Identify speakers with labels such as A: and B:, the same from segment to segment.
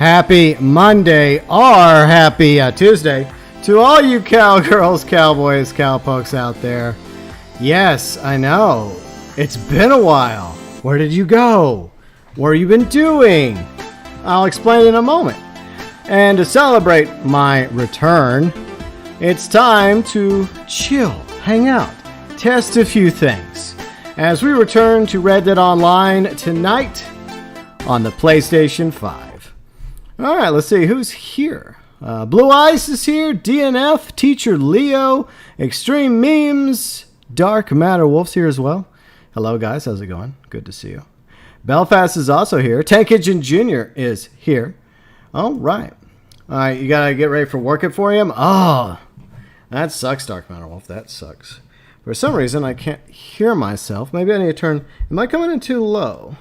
A: Happy Monday or happy Tuesday to all you cowgirls, cowboys, cowpokes out there. Yes, I know. It's been a while. Where did you go? What have you been doing? I'll explain in a moment. And to celebrate my return, it's time to chill, hang out, test a few things as we return to Red Dead Online tonight on the PlayStation 5. All right, let's see who's here. Blue Ice is here, DNF, Teacher Leo, Extreme Memes, Dark MatterWolf's here as well. Hello, guys. How's it going? Good to see you. BELFAST is also here. Tank Engine Jr. is here. All right. All right, you got to get ready for work at 4 a.m.? Oh, that sucks, Dark MatterWolf. That sucks. For some reason, I can't hear myself. Maybe I need to turn... Am I coming in too low?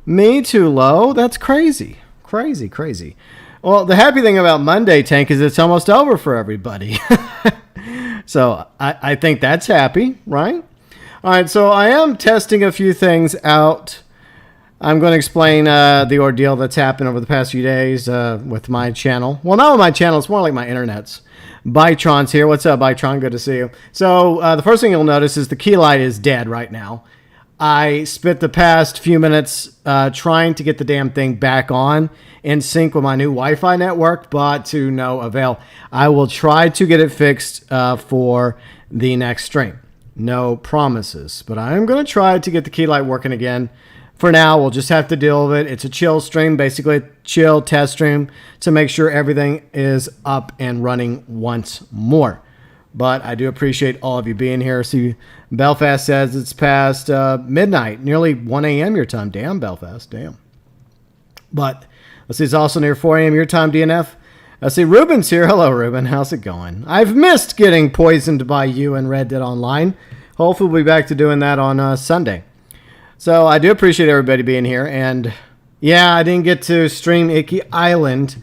A: Me too low? That's crazy. Crazy, crazy. Well, the happy thing about Monday, Tank, is it's almost over for everybody. So I think that's happy, right? All right, so I am testing a few things out. I'm going to explain the ordeal that's happened over the past few days with my channel. Well, not with my channel. It's more like my internet's. Bytron's here. What's up, Bytron? Good to see you. So the first thing you'll notice is the key light is dead right now. I spent the past few minutes trying to get the damn thing back on in sync with my new Wi-Fi network, but to no avail. I will try to get it fixed for the next stream. No promises, but I am going to try to get the key light working again. For now, we'll just have to deal with it. It's a chill stream, basically a chill test stream to make sure everything is up and running once more. But I do appreciate all of you being here. See, Belfast says it's past midnight, nearly 1 a.m. your time. Damn, Belfast, damn. But let's see, it's also near 4 a.m. your time, DNF. I see Ruben's here. Hello, Ruben. How's it going? I've missed getting poisoned by you in Red Dead Online. Hopefully we'll be back to doing that on Sunday. So I do appreciate everybody being here. And yeah, I didn't get to stream Icky Island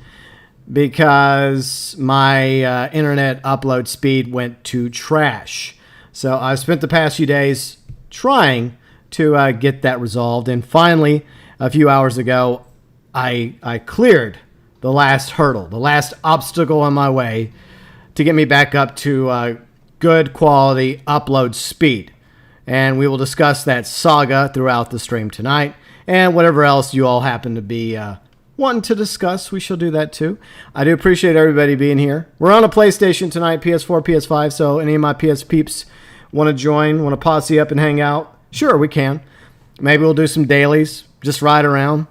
A: because my internet upload speed went to trash. So I've spent the past few days trying to get that resolved. And finally, a few hours ago, I cleared the last hurdle, the last obstacle on my way to get me back up to good quality upload speed. And we will discuss that saga throughout the stream tonight. And whatever else you all happen to be wanting to discuss, we shall do that too. I do appreciate everybody being here. We're on a PlayStation tonight, PS4, PS5. So any of my PS peeps want to join, want to posse up and hang out? Sure, we can. Maybe we'll do some dailies, just ride around.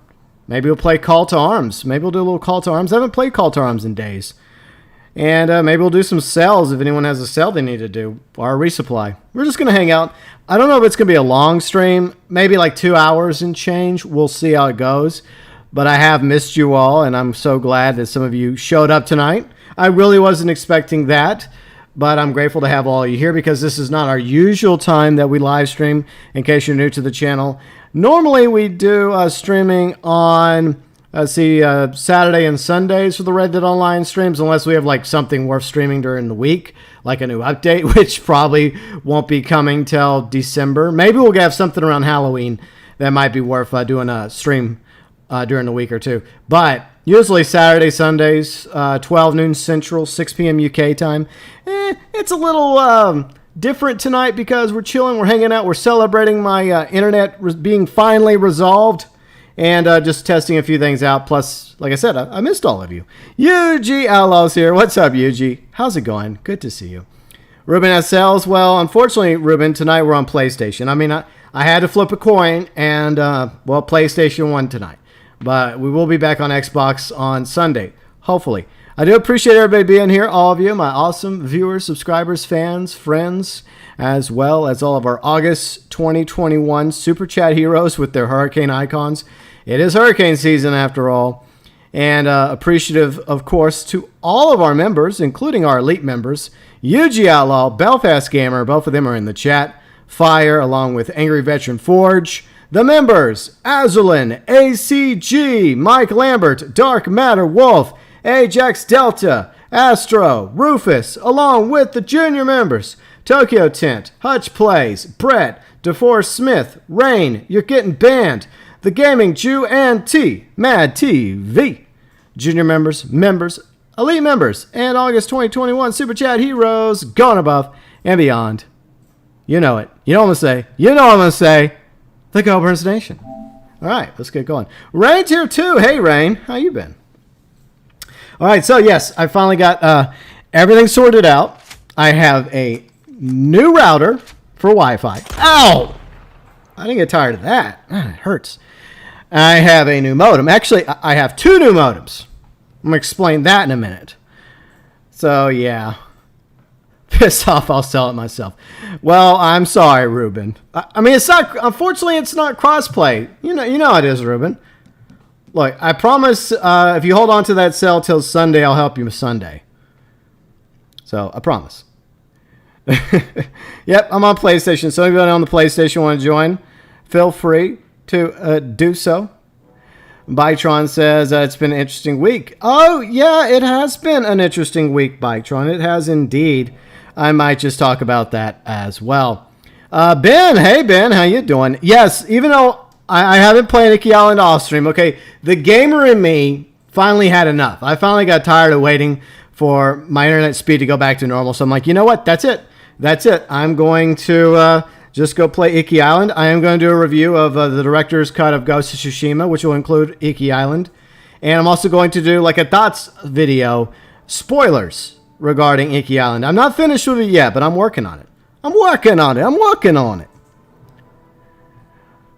A: Maybe we'll play Call to Arms. Maybe we'll do a little Call to Arms. I haven't played Call to Arms in days. And maybe we'll do some sales if anyone has a sale they need to do, or a resupply. We're just going to hang out. I don't know if it's going to be a long stream, maybe like 2 hours and change. We'll see how it goes. But I have missed you all, and I'm so glad that some of you showed up tonight. I really wasn't expecting that, but I'm grateful to have all of you here because this is not our usual time that we live stream, in case you're new to the channel. Normally, we do streaming on... Saturday and Sundays for the Red Dead Online streams, unless we have like something worth streaming during the week, like a new update, which probably won't be coming till December. Maybe we'll have something around Halloween that might be worth doing a stream during the week or two. But usually Saturday, Sundays, 12 noon Central, 6 p.m. UK time. It's a little different tonight because we're chilling, we're hanging out, we're celebrating my internet being finally resolved. And just testing a few things out. Plus, like I said, I missed all of you. Outlaw's here. What's up, UG? How's it going? Good to see you. Ruben has sales. Well, unfortunately, Ruben, tonight we're on PlayStation. I mean, I had to flip a coin, and, well, PlayStation won tonight. But we will be back on Xbox on Sunday, hopefully. I do appreciate everybody being here, all of you, my awesome viewers, subscribers, fans, friends, as well as all of our August 2021 Super Chat heroes with their hurricane icons. It is hurricane season after all. And appreciative, of course, to all of our members, including our elite members, Outlaw, Belfast Gamer, both of them are in the chat, Fire, along with Angry Veteran Forge, the members, Azralynn, ACG, Mike Lambert, Dark MatterWolf, AJAX Delta, Astro, Rufus, along with the junior members, ToykoTent, Huttch Plays, Brett, DeForest Smith, Rain, You're Getting Banned, The Gaming Jew, and TMAD TV. junior members, elite members, and August 2021 Super Chat heroes going above and beyond. You know it. You know what I'm going to say. You know what I'm going to say. The GeauxBurns Nation. All right, let's get going. Rain's here too. Hey, Rain. How you been? All right, so yes, I finally got everything sorted out. I have a new router for Wi-Fi. Ow! I didn't get tired of that. Man, it hurts. I have a new modem. Actually, I have 2 new modems. I'm going to explain that in a minute. So, yeah. Pissed off, I'll sell it myself. Well, I'm sorry, Ruben. I mean, it's not, unfortunately, it's not crossplay. You know how it is, Ruben. Look, I promise if you hold on to that sale till Sunday, I'll help you Sunday. So, I promise. Yep, I'm on PlayStation. So, anybody on the PlayStation want to join, feel free to do so. Bytron says it's been an interesting week. Oh, yeah, it has been an interesting week, Bytron. It has indeed. I might just talk about that as well. Ben, hey, Ben, how you doing? Yes, even though I haven't played Icky Island off stream, okay, the gamer in me finally had enough. I finally got tired of waiting for my internet speed to go back to normal. So I'm like, you know what? That's it. That's it. I'm going to just go play Icky Island. I am going to do a review of the director's cut of Ghost of Tsushima, which will include Icky Island. And I'm also going to do like a thoughts video, spoilers regarding Icky Island. I'm not finished with it yet, but I'm working on it. I'm working on it.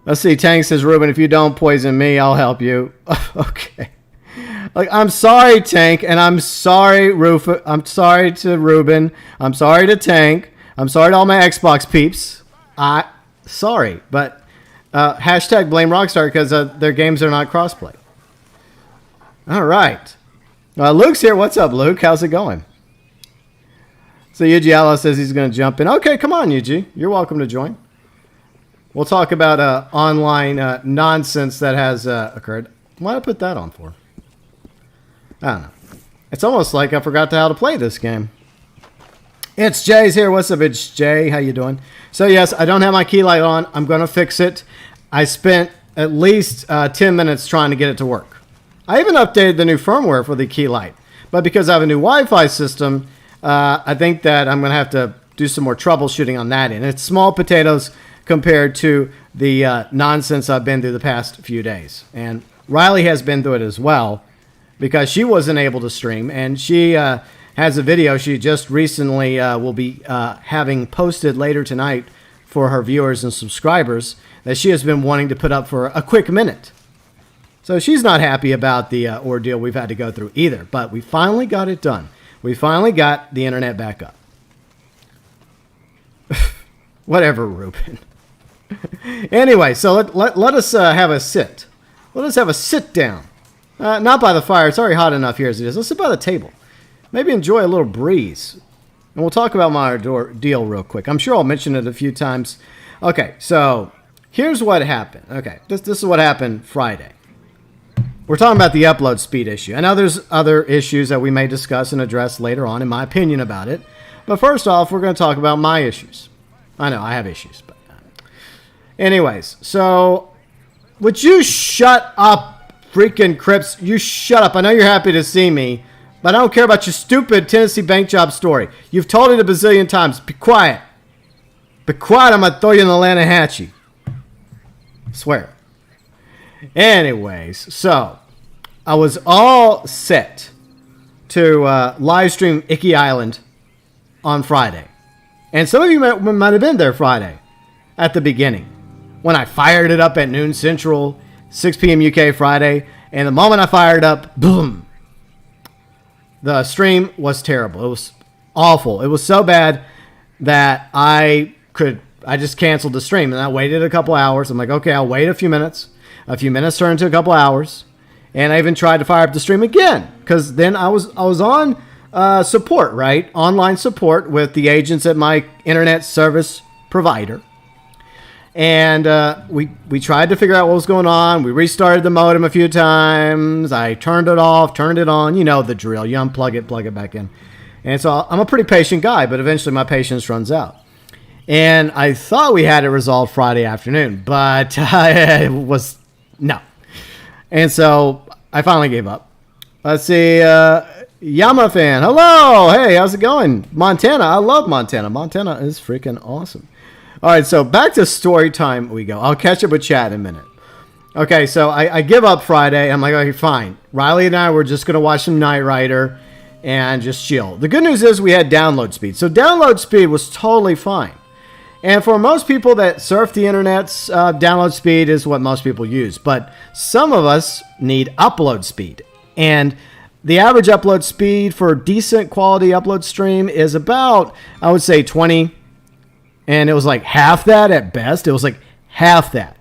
A: Let's see. Tank says, Ruben, if you don't poison me, I'll help you. Okay. Like, I'm sorry, Tank, and I'm sorry, Rufus. I'm sorry to Ruben. I'm sorry to Tank. I'm sorry to all my Xbox peeps. Sorry, but hashtag blame Rockstar because their games are not crossplay. All right. Luke's here. What's up, Luke? How's it going? So Yuji Allo says he's going to jump in. Okay, come on, Yuji. You're welcome to join. We'll talk about online nonsense that has occurred. Why did I put that on for? I don't know. It's almost like I forgot how to play this game. It's Jay's here. What's up, it's Jay? How you doing? So, yes, I don't have my key light on. I'm going to fix it. I spent at least 10 minutes trying to get it to work. I even updated the new firmware for the key light. But because I have a new Wi-Fi system, I think that I'm going to have to do some more troubleshooting on that end. It's small potatoes compared to the nonsense I've been through the past few days. And Riley has been through it as well because she wasn't able to stream. And she has a video she just recently will be having posted later tonight for her viewers and subscribers that she has been wanting to put up for a quick minute. So she's not happy about the ordeal we've had to go through either. But we finally got it done. We finally got the internet back up. Whatever, Ruben. Anyway, so let us have a sit. Let us have a sit down. Not by the fire. It's already hot enough here as it is. Let's sit by the table. Maybe enjoy a little breeze. And we'll talk about my deal real quick. I'm sure I'll mention it a few times. Okay, so here's what happened. Okay, this is what happened Friday. We're talking about the upload speed issue. I know there's other issues that we may discuss and address later on, in my opinion about it. But first off, we're going to talk about my issues. I know, I have issues. But anyways, so would you shut up, freaking Crips? You shut up. I know you're happy to see me, but I don't care about your stupid Tennessee bank job story. You've told it a bazillion times. Be quiet. Be quiet, I'm going to throw you in the Lanahatchee. Swear. Anyways, so I was all set to live stream Icky Island on Friday. And some of you might have been there Friday at the beginning when I fired it up at noon Central, 6 p.m. UK Friday. And the moment I fired up, boom, the stream was terrible. It was awful. It was so bad that I just canceled the stream. And I waited a couple hours. I'm like, okay, I'll wait a few minutes. A few minutes turned into a couple hours. And I even tried to fire up the stream again. Because then I was on support, right? Online support with the agents at my internet service provider. And we tried to figure out what was going on. We restarted the modem a few times. I turned it off, turned it on. You know the drill. You unplug it, plug it back in. And so I'm a pretty patient guy, but eventually my patience runs out. And I thought we had it resolved Friday afternoon, but it was no. And so I finally gave up. Let's see. Yama fan. Hello. Hey, how's it going? Montana. I love Montana. Montana is freaking awesome. All right, so back to story time we go. I'll catch up with chat in a minute. Okay, so I give up Friday. I'm like, okay, fine. Riley and I were just going to watch some Knight Rider and just chill. The good news is we had download speed. So download speed was totally fine. And for most people that surf the internet's download speed is what most people use. But some of us need upload speed. And the average upload speed for decent quality upload stream is about, I would say, 20. And it was like half that at best. It was like half that.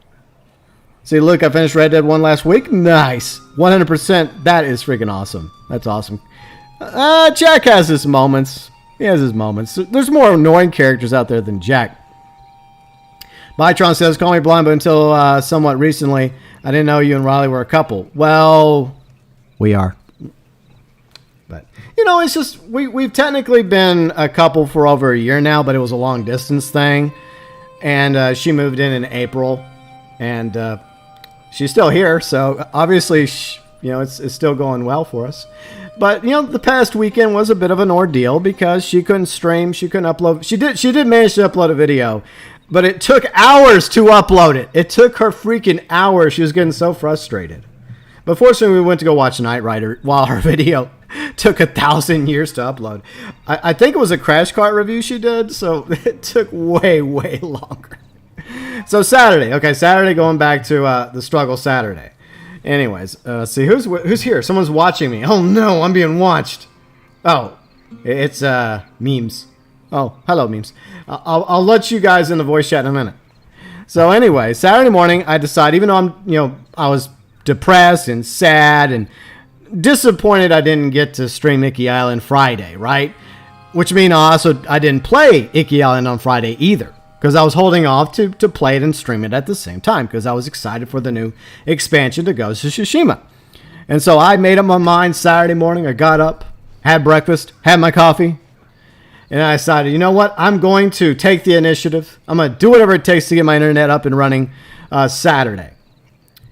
A: See, look, I finished Red Dead 1 last week. Nice. 100%. That is freaking awesome. That's awesome. Jack has his moments. He has his moments. There's more annoying characters out there than Jack. Bytron says, call me blind, but until somewhat recently, I didn't know you and Riley were a couple. Well, we are. But, you know, it's just, we've technically been a couple for over a year now, but it was a long distance thing. And she moved in April. And she's still here, so obviously, you know, it's still going well for us. But, you know, the past weekend was a bit of an ordeal because she couldn't stream, she couldn't upload. She did manage to upload a video, but it took hours to upload it. It took her freaking hours. She was getting so frustrated. But fortunately, we went to go watch Knight Rider while her video took 1,000 years to upload. I think it was a Crash Cart review she did, so it took way, way longer. So Saturday, okay, Saturday, going back to the struggle Saturday. Anyways, see who's here. Someone's watching me. Oh no, I'm being watched. Oh, it's memes. Oh, hello memes. I'll let you guys in the voice chat in a minute. So anyway, Saturday morning, I decided, even though I was depressed and sad and disappointed I didn't get to stream Icky Island Friday, right? Which means I didn't play Icky Island on Friday either. Because I was holding off to play it and stream it at the same time. Because I was excited for the new expansion to Ghost of Tsushima. And so I made up my mind Saturday morning. I got up, had breakfast, had my coffee. And I decided, you know what? I'm going to take the initiative. I'm going to do whatever it takes to get my internet up and running Saturday.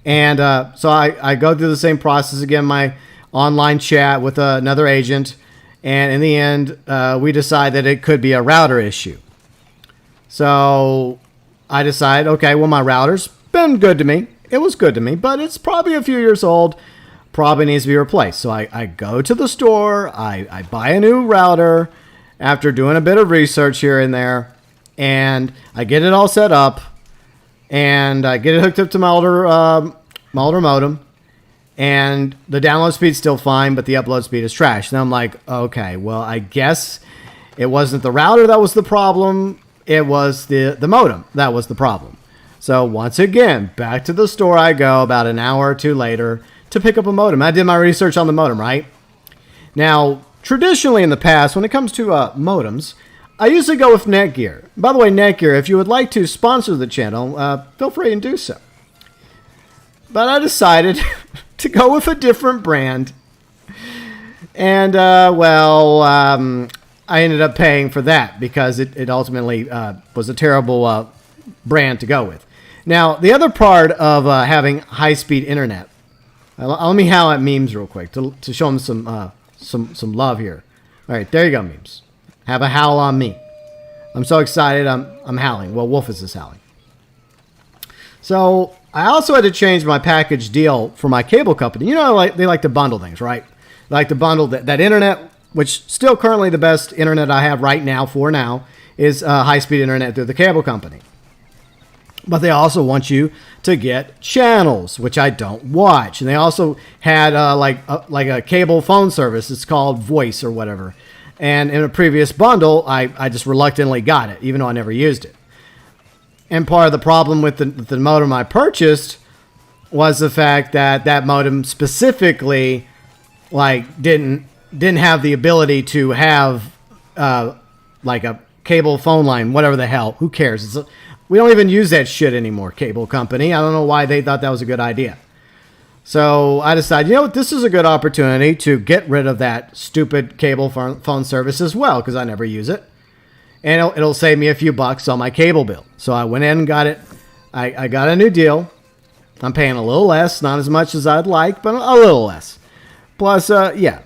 A: And so I go through the same process again. My online chat with another agent. And in the end, we decide that it could be a router issue. So I decide, okay, well, my router's been good to me. It was good to me, but it's probably a few years old. Probably needs to be replaced. So I go to the store. I buy a new router after doing a bit of research here and there. And I get it all set up. And I get it hooked up to my older modem. And the download speed's still fine, but the upload speed is trash. And I'm like, okay, well, I guess it wasn't the router that was the problem. It was the modem that was the problem. So once again, back to the store I go about an hour or two later to pick up a modem. I did my research on the modem, right? Now, traditionally in the past, when it comes to modems, I usually go with Netgear. By the way, Netgear, if you would like to sponsor the channel, feel free and do so. But I decided to go with a different brand. And, I ended up paying for that because it ultimately was a terrible brand to go with. Now, the other part of having high-speed internet, let me howl at memes real quick to show them some love here. All right, there you go, memes. Have a howl on me. I'm so excited, I'm howling. Well, Wolfus is howling. So I also had to change my package deal for my cable company. You know, they like to bundle things, right? They like to bundle that internet, which still currently the best internet I have right now is high-speed internet through the cable company. But they also want you to get channels, which I don't watch. And they also had like a cable phone service. It's called Voice or whatever. And in a previous bundle, I just reluctantly got it, even though I never used it. And part of the problem with the modem I purchased was the fact that modem specifically didn't have the ability to have like a cable phone line, whatever the hell. Who cares? We don't even use that shit anymore, cable company. I don't know why they thought that was a good idea. So I decided, you know what, this is a good opportunity to get rid of that stupid cable phone service as well, because I never use it. And it'll save me a few bucks on my cable bill. So I went in and got it. I got a new deal. I'm paying a little less, not as much as I'd like, but a little less. Plus, yeah,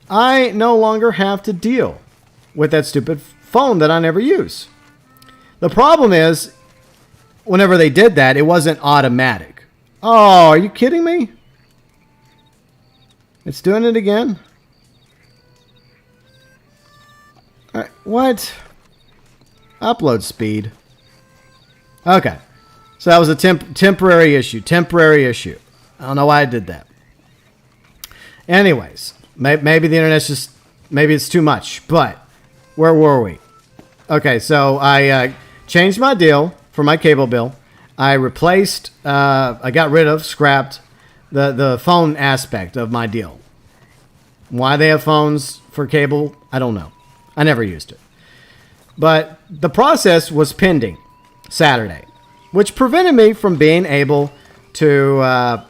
A: I no longer have to deal with that stupid phone that I never use. The problem is, whenever they did that, it wasn't automatic. Oh, are you kidding me? It's doing it again? What? Upload speed. Okay. So that was a temporary issue. Temporary issue. I don't know why I did that. Anyways, maybe the internet's just... Maybe it's too much. But, where were we? Okay, so I changed my deal for my cable bill. I replaced... I got rid of, scrapped the phone aspect of my deal. Why they have phones for cable, I don't know. I never used it. But the process was pending Saturday, which prevented me from being able to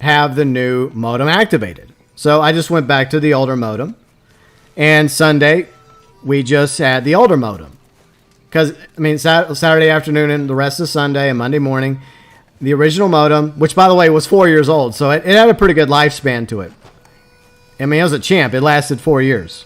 A: have the new modem activated. So I just went back to the older modem. And Sunday, we just had the older modem. Because, I mean, Saturday afternoon and the rest of Sunday and Monday morning, the original modem, which, by the way, was 4 years old. So it had a pretty good lifespan to it. I mean, it was a champ. It lasted 4 years.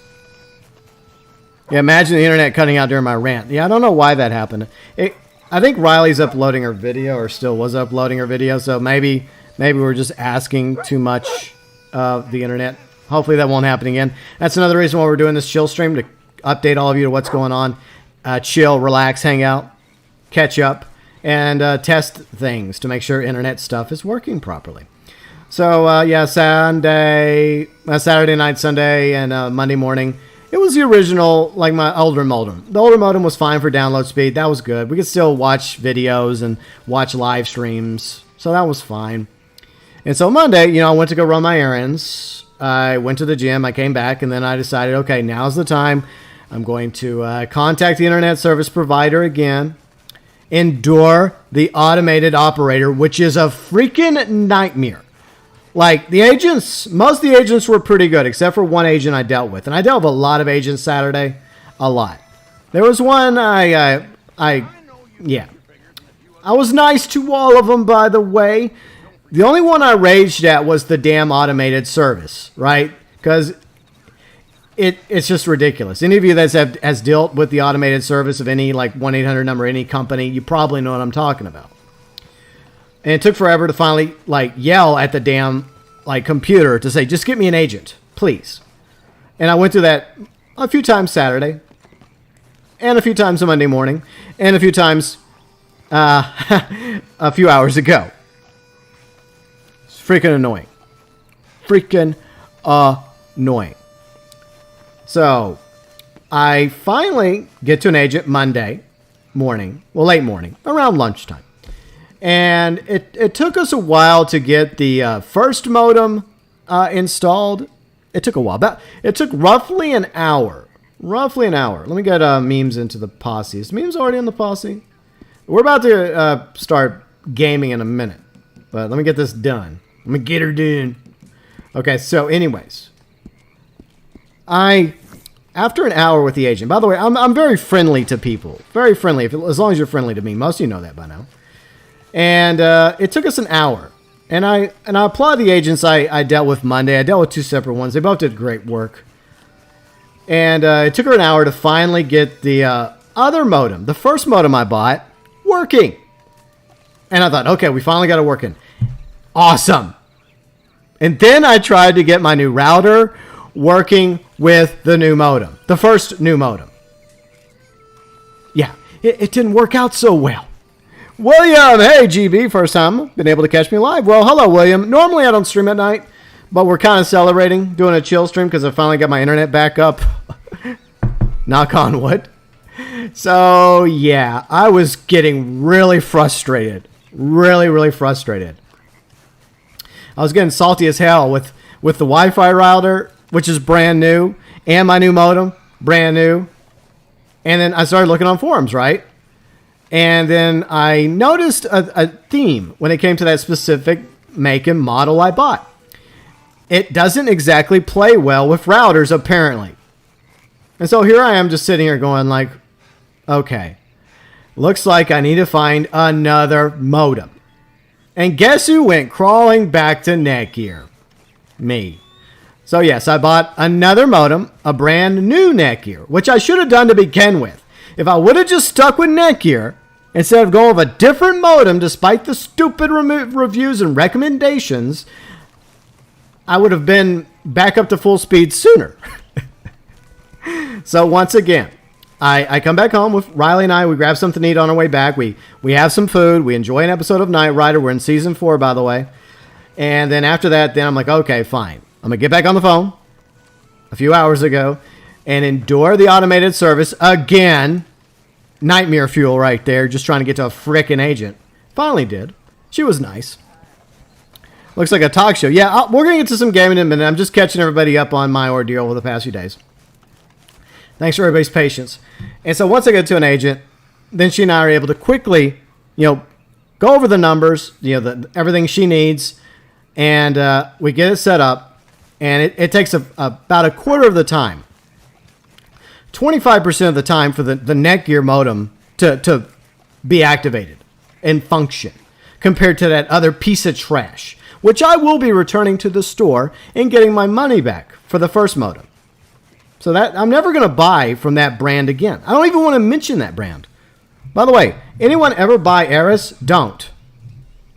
A: Yeah, imagine the internet cutting out during my rant. Yeah, I don't know why that happened. I think Riley's uploading her video, or still was uploading her video, so maybe we're just asking too much of the internet. Hopefully that won't happen again. That's another reason why we're doing this chill stream, to update all of you to what's going on. Chill, relax, hang out, catch up, and test things to make sure internet stuff is working properly. So, yeah, Saturday night, Sunday, and Monday morning, it was the original, like my older modem. The older modem was fine for download speed. That was good. We could still watch videos and watch live streams. So that was fine. And so Monday, I went to go run my errands. I went to the gym. I came back, and then I decided, okay, now's the time. I'm going to contact the internet service provider again. Endure the automated operator, which is a freaking nightmare. Like, the agents, most of the agents were pretty good, except for one agent I dealt with. And I dealt with a lot of agents Saturday. A lot. There was one yeah. I was nice to all of them, by the way. The only one I raged at was the damn automated service, right? Because it's just ridiculous. Any of you that has dealt with the automated service of any, like, 1-800 number, any company, you probably know what I'm talking about. And it took forever to finally, like, yell at the damn, like, computer to say, just get me an agent, please. And I went through that a few times Saturday, and a few times on Monday morning, and a few times a few hours ago. It's freaking annoying. Freaking annoying. So, I finally get to an agent Monday morning, well, late morning, around lunchtime. And it took us a while to get the first modem installed. It took a while. It took roughly an hour. Roughly an hour. Let me get memes into the posse. Is memes already in the posse? We're about to start gaming in a minute. But let me get this done. Let me get her done. Okay, so anyways. After an hour with the agent. By the way, I'm very friendly to people. Very friendly. As long as you're friendly to me. Most of you know that by now. And it took us an hour. And I applaud the agents I dealt with Monday. I dealt with two separate ones. They both did great work. And it took her an hour to finally get the other modem, the first modem I bought, working. And I thought, okay, we finally got it working. Awesome. And then I tried to get my new router working with the new modem, the first new modem. Yeah, it didn't work out so well. William, hey GB, first time been able to catch me live. Well, hello William. Normally I don't stream at night, but we're kind of celebrating, doing a chill stream because I finally got my internet back up. Knock on wood. So yeah, I was getting really frustrated. Really frustrated. I was getting salty as hell with the Wi-Fi router, which is brand new, and my new modem, brand new. And then I started looking on forums, right? And then I noticed a theme when it came to that specific make and model I bought. It doesn't exactly play well with routers, apparently. And so here I am just sitting here going like, okay, looks like I need to find another modem. And guess who went crawling back to Netgear? Me. So yes, I bought another modem, a brand new Netgear, which I should have done to begin with. If I would have just stuck with Netgear, instead of going with a different modem, despite the stupid reviews and recommendations, I would have been back up to full speed sooner. So once again, I come back home with Riley and I. We grab something to eat on our way back. We have some food. We enjoy an episode of Knight Rider. We're in season 4, by the way. And then after that, then I'm like, okay, fine. I'm going to get back on the phone a few hours ago and endure the automated service again. Nightmare fuel right there. Just trying to get to a frickin' agent. Finally did. She was nice. Looks like a talk show. Yeah, we're going to get to some gaming in a minute. I'm just catching everybody up on my ordeal over the past few days. Thanks for everybody's patience. And so once I get to an agent, then she and I are able to quickly, go over the numbers, everything she needs, and we get it set up. And it takes about a quarter of the time, 25% of the time for the Netgear modem to be activated and function, compared to that other piece of trash, which I will be returning to the store and getting my money back for the first modem. So that I'm never going to buy from that brand again. I don't even want to mention that brand. By the way, anyone ever buy Eris? Don't.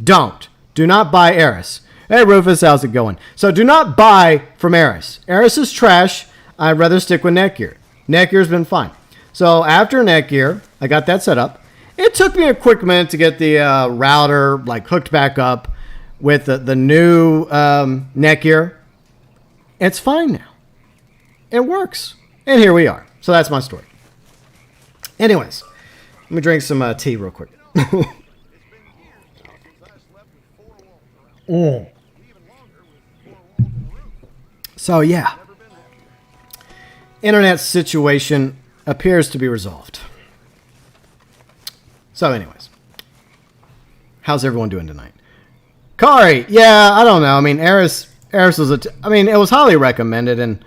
A: Do not buy Eris. Hey, Rufus, how's it going? So do not buy from Eris. Eris is trash. I'd rather stick with Netgear. Netgear's been fine. So after Netgear, I got that set up. It took me a quick minute to get the router hooked back up with the new Netgear. It's fine now. It works. And here we are. So that's my story. Anyways, let me drink some tea real quick. So yeah, internet situation appears to be resolved. So anyways, how's everyone doing tonight? Kari, yeah, I don't know. I mean, Eris was it was highly recommended, and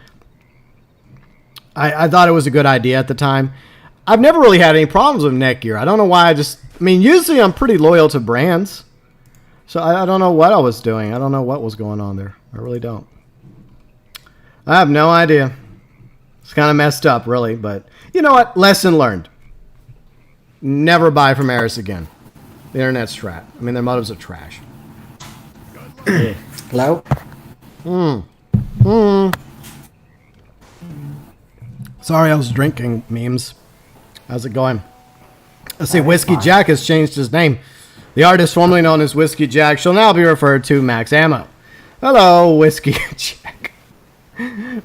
A: I thought it was a good idea at the time. I've never really had any problems with Netgear. I don't know why. Usually I'm pretty loyal to brands, so I don't know what I was doing. I don't know what was going on there. I really don't. I have no idea. It's kind of messed up, really, but you know what? Lesson learned. Never buy from Eris again. The internet's trash. Their modems are trash.
B: Hello?
A: Sorry, I was drinking memes. How's it going? Let's see, Whiskey Jack has changed his name. The artist formerly known as Whiskey Jack shall now be referred to Max Ammo. Hello, Whiskey Jack.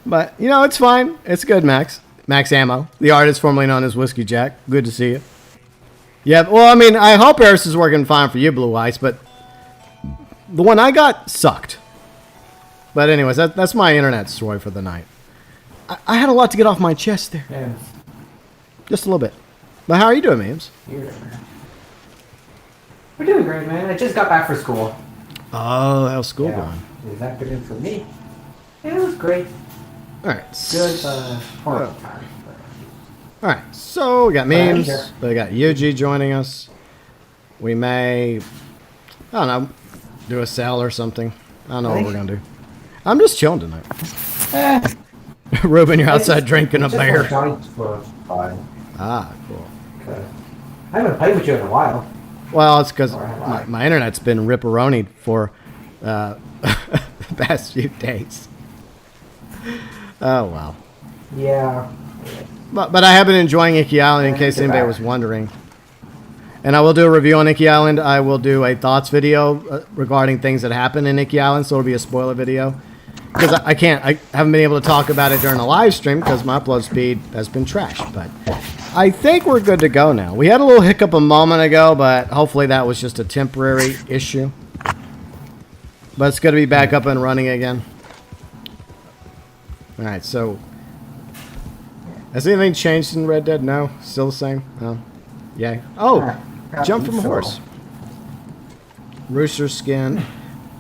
A: But, it's fine. It's good, Max. Max Ammo. The artist formerly known as Whiskey Jack. Good to see you. Yeah, well, I hope Eris is working fine for you, Blue Ice, but the one I got sucked. But anyways, that's my internet story for the night. I had a lot to get off my chest there.
B: Yeah.
A: Just a little bit. But how are you doing, Memes?
B: We're doing great, man. I just got back for school.
A: Oh, how's school going?
B: Is that good for me? Yeah, it was great.
A: Alright.
B: Good, horrible time.
A: Alright, so we got Memes. We got Yuji joining us. We may, I don't know, do a sell or something. I don't know what we're going to do. I'm just chilling tonight. Ruben, you're outside drinking a beer. Ah, cool.
B: I haven't played with you in a while.
A: Well, it's because my internet's been ripperoni for the past few days. Oh, well.
B: Yeah.
A: But I have been enjoying Icky Island, in case anybody was wondering. And I will do a review on Icky Island. I will do a thoughts video regarding things that happen in Icky Island, so it'll be a spoiler video. Because I haven't been able to talk about it during a live stream because my upload speed has been trash. But I think we're good to go now. We had a little hiccup a moment ago, but hopefully that was just a temporary issue. But it's going to be back up and running again. Alright, so has anything changed in Red Dead? No? Still the same? No? Yay. Oh! Jump from a horse. Rooster skin.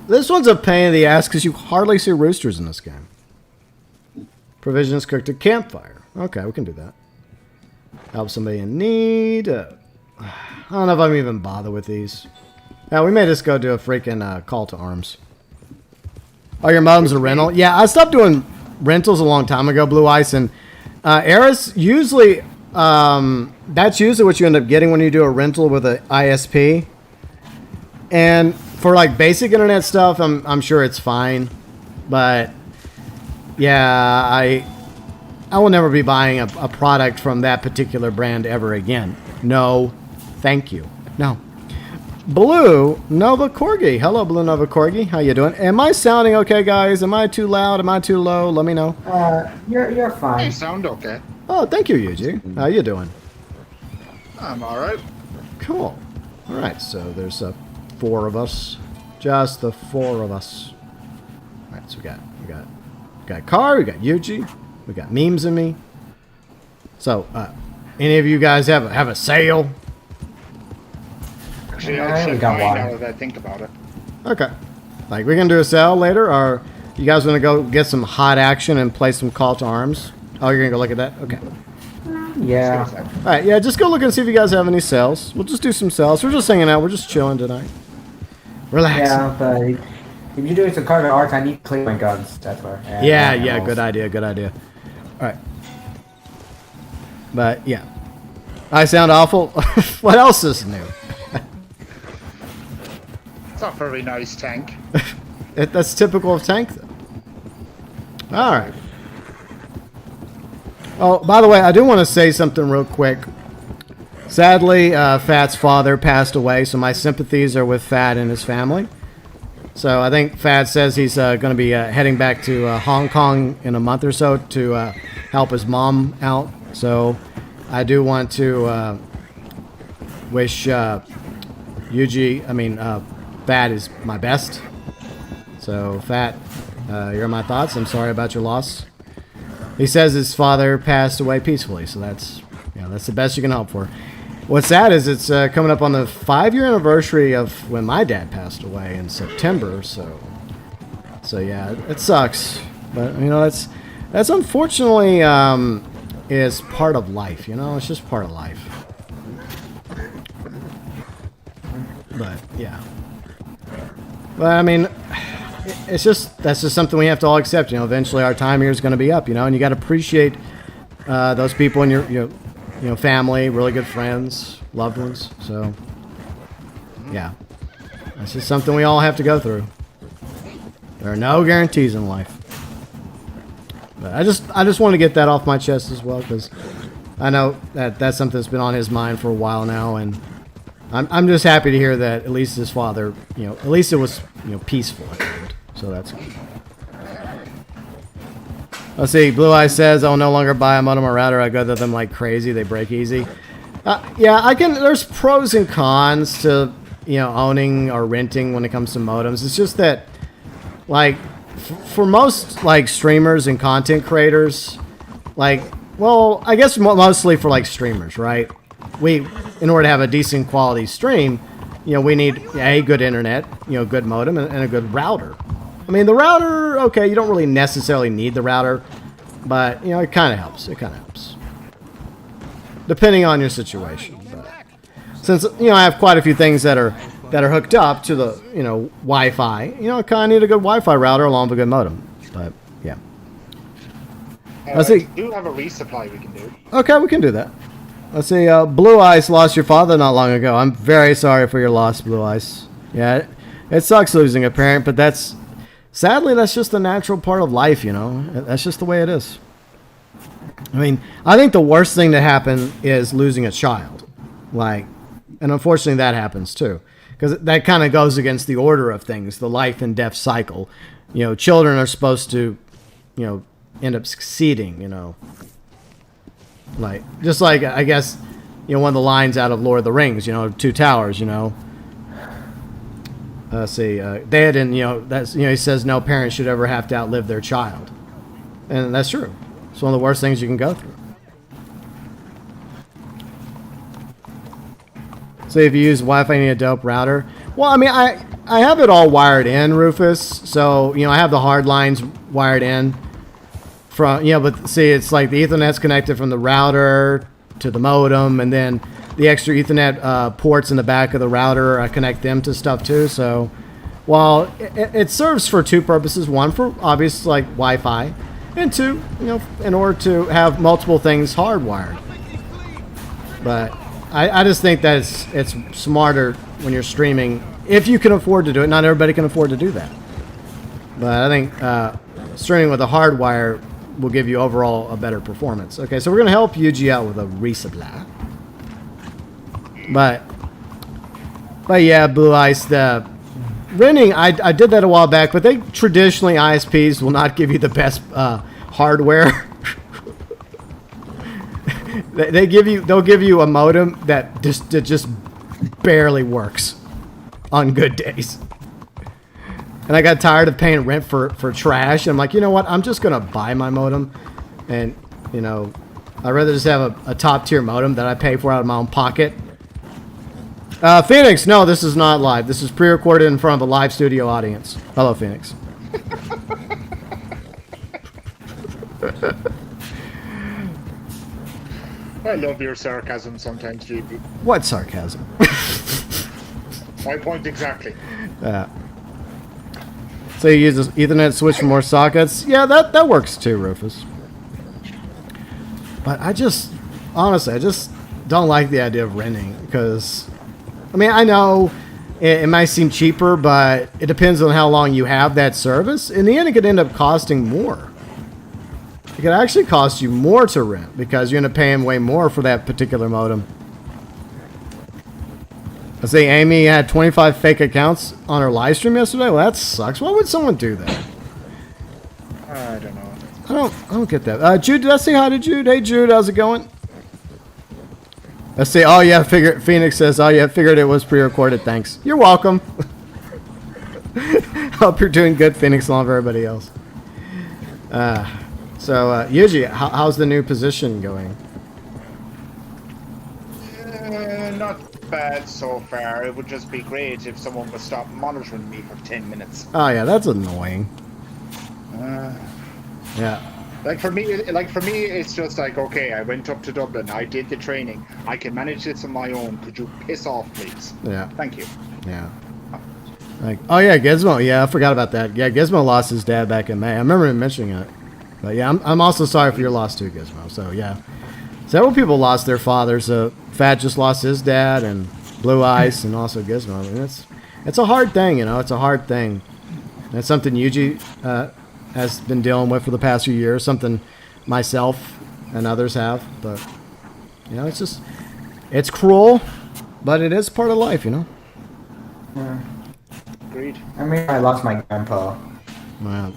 A: This one's a pain in the ass because you hardly see roosters in this game. Provisions cooked at campfire. Okay, we can do that. Help somebody in need. I don't know if I'm even bother with these. Now, we may just go do a freaking call to arms. Oh, your modem's a rental? Yeah, I stopped doing rentals a long time ago, Blue Ice, and Eris, usually, that's usually what you end up getting when you do a rental with an ISP. And for like basic internet stuff, I'm sure it's fine. But yeah, I will never be buying a product from that particular brand ever again. No, thank you. No. Blue Nova Corgi. Hello, Blue Nova Corgi. How you doing? Am I sounding okay, guys? Am I too loud? Am I too low? Let me know.
B: You're fine.
C: You sound okay.
A: Oh, thank you, Yuji. How you doing?
C: I'm alright.
A: Cool. All right, so there's 4 of us. Just the 4 of us. All right, so we got Car, we got Yuji, we got Memes and me. So, any of you guys have a sale?
C: Actually,
B: I
C: I'll
B: only
C: check
B: got
C: mine
B: one.
C: now that I think about it.
A: Okay. Like, we can do a sale later, or you guys want to go get some hot action and play some Call to Arms? Oh, you're going to go look at that? Okay.
B: Yeah.
A: All right, yeah, just go look and see if you guys have any sales. We'll just do some sales. We're just hanging out. We're just chilling tonight. Relax.
B: Yeah, but if you're doing some cargo arts, I need to clean my guns. That's where.
A: Yeah, good idea, good idea. All right. But, yeah. I sound awful. What else is new?
C: It's not a very nice tank.
A: That's typical of Tank, though. All right. Oh, by the way, I do want to say something real quick. Sadly, Fat's father passed away, so my sympathies are with Fat and his family. So I think Fat says he's going to be heading back to Hong Kong in a month or so to help his mom out. So I do want to wish Fat is my best. So Fat, you're in my thoughts. I'm sorry about your loss. He says his father passed away peacefully, so that's the best you can hope for. What's sad is it's coming up on the 5-year anniversary of when my dad passed away in September. So yeah, it sucks, but that's unfortunately is part of life. It's just part of life. But yeah, but I mean, that's just something we have to all accept. Eventually our time here is going to be up. And you got to appreciate those people in your family, really good friends, loved ones. So yeah, that's just something we all have to go through. There are no guarantees in life. But I just want to get that off my chest as well, because I know that's something that's been on his mind for a while now, and I'm just happy to hear that at least his father, at least it was peaceful at the end. So that's good. Let's see. Blue Eye says, "I'll no longer buy a modem or router. I go to them like crazy. They break easy." Yeah, I can. There's pros and cons to owning or renting when it comes to modems. It's just that, like, for most like streamers and content creators, like, well, I guess mostly for like streamers, right? In order to have a decent quality stream, we need a good internet, good modem, and a good router. I mean, the router, okay, you don't really necessarily need the router, but it kind of helps. It kind of helps, depending on your situation. But since I have quite a few things that are hooked up to the Wi-Fi, I kind of need a good Wi-Fi router along with a good modem. But yeah, let's see.
C: We do have a resupply we can do.
A: Okay, we can do that. Let's see. Blue Ice lost your father not long ago. I'm very sorry for your loss, Blue Ice. Yeah, it sucks losing a parent, but sadly, that's just a natural part of life, That's just the way it is. I mean, I think the worst thing to happen is losing a child. And unfortunately that happens too. Because that kind of goes against the order of things, the life and death cycle. Children are supposed to, end up succeeding, just like, I guess, one of the lines out of Lord of the Rings, Two Towers, see, they didn't, that's, he says no parent should ever have to outlive their child. And that's true. It's one of the worst things you can go through. So if you use Wi-Fi, you need a dope router. Well, I mean, I have it all wired in, Rufus. So, I have the hard lines wired in from, but see, it's like the Ethernet's connected from the router to the modem, and then the extra Ethernet ports in the back of the router, I connect them to stuff too. So while it serves for two purposes. One, for obvious like Wi-Fi, and two, in order to have multiple things hardwired. But I just think that it's smarter when you're streaming, if you can afford to do it. Not everybody can afford to do that. But I think streaming with a hardwire will give you overall a better performance. Okay, so we're going to help Yuji out with a resupply. But yeah, Blue Ice, the renting, I did that a while back, but they traditionally, ISPs will not give you the best hardware. They'll give you a modem that just barely works on good days. And I got tired of paying rent for trash. And I'm like, you know what? I'm just gonna buy my modem, and I'd rather just have a top tier modem that I pay for out of my own pocket. Phoenix, no, this is not live. This is pre-recorded in front of a live studio audience. Hello, Phoenix.
C: I love your sarcasm sometimes, GB.
A: What sarcasm?
C: My point exactly.
A: So you use this Ethernet switch for more sockets? Yeah, that works too, Rufus. But honestly, I just don't like the idea of renting, because, I mean, I know it might seem cheaper, but it depends on how long you have that service. In the end, it could end up costing more. It could actually cost you more to rent, because you're going to pay him way more for that particular modem. I say Amy had 25 fake accounts on her live stream yesterday. Well, that sucks. Why would someone do that?
C: I don't know.
A: I don't get that. Jude, did I say hi to Jude? Hey, Jude, how's it going? Let's see. Oh yeah, Phoenix says, "Oh yeah, figured it was pre-recorded." Thanks. You're welcome. Hope you're doing good, Phoenix, along with everybody else. So, Yuji, how's the new position going?
C: Not bad so far. It would just be great if someone would stop monitoring me for 10 minutes.
A: Oh yeah, that's annoying. Yeah.
C: Like for me, it's just like, okay, I went up to Dublin, I did the training, I can manage this on my own. Could you piss off, please?
A: Yeah.
C: Thank you.
A: Yeah. Like, oh yeah, Gizmo. Yeah, I forgot about that. Yeah, Gizmo lost his dad back in May. I remember him mentioning it. But yeah, I'm also sorry for your loss too, Gizmo. So yeah, several people lost their fathers. Fat just lost his dad, and Blue Ice, and also Gizmo. I mean, it's a hard thing, It's a hard thing. It's something Yuji has been dealing with for the past few years. Something myself and others have. But it's cruel, but it is part of life,
B: Yeah.
C: Agreed.
B: I mean, I lost my grandpa.
A: Wow.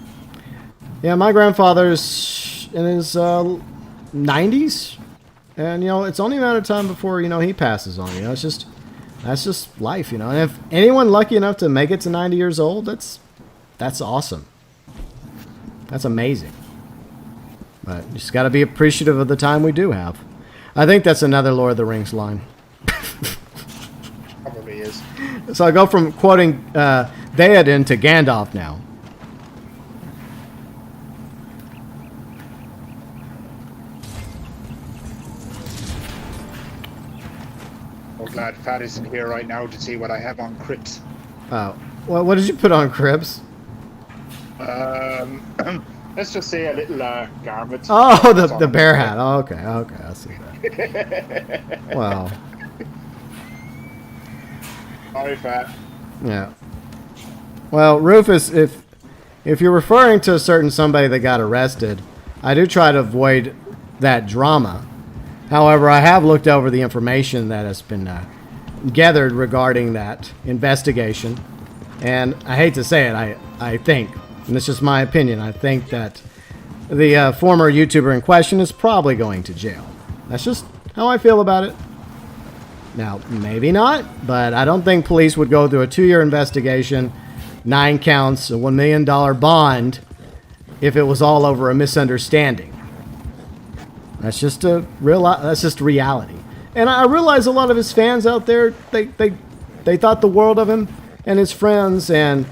A: Yeah, my grandfather's in his 90s, and it's only a matter of time before he passes on. That's just life, And if anyone lucky enough to make it to 90 years old, that's awesome. That's amazing. But you just got to be appreciative of the time we do have. I think that's another Lord of the Rings line.
C: Probably is.
A: So I go from quoting Theoden to Gandalf now.
C: I'm glad Fat isn't here right now to see what I have on Crips.
A: Oh, well, what did you put on Cribs?
C: Let's just say a little garment.
A: Oh, the bear hat. Oh, okay, I see that. Wow.
C: Sorry, Fat.
A: Yeah. Well, Rufus, if you're referring to a certain somebody that got arrested, I do try to avoid that drama. However, I have looked over the information that has been gathered regarding that investigation, and I hate to say it, I think, and it's just my opinion, I think that the former YouTuber in question is probably going to jail. That's just how I feel about it. Now, maybe not, but I don't think police would go through a 2-year investigation, 9 counts, a $1 million bond, if it was all over a misunderstanding. That's just reality. And I realize a lot of his fans out there, they thought the world of him and his friends, and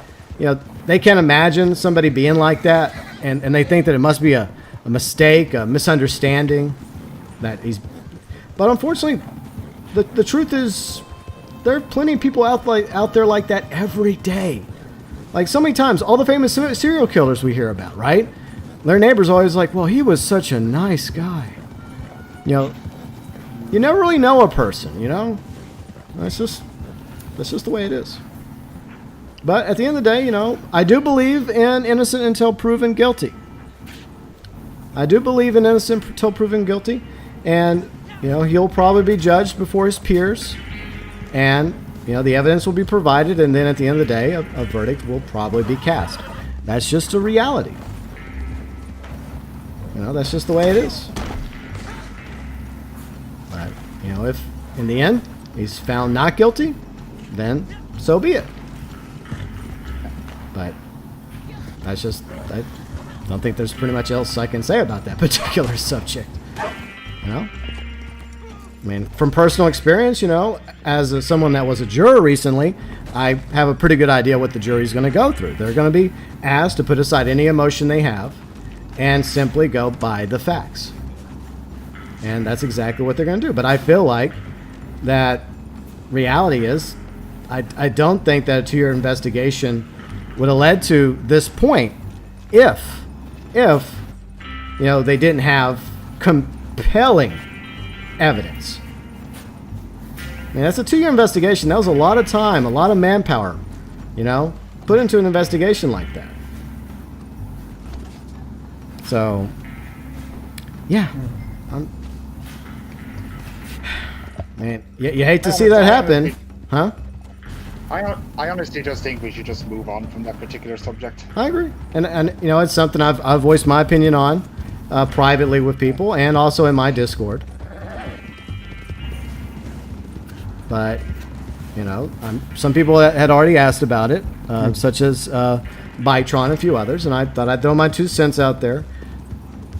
A: they can't imagine somebody being like that, and they think that it must be a mistake, a misunderstanding, that he's. But unfortunately, the truth is, there are plenty of people out there like that every day. Like so many times, all the famous serial killers we hear about, right? Their neighbors always like, well, he was such a nice guy. You know, you never really know a person, you know? That's just the way it is. But at the end of the day, you know, I do believe in innocent until proven guilty. I do believe in innocent until proven guilty. And, you know, he'll probably be judged before his peers. And, you know, the evidence will be provided. And then at the end of the day, a verdict will probably be cast. That's just a reality. You know, that's just the way it is. But, you know, if in the end he's found not guilty, then so be it. But that's just, I don't think there's pretty much else I can say about that particular subject. You know? I mean, from personal experience, you know, as someone that was a juror recently, I have a pretty good idea what the jury's going to go through. They're going to be asked to put aside any emotion they have and simply go by the facts. And that's exactly what they're going to do. But I feel like that reality is, I don't think that a 2-year investigation would have led to this point if you know, they didn't have compelling evidence. I mean, that's a 2-year investigation. That was a lot of time, a lot of manpower, you know, put into an investigation like that. So, yeah. Man, you hate to see that happen, huh?
C: I honestly just think we should just move on from that particular subject.
A: I agree, and you know, it's something I've voiced my opinion on privately with people and also in my Discord. But you know, some people had already asked about it, such as Bytron and a few others, and I thought I'd throw my 2 cents out there.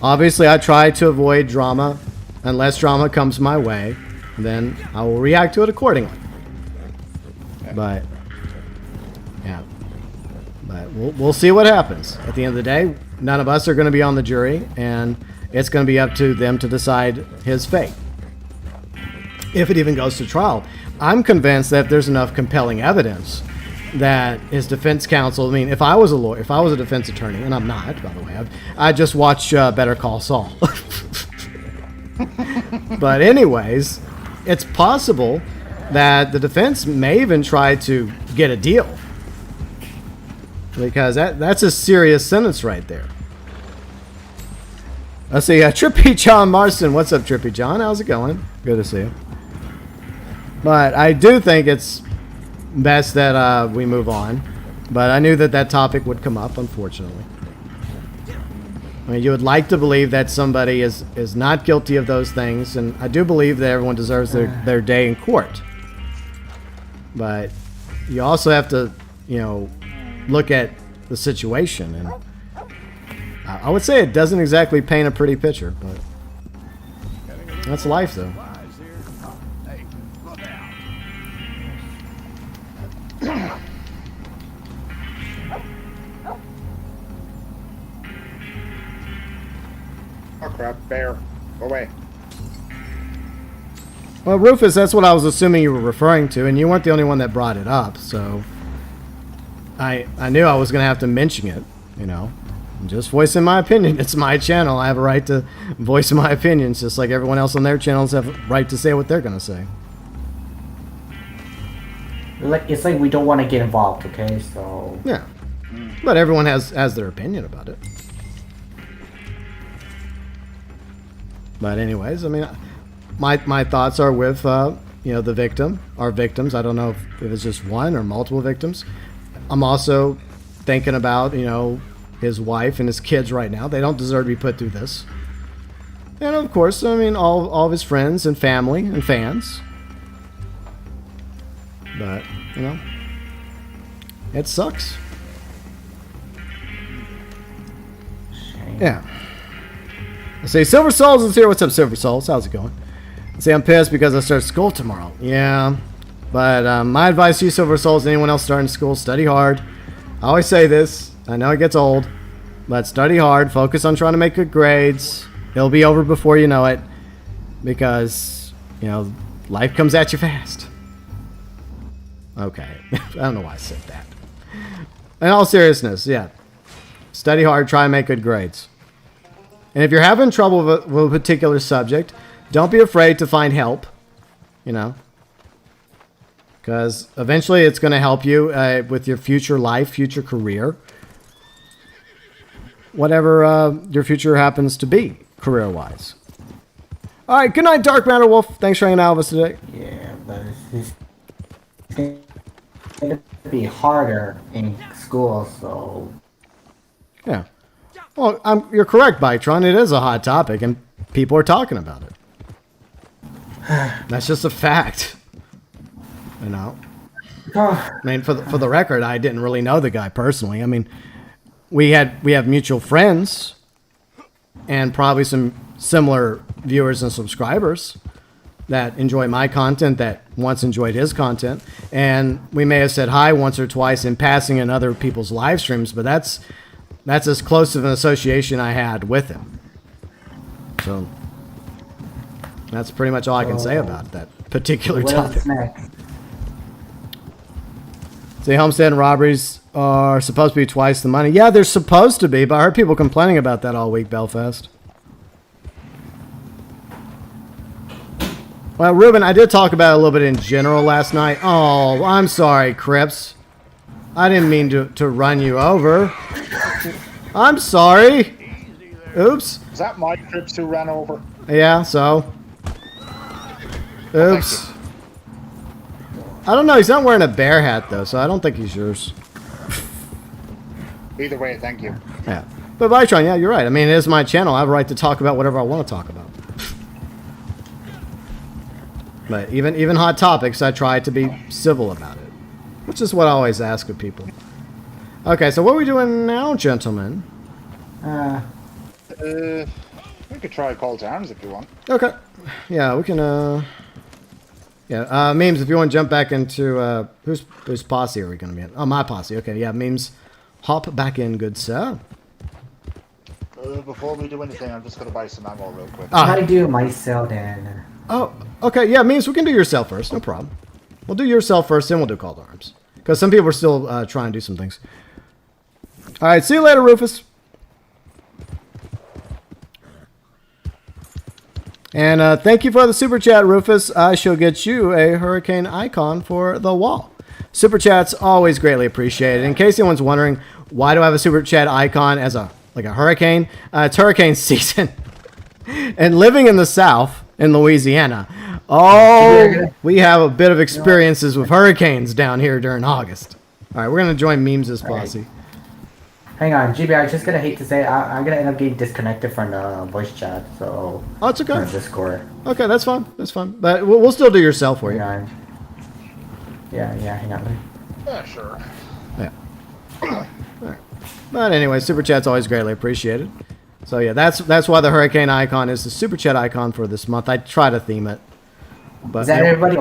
A: Obviously, I try to avoid drama. Unless drama comes my way, then I will react to it accordingly. But yeah, but we'll see what happens. At the end of the day, none of us are going to be on the jury, and it's going to be up to them to decide his fate, if it even goes to trial. I'm convinced that if there's enough compelling evidence that his defense counsel, I mean, if I was a lawyer, if I was a defense attorney, and I'm not, by the way, I just watch Better Call Saul. But anyways, it's possible that the defense may even try to get a deal, because that's a serious sentence right there. Let's see, Trippy John Marston. What's up, Trippy John? How's it going? Good to see you. But I do think it's best that we move on. But I knew that topic would come up, unfortunately. I mean, you would like to believe that somebody is not guilty of those things, and I do believe that everyone deserves their day in court. But you also have to, you know, look at the situation, and I would say it doesn't exactly paint a pretty picture, but that's life, though.
C: Oh crap, bear. Go away.
A: Well, Rufus, that's what I was assuming you were referring to, and you weren't the only one that brought it up, so I knew I was going to have to mention it, you know. I'm just voicing my opinion. It's my channel. I have a right to voice my opinions, just like everyone else on their channels have a right to say what they're going to say.
B: It's like we don't want to get involved, okay? So
A: yeah, but everyone has their opinion about it. But anyways, I mean, my thoughts are with you know, the victim, our victims. I don't know if it's just one or multiple victims. I'm also thinking about, you know, his wife and his kids right now. They don't deserve to be put through this. And of course, I mean, all of his friends and family and fans. But, you know, it sucks.
B: shame.
A: Yeah. I say, Silver Souls is here. What's up, Silver Souls? How's it going? I say, I'm pissed because I start school tomorrow. Yeah. But my advice to you, Silver Souls, anyone else starting school, study hard. I always say this. I know it gets old. But study hard. Focus on trying to make good grades. It'll be over before you know it. Because, you know, life comes at you fast. Okay. I don't know why I said that. In all seriousness, yeah. Study hard, try and make good grades. And if you're having trouble with a particular subject, don't be afraid to find help, you know. Because eventually it's going to help you with your future life, future career. Whatever your future happens to be, career-wise. All right, good night, Dark MatterWolf. Thanks for hanging out with us today.
B: Yeah, but it's going to be harder in school, so...
A: Yeah. Well, you're correct, Bytron. It is a hot topic, and people are talking about it. That's just a fact. You know? I mean, for the record, I didn't really know the guy personally. I mean, we have mutual friends and probably some similar viewers and subscribers that enjoy my content that once enjoyed his content. And we may have said hi once or twice in passing in other people's live streams, but that's as close of an association I had with him. So that's pretty much all I can say about that particular topic. See, homestead and robberies are supposed to be twice the money. Yeah, they're supposed to be, but I heard people complaining about that all week, Belfast. Well, Ruben, I did talk about it a little bit in general last night. Oh, I'm sorry, Crips. I didn't mean to run you over. I'm sorry. Oops.
C: Is that my Crips who ran over?
A: Yeah, so. Oops. I don't know. He's not wearing a bear hat, though, so I don't think he's yours.
C: Either way, thank you.
A: Yeah. But Vitron, yeah, you're right. I mean, it is my channel. I have a right to talk about whatever I want to talk about. But even hot topics, I try to be civil about it. Which is what I always ask of people. Okay, so what are we doing now, gentlemen?
C: We could try a call to arms if you want.
A: Okay. Yeah, we can, yeah, Memes, if you want to jump back into, whose posse are we going to be in? Oh, my posse. Okay, yeah, Memes, hop back in, good sir.
C: Before we do anything, I'm just going to buy some ammo real quick.
B: I do myself then.
A: Oh, okay, yeah, Memes, we can do yourself first, no problem. We'll do yourself first, then we'll do call to arms. Because some people are still trying to do some things. All right, see you later, Rufus. And thank you for the super chat, Rufus. I shall get you a hurricane icon for the wall. Super chats always greatly appreciated. In case anyone's wondering, why do I have a super chat icon as a hurricane? It's hurricane season, and living in the South in Louisiana, we have a bit of experiences with hurricanes down here during August. All right, we're gonna join Memes' posse.
B: Hang on, GB, I was just gonna hate to say I'm gonna end up getting disconnected from the voice chat, so.
A: Oh, it's okay.
B: From Discord.
A: Okay, that's fine. That's fine. But we'll still do yourself for you.
B: Hang on. Yeah, hang on.
C: Yeah, sure.
A: Yeah. All right. But anyway, super chat's always greatly appreciated. So yeah, that's why the hurricane icon is the super chat icon for this month. I try to theme it. But
B: is that everybody?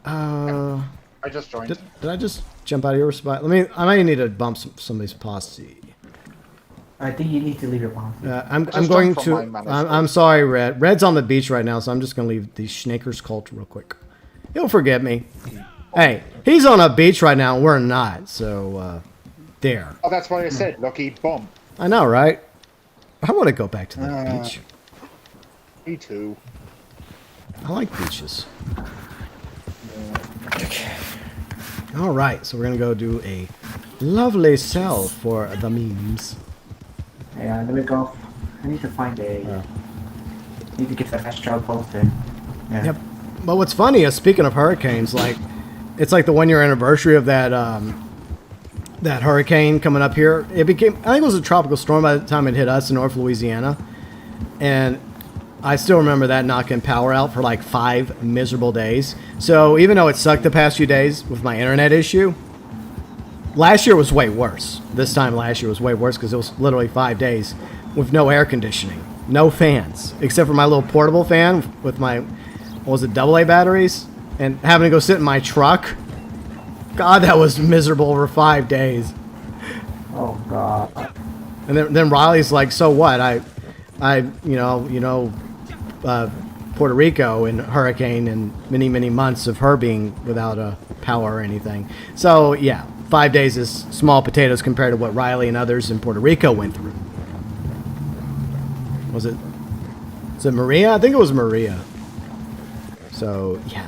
C: I just joined.
A: Did I just jump out of your spot? I might need to bump somebody's posse.
B: I think you need to leave your bomb.
A: I'm going to. I'm sorry, Red. Red's on the beach right now, so I'm just gonna leave the Schnaker's cult real quick. He'll forget me. Hey, he's on a beach right now, and we're not. So there.
C: Oh, that's what I said. Lucky bum.
A: I know, right? I want to go back to the beach.
C: Me too.
A: I like beaches. All right, so we're gonna go do a lovely sell for the Memes.
B: Yeah, let me go. I need to find a. Need to get that astral posted. Yeah. Yep.
A: But what's funny is, speaking of hurricanes, like it's like the 1 year anniversary of that that hurricane coming up here. It became, I think it was a tropical storm by the time it hit us in North Louisiana, and I still remember that knocking power out for like 5 miserable days. So even though it sucked the past few days with my internet issue, last year was way worse. This time last year was way worse because it was literally 5 days with no air conditioning, no fans, except for my little portable fan with my, what was it, AA batteries, and having to go sit in my truck. God, that was miserable over 5 days.
B: Oh God.
A: And then Riley's like, so what? Puerto Rico and hurricane and many months of her being without a power or anything. So yeah, 5 days is small potatoes compared to what Riley and others in Puerto Rico went through. Was it Maria? I think it was Maria. So, yeah.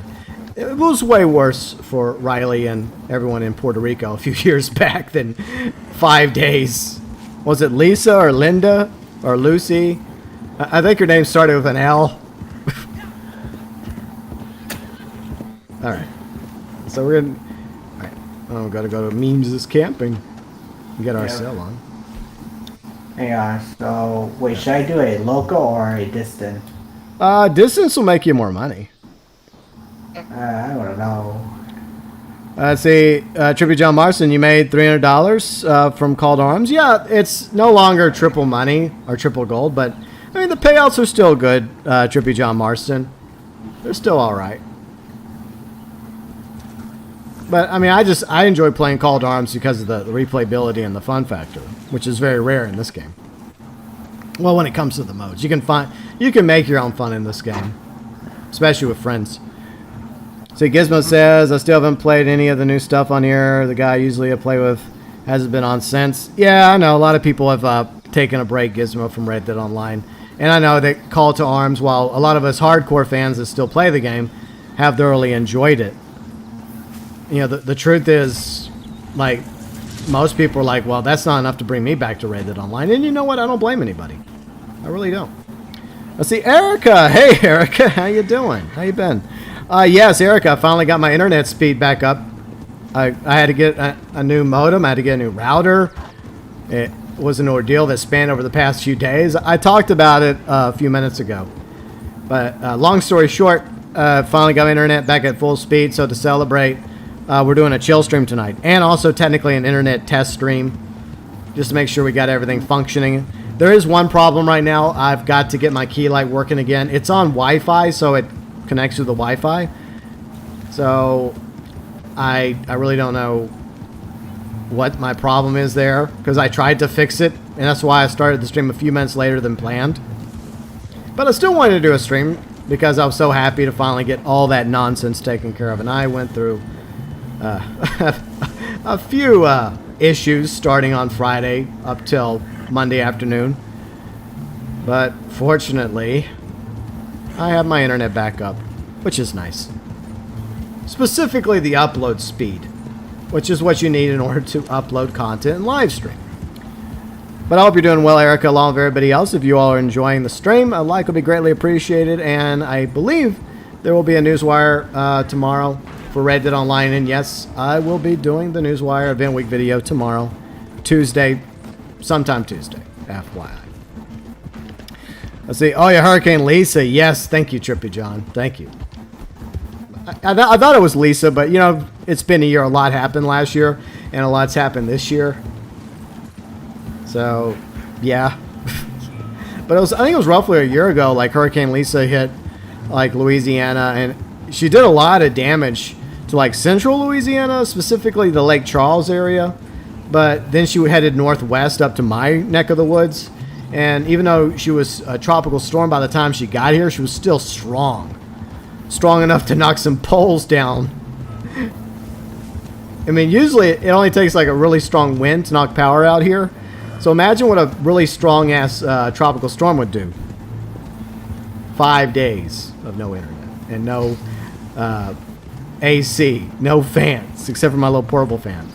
A: It was way worse for Riley and everyone in Puerto Rico a few years back than 5 days. Was it Lisa or Linda or Lucy? I think her name started with an L. All right. So we're going to... All right. Oh, got to go to Memes' camping and get our cell on.
B: Yeah, so wait, should I do a local or a distant?
A: Distance will make you more money.
B: I don't know.
A: Let's see, Trippy John Marston, you made $300 from Called Arms. Yeah, it's no longer triple money or triple gold, but I mean the payouts are still good. Trippy John Marston, they're still all right. But I mean, I enjoy playing Called Arms because of the replayability and the fun factor, which is very rare in this game. Well, when it comes to the modes, you can make your own fun in this game, especially with friends. So Gizmo says, I still haven't played any of the new stuff on here. The guy usually I play with hasn't been on since. Yeah, I know a lot of people have taken a break, Gizmo, from Red Dead Online, and I know that Call to Arms, while a lot of us hardcore fans that still play the game have thoroughly enjoyed it. You know, the truth is, like, most people are like, well, that's not enough to bring me back to Red Dead Online. And you know what? I don't blame anybody. I really don't. Let's see, Erica. Hey, Erica. How you doing? How you been? Yes, Erica. I finally got my internet speed back up. I had to get a new modem. I had to get a new router. It was an ordeal that spanned over the past few days. I talked about it a few minutes ago. But long story short, finally got my internet back at full speed. So to celebrate... we're doing a chill stream tonight, and also technically an internet test stream, just to make sure we got everything functioning. There is one problem right now. I've got to get my key light working again. It's on Wi-Fi, so it connects to the Wi-Fi. So I really don't know what my problem is there, because I tried to fix it, and that's why I started the stream a few minutes later than planned. But I still wanted to do a stream because I was so happy to finally get all that nonsense taken care of, and I went through a few issues starting on Friday up till Monday afternoon, but fortunately I have my internet back up, which is nice. Specifically the upload speed, which is what you need in order to upload content and live stream. But I hope you're doing well, Erica, along with everybody else. If you all are enjoying the stream, a like will be greatly appreciated, and I believe there will be a Newswire tomorrow for Red Dead Online, and yes, I will be doing the Newswire Event Week video tomorrow, Tuesday, sometime Tuesday, FYI. Let's see. Oh, yeah, Hurricane Lisa. Yes, thank you, Trippy John. Thank you. I thought it was Lisa, but, you know, it's been a year. A lot happened last year, and a lot's happened this year. So, yeah. But I think it was roughly a year ago, like, Hurricane Lisa hit, like, Louisiana, and she did a lot of damage to like central Louisiana, specifically the Lake Charles area, but then she headed northwest up to my neck of the woods, and even though she was a tropical storm by the time she got here, she was still strong enough to knock some poles down. I mean, usually it only takes like a really strong wind to knock power out here, so imagine what a really strong ass tropical storm would do. 5 days of no internet and no AC, no fans, except for my little portable fan.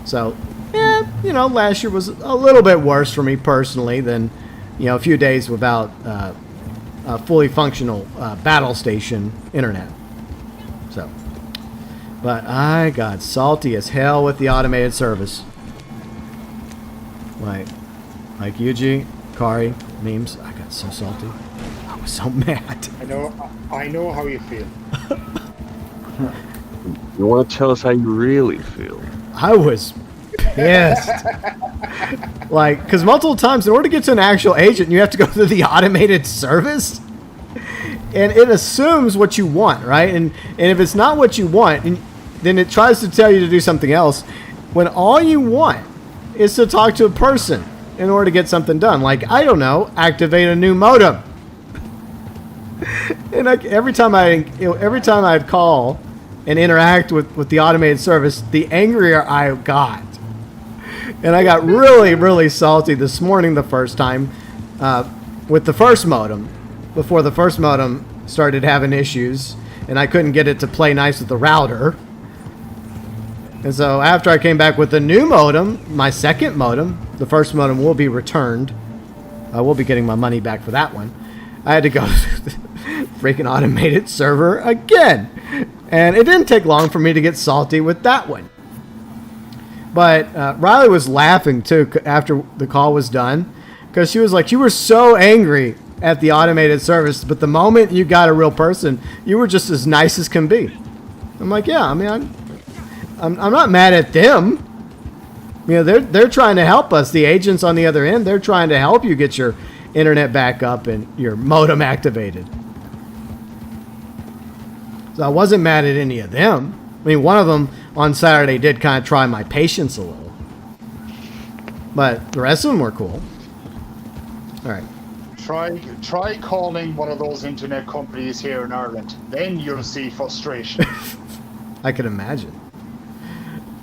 A: So, yeah, you know, last year was a little bit worse for me personally than, you know, a few days without a fully functional battle station internet. So, but I got salty as hell with the automated service. Like Yuji, Kari, Memes, I got so salty. I was so mad.
C: I know how you feel.
D: You want to tell us how you really feel?
A: I was pissed. Like, because multiple times, in order to get to an actual agent, you have to go through the automated service. And it assumes what you want, right? And if it's not what you want, then it tries to tell you to do something else. When all you want is to talk to a person in order to get something done. Like, I don't know, activate a new modem. And every time I'd call and interact with the automated service, the angrier I got. And I got really, really salty this morning the first time with the first modem, before the first modem started having issues, and I couldn't get it to play nice with the router. And so after I came back with the new modem, my second modem, the first modem will be returned. I will be getting my money back for that one. I had to go to the freaking automated server again. And it didn't take long for me to get salty with that one. But Riley was laughing too after the call was done, because she was like, you were so angry at the automated service, but the moment you got a real person, you were just as nice as can be. I'm like, yeah, I mean, I'm not mad at them. You know, they're trying to help us. The agents on the other end, they're trying to help you get your internet back up and your modem activated. So I wasn't mad at any of them. I mean, one of them on Saturday did kind of try my patience a little. But the rest of them were cool. All right.
C: Try calling one of those internet companies here in Ireland. Then you'll see frustration.
A: I can imagine.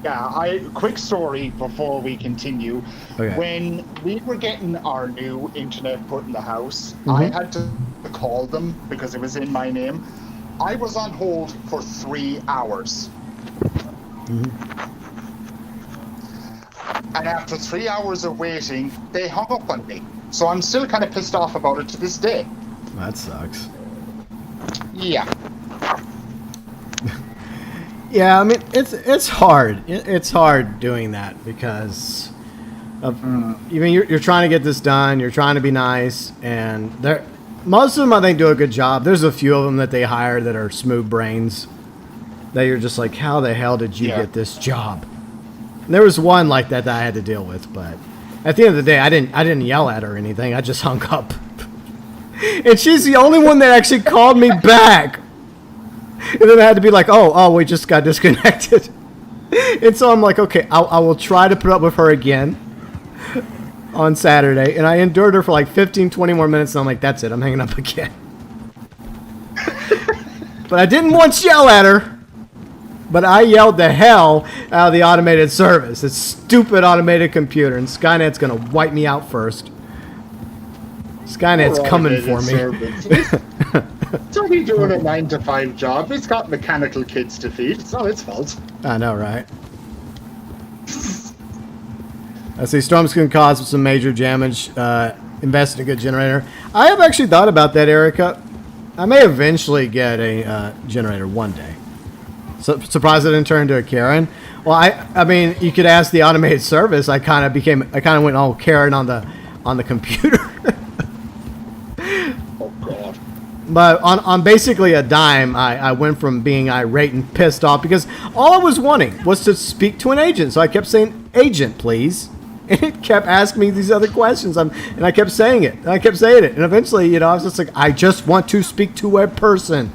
C: Yeah, quick story before we continue.
A: Okay.
C: When we were getting our new internet put in the house, I had to call them because it was in my name. I was on hold for 3 hours. And after 3 hours of waiting, they hung up on me. So I'm still kind of pissed off about it to this day.
A: That sucks.
C: Yeah.
A: Yeah, I mean, it's hard. It's hard doing that because of, I mean, you're trying to get this done. You're trying to be nice, and most of them I think do a good job. There's a few of them that they hire that are smooth brains that you're just like, how the hell did you get this job? And there was one like that I had to deal with, but at the end of the day, I didn't yell at her or anything. I just hung up, and she's the only one that actually called me back. And then I had to be like, oh, we just got disconnected. And so I'm like, okay, I will try to put up with her again on Saturday. And I endured her for like 15, 20 more minutes. And I'm like, that's it. I'm hanging up again. But I didn't once yell at her. But I yelled the hell out of the automated service. This stupid automated computer. And Skynet's going to wipe me out first. Skynet's coming for me.
C: It's only doing a 9-to-5 job. It's got mechanical kids to feed. It's not its fault.
A: I know, right? I see storms can cause some major damage. Invest in a good generator. I have actually thought about that, Erica. I may eventually get a generator one day. So, surprised I didn't turn into a Karen. Well, I mean, you could ask the automated service. I kind of went all Karen on the computer. But on basically a dime, I went from being irate and pissed off because all I was wanting was to speak to an agent. So I kept saying, agent, please. And it kept asking me these other questions. And I kept saying it. And I kept saying it. And eventually, you know, I was just like, I just want to speak to a person.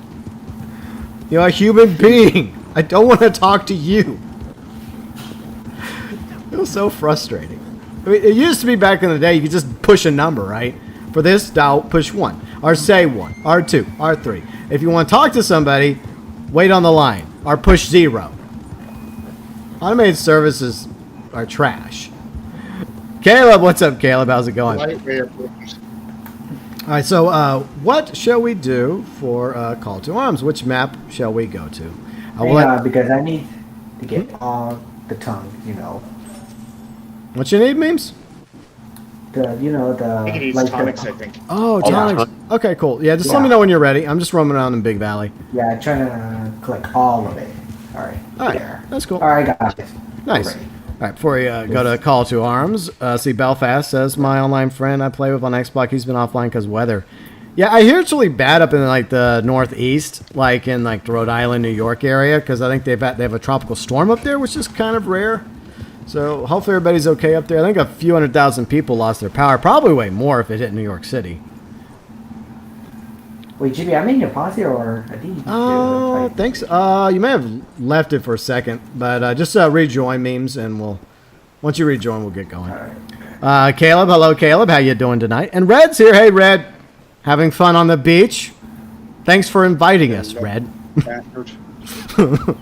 A: You know, a human being. I don't want to talk to you. It was so frustrating. I mean, it used to be back in the day, you could just push a number, right? For this, dial, push 1. Or say 1. R2. R3. If you want to talk to somebody, wait on the line. Or push 0. Automated services are trash. Caleb, what's up, Caleb? How's it going? All right, so what shall we do for Call to Arms? Which map shall we go to?
B: Because I need to get all the tongue, you know.
A: What you need, memes?
C: I think it needs tonics, I think.
A: Oh, tonics. Okay, cool. Yeah, just let me know when you're ready. I'm just roaming around in Big Valley.
B: Yeah, I'm trying to collect all of it. All right.
A: There. That's cool.
B: All right, got it.
A: Nice. All right, before we go to Call to Arms, see, Belfast says, my online friend I play with on Xbox, he's been offline because weather. Yeah, I hear it's really bad up in like the Northeast, like in like the Rhode Island, New York area, because I think they have a tropical storm up there, which is kind of rare. So hopefully everybody's okay up there. I think a few 100,000 people lost their power. Probably way more if it hit New York City.
B: Wait, GB, I'm in your posse, or I think you
A: thanks. You may have left it for a second, but just rejoin memes, and once you rejoin, we'll get going.
B: All right.
A: Caleb, hello, Caleb. How you doing tonight? And Red's here. Hey, Red. Having fun on the beach? Thanks for inviting us, Red.
B: Okay,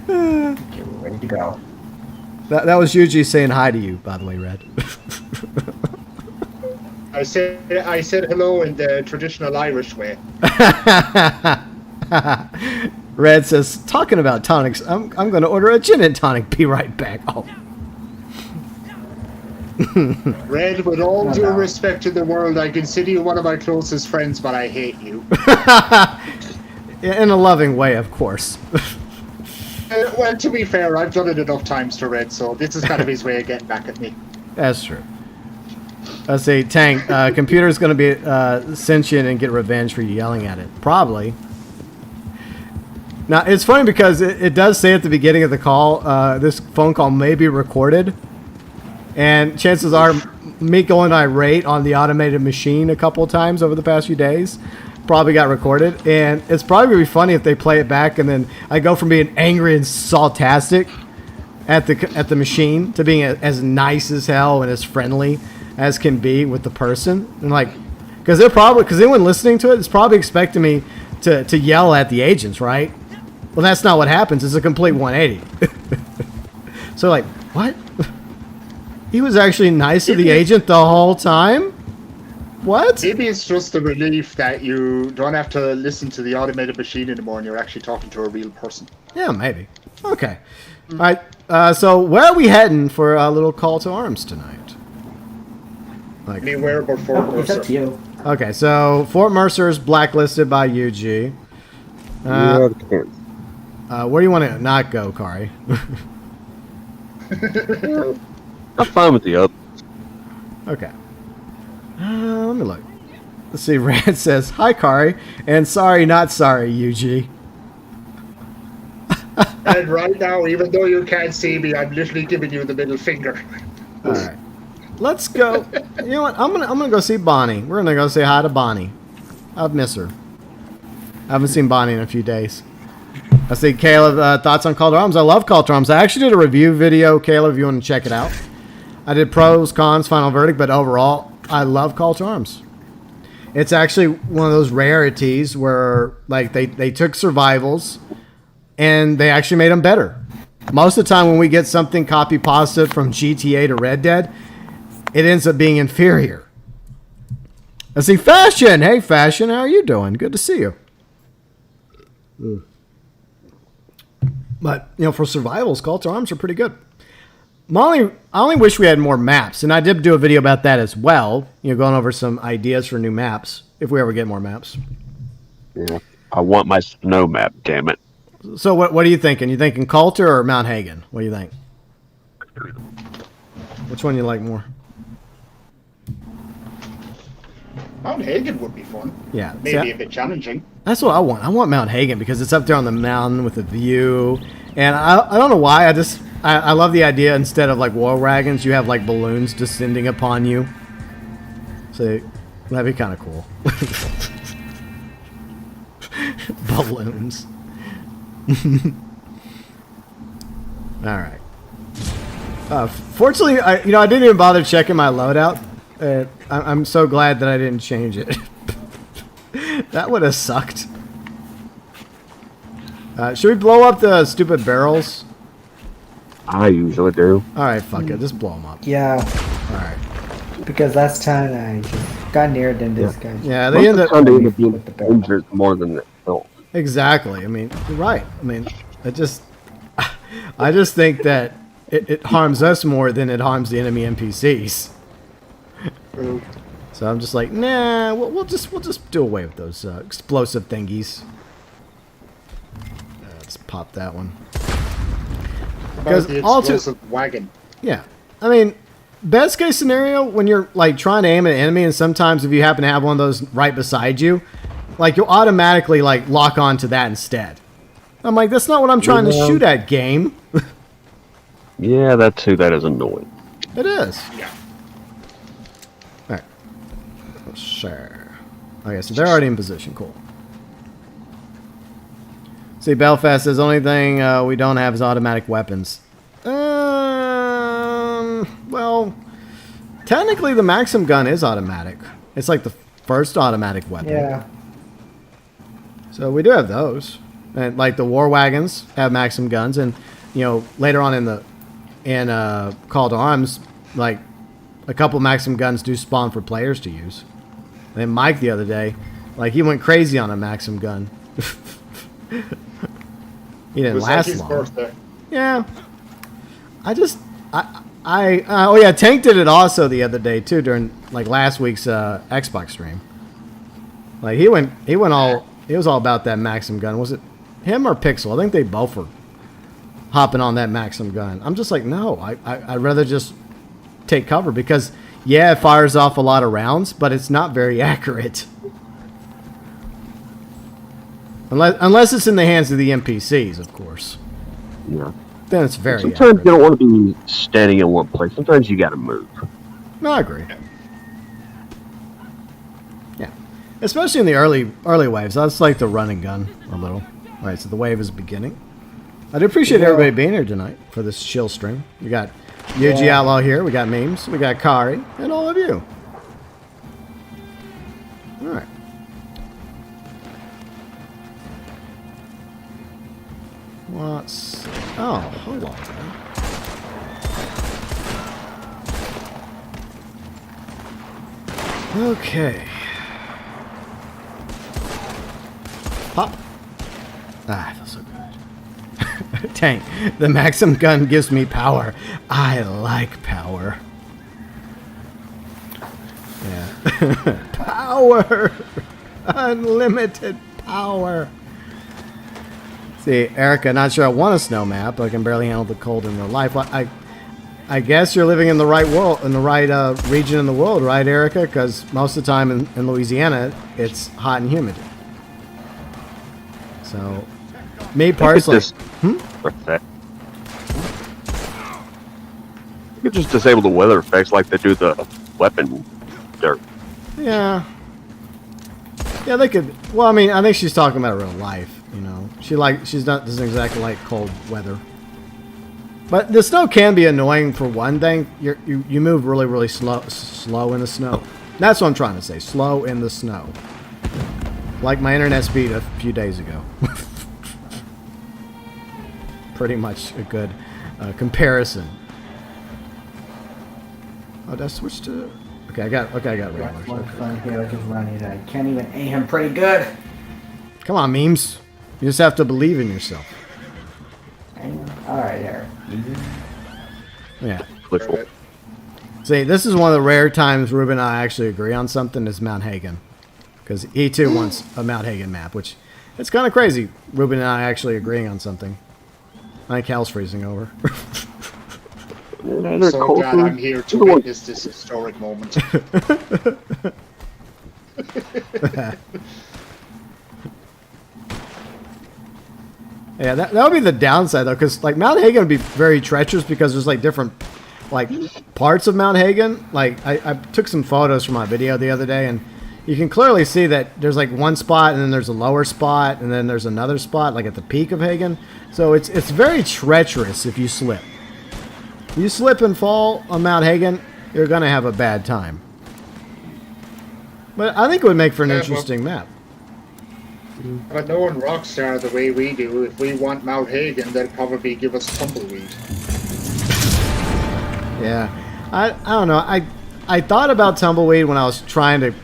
B: we're ready to go.
A: That was Yuji saying hi to you, by the way, Red.
C: I said hello in the traditional Irish way.
A: Red says, talking about tonics, I'm going to order a gin and tonic. Be right back. Oh.
C: Red, with all due respect to the world, I consider you one of my closest friends, but I hate you.
A: In a loving way, of course.
C: Well, to be fair, I've done it enough times to Red, so this is kind of his way of getting back at me.
A: That's true. I say, Tank, computer's going to be sentient and get revenge for you yelling at it. Probably. Now, it's funny because it does say at the beginning of the call, this phone call may be recorded. And chances are, me going irate on the automated machine a couple of times over the past few days probably got recorded. And it's probably going to be funny if they play it back and then I go from being angry and saltastic at the machine to being as nice as hell and as friendly as can be with the person. And like, because anyone listening to it is probably expecting me to yell at the agents, right? Well, that's not what happens. It's a complete 180. So like, what? He was actually nice to the agent the whole time? What?
C: Maybe it's just a relief that you don't have to listen to the automated machine anymore and you're actually talking to a real person.
A: Yeah, maybe. Okay. All right. So where are we heading for a little call to arms tonight? Like,
C: Anywhere but Fort
B: It's up to
C: Mercer.
B: you.
A: okay, so Fort Mercer is blacklisted by UG.
D: Yourgetting.
A: Where do you want to not go, Kari?
D: I'm fine with the up.
A: Okay. Let me look. Let's see. Rand says, hi, Kari. And sorry, not sorry, UG.
C: And right now, even though you can't see me, I'm literally giving you the middle finger.
A: All right. Let's go. You know what? I'm gonna go see Bonnie. We're gonna go say hi to Bonnie. I'd miss her. I haven't seen Bonnie in a few days. I see Caleb, thoughts on Call to Arms. I love Call to Arms. I actually did a review video, Caleb, if you want to check it out. I did pros, cons, final verdict, but overall, I love Call to Arms. It's actually one of those rarities where like they took survivals and they actually made them better. Most of the time when we get something copy pasted from GTA to Red Dead, it ends up being inferior. I see Fashion. Hey, Fashion, how are you doing? Good to see you. But, you know, for survivals, Call to Arms are pretty good. I only wish we had more maps, and I did do a video about that as well, you know, going over some ideas for new maps, if we ever get more maps.
D: Yeah. I want my snow map, damn it.
A: So what are you thinking? You thinking Coulter or Mount Hagen? What do you think? Which one you like more?
C: Mount Hagen would be fun.
A: Yeah.
C: Maybe a bit challenging.
A: That's what I want. I want Mount Hagen because it's up there on the mountain with a view. And I don't know why. I love the idea instead of like war wagons, you have like balloons descending upon you. So that'd be kind of cool. Balloons. All right. Fortunately, I didn't even bother checking my loadout. I'm so glad that I didn't change it. That would have sucked. Should we blow up the stupid barrels?
D: I usually do.
A: Alright, fuck it. Just blow them up.
B: Yeah,
A: Alright.
B: because last time I just got near than this guy.
A: Yeah,
D: Most
A: they
D: of
A: end
D: the
A: up...
D: time they end up being injured more than it helps.
A: Exactly. I mean, you're right. I mean, I just think that it harms us more than it harms the enemy NPCs. So I'm just like, nah, we'll just do away with those explosive thingies. Let's pop that one.
C: Because the explosive wagon.
A: Yeah, I mean, best case scenario when you're like trying to aim at an enemy, and sometimes if you happen to have one of those right beside you, like you'll automatically like lock on to that instead. I'm like, that's not what I'm trying to shoot at, game.
D: Yeah, that too. That is annoying.
A: It is.
C: Yeah.
A: All right. Sure. Okay, so they're already in position. Cool. See, Belfast says, only thing we don't have is automatic weapons. Well, technically the Maxim gun is automatic. It's like the first automatic weapon.
B: Yeah.
A: So we do have those. And like the war wagons have Maxim guns, and later on in Call to Arms, like a couple Maxim guns do spawn for players to use. And then Mike the other day, like he went crazy on a Maxim gun. He didn't last
C: his
A: long.
C: Birthday.
A: Yeah. Oh yeah, Tank did it also the other day too during like last week's Xbox stream. Like he was all about that Maxim gun. Was it him or Pixel? I think they both were hopping on that Maxim gun. I'm just like, no, I'd rather just take cover because yeah, it fires off a lot of rounds, but it's not very accurate. Unless it's in the hands of the NPCs, of course.
D: Yeah.
A: Then it's very
D: Sometimes
A: accurate.
D: you don't want to be standing in one place. Sometimes you got to move.
A: No, I agree. Yeah. Especially in the early waves. That's like the running gun a little. All right, so the wave is beginning. I do appreciate everybody being here tonight for this chill stream. We got Yuji Outlaw here. We got Memes. We got Kari. And all of you. All right. What's... Oh, hold on. Okay. Pop. Ah, I feel so good. Tank. The Maxim gun gives me power. I like power. Yeah. Power. Unlimited power. See, Erica, not sure I want a snow map. I can barely handle the cold in real life. Well, I guess you're living in the right world, in the right region in the world, right, Erica? Because most of the time in Louisiana, it's hot and humid. So, me personally,
D: You could just disable the weather effects like they do the weapon dirt.
A: yeah, they could. Well, I mean, I think she's talking about real life. Doesn't exactly like cold weather. But the snow can be annoying for one thing. You move really slow in the snow. That's what I'm trying to say. Slow in the snow. Like my internet speed a few days ago. Pretty much a good comparison. Oh, did I switch to? Okay, I got regular.
B: One fun hero just running. I can't even aim him pretty good.
A: Come on, Memes. You just have to believe in yourself.
B: Alright, there.
A: Yeah.
D: Clickable.
A: See, this is one of the rare times Ruben and I actually agree on something is Mount Hagen. Because he too wants a Mount Hagen map, which it's kind of crazy. Ruben and I actually agreeing on something. I think Hal's freezing over.
C: I'm so glad I'm here to witness this historic moment.
A: Yeah, that would be the downside though, because like Mount Hagen would be very treacherous because there's like different like parts of Mount Hagen. Like I took some photos from my video the other day, and you can clearly see that there's like one spot, and then there's a lower spot, and then there's another spot like at the peak of Hagen. So it's very treacherous if you slip. You slip and fall on Mount Hagen, you're gonna have a bad time. But I think it would make for an interesting map.
C: But knowing Rockstar the way we do, if we want Mount Hagen, they'll probably give us Tumbleweed.
A: Yeah, I don't know. I thought about Tumbleweed when I was trying to,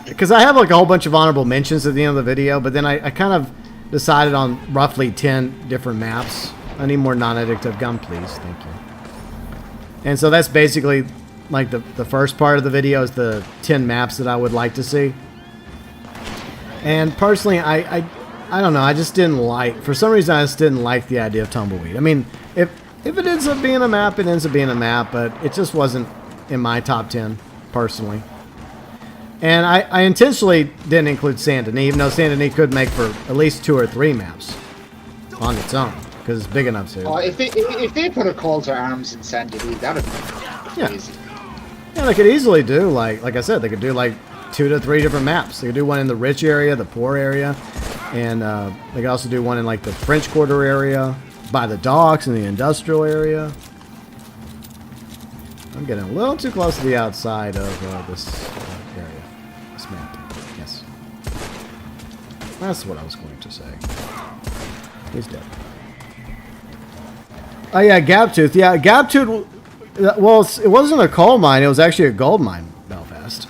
A: because I have like a whole bunch of honorable mentions at the end of the video, but then I kind of decided on roughly 10 different maps. I need more non-addictive gum, please. Thank you. And so that's basically like the first part of the video is the 10 maps that I would like to see. And personally, I don't know. I just didn't like, for some reason, I just didn't like the idea of Tumbleweed. I mean, if it ends up being a map, it ends up being a map, but it just wasn't in my top 10, personally. And I intentionally didn't include Saint Denis, even though Saint Denis could make for at least 2 or 3 maps on its own, because it's big enough to.
C: If they put a call to arms in Saint Denis, that'd be crazy.
A: Yeah, they could easily do, like I said, they could do like 2 to 3 different maps. They could do one in the rich area, the poor area, and they could also do one in like the French Quarter area, by the docks, in the industrial area. I'm getting a little too close to the outside of this area, this map. Yes. That's what I was going to say. He's dead. Oh yeah, Gaptooth. Yeah, Gaptooth. Well, it wasn't a coal mine. It was actually a gold mine, Belfast.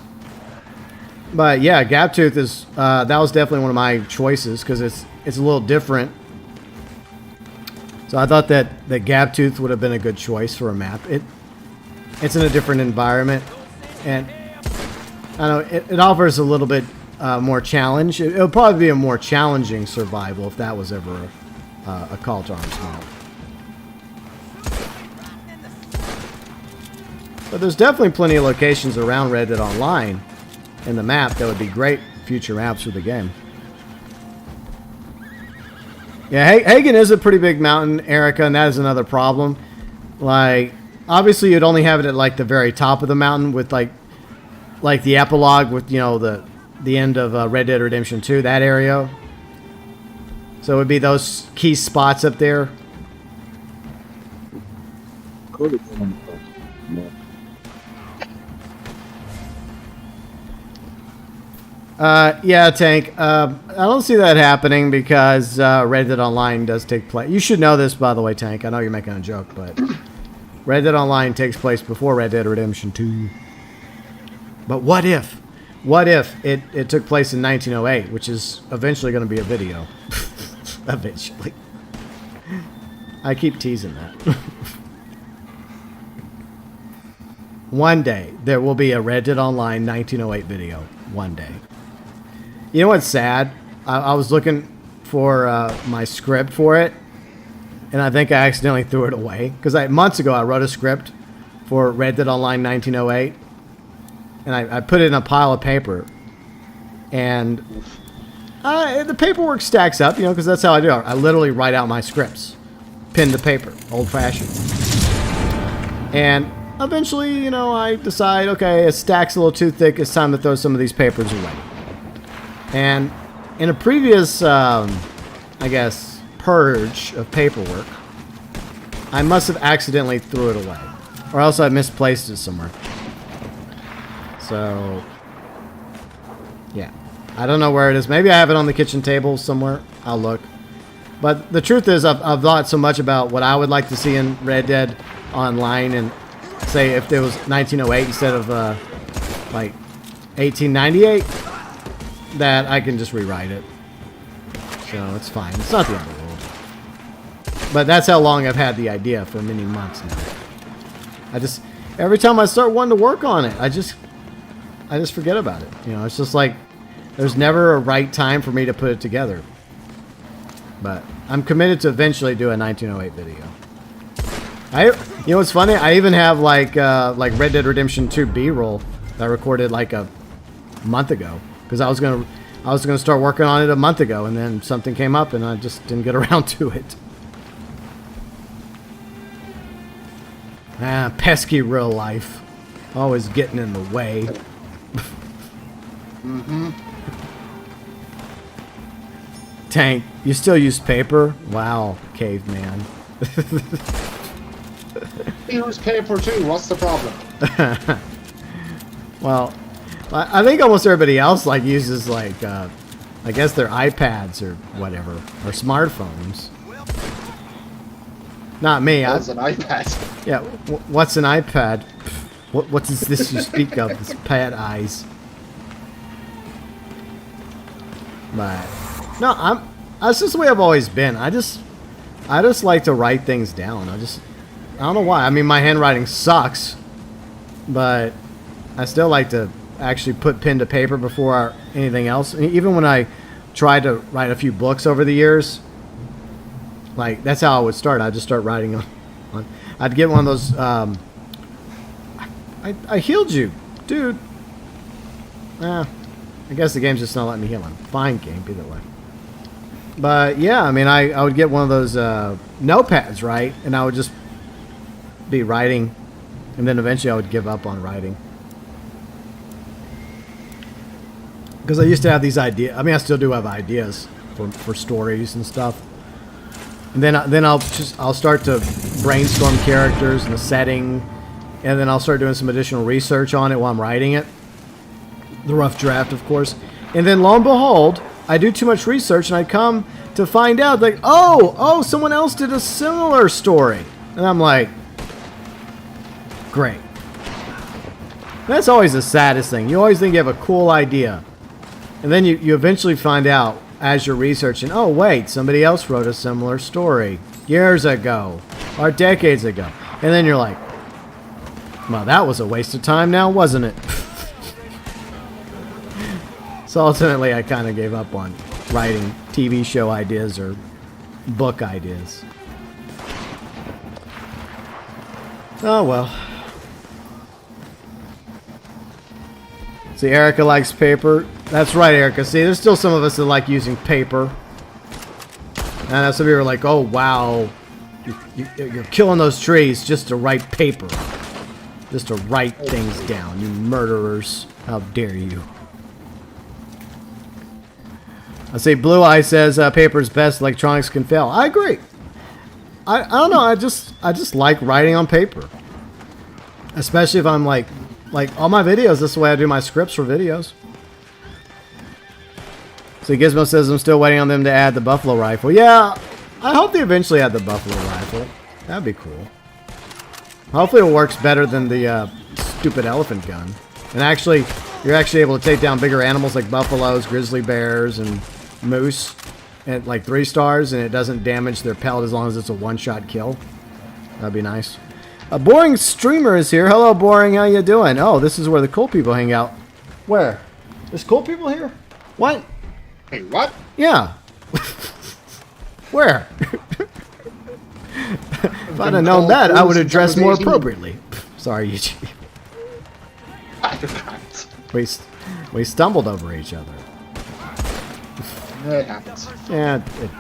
A: But yeah, Gaptooth is that was definitely one of my choices because it's a little different. So I thought that Gaptooth would have been a good choice for a map. It's in a different environment, and I know it offers a little bit more challenge. It would probably be a more challenging survival if that was ever a call to arms map. But there's definitely plenty of locations around Red Dead Online in the map that would be great future maps for the game. Yeah, Hagen is a pretty big mountain, Erica, and that is another problem. Like, obviously you'd only have it at like the very top of the mountain with like the epilogue with, you know, the end of Red Dead Redemption 2, that area. So it would be those key spots up there. Yeah, Tank. I don't see that happening because Red Dead Online does take place. You should know this, by the way, Tank. I know you're making a joke, but Red Dead Online takes place before Red Dead Redemption 2. But what if? What if it took place in 1908, which is eventually going to be a video? Eventually. I keep teasing that. One day, there will be a Red Dead Online 1908 video. One day. You know what's sad? I was looking for my script for it, and I think I accidentally threw it away. Because months ago, I wrote a script for Red Dead Online 1908, and I put it in a pile of paper. And the paperwork stacks up, you know, because that's how I do it. I literally write out my scripts. Pen to paper. Old-fashioned. And eventually, you know, I decide, okay, it stacks a little too thick. It's time to throw some of these papers away. And in a previous, I guess, purge of paperwork, I must have accidentally threw it away. Or else I misplaced it somewhere. So, yeah. I don't know where it is. Maybe I have it on the kitchen table somewhere. I'll look. But the truth is, I've thought so much about what I would like to see in Red Dead Online. And say if it was 1908 instead of, like, 1898. That I can just rewrite it. So it's fine. It's not the end of the world. But that's how long I've had the idea, for many months now. Every time I start wanting to work on it, I just forget about it. You know, it's just like there's never a right time for me to put it together. But I'm committed to eventually do a 1908 video. You know what's funny? I even have like Red Dead Redemption 2 B-roll that I recorded like a month ago. Because I was gonna start working on it a month ago, and then something came up, and I just didn't get around to it. Pesky real life, always getting in the way. Tank, you still use paper? Wow, caveman.
C: You use paper too. What's the problem?
A: Well, I think almost everybody else like uses like I guess their iPads or whatever or smartphones. Not me.
C: What's an iPad?
A: Yeah. What's an iPad? What is this you speak of? This pad eyes. But no, that's just the way I've always been. I just like to write things down. I don't know why. I mean, my handwriting sucks, but I still like to actually put pen to paper before anything else. Even when I tried to write a few books over the years, like that's how I would start. I'd just start writing on I'd get one of those I healed you, dude. I guess the game's just not letting me heal him. Fine game, either way. But yeah, I mean I would get one of those notepads, right? And I would just be writing, and then eventually I would give up on writing. Because I used to have these ideas. I mean, I still do have ideas for stories and stuff. And then I'll start to brainstorm characters and the setting, and then I'll start doing some additional research on it while I'm writing it. The rough draft, of course. And then lo and behold, I do too much research and I come to find out like, oh, someone else did a similar story. And I'm like, great. That's always the saddest thing. You always think you have a cool idea. And then you eventually find out as you're researching, oh, wait, somebody else wrote a similar story years ago or decades ago. And then you're like, well, that was a waste of time now, wasn't it? So ultimately, I kind of gave up on writing TV show ideas or book ideas. Oh, well. See, Erica likes paper. That's right, Erica. See, there's still some of us that like using paper. And some people are like, oh, wow. You're killing those trees just to write paper. Just to write things down. You murderers. How dare you. I see Blue Eye says paper's best, electronics can fail. I agree. I don't know, I just like writing on paper. Especially if I'm like all my videos, this is the way I do my scripts for videos. So Gizmo says I'm still waiting on them to add the buffalo rifle. Yeah, I hope they eventually add the buffalo rifle. That'd be cool. Hopefully it works better than the stupid elephant gun. And actually, you're actually able to take down bigger animals like buffaloes, grizzly bears, and moose at like 3 stars, and it doesn't damage their pelt as long as it's a one-shot kill. That'd be nice. A Boring Streamer is here. Hello, Boring. How you doing? Oh, this is where the cool people hang out. Where? There's cool people here? What?
C: Hey, what?
A: Yeah. Where? If I'd have known that, I would have dressed more appropriately. Sorry, Eugene. We stumbled over each other.
C: It happens.
A: Yeah, it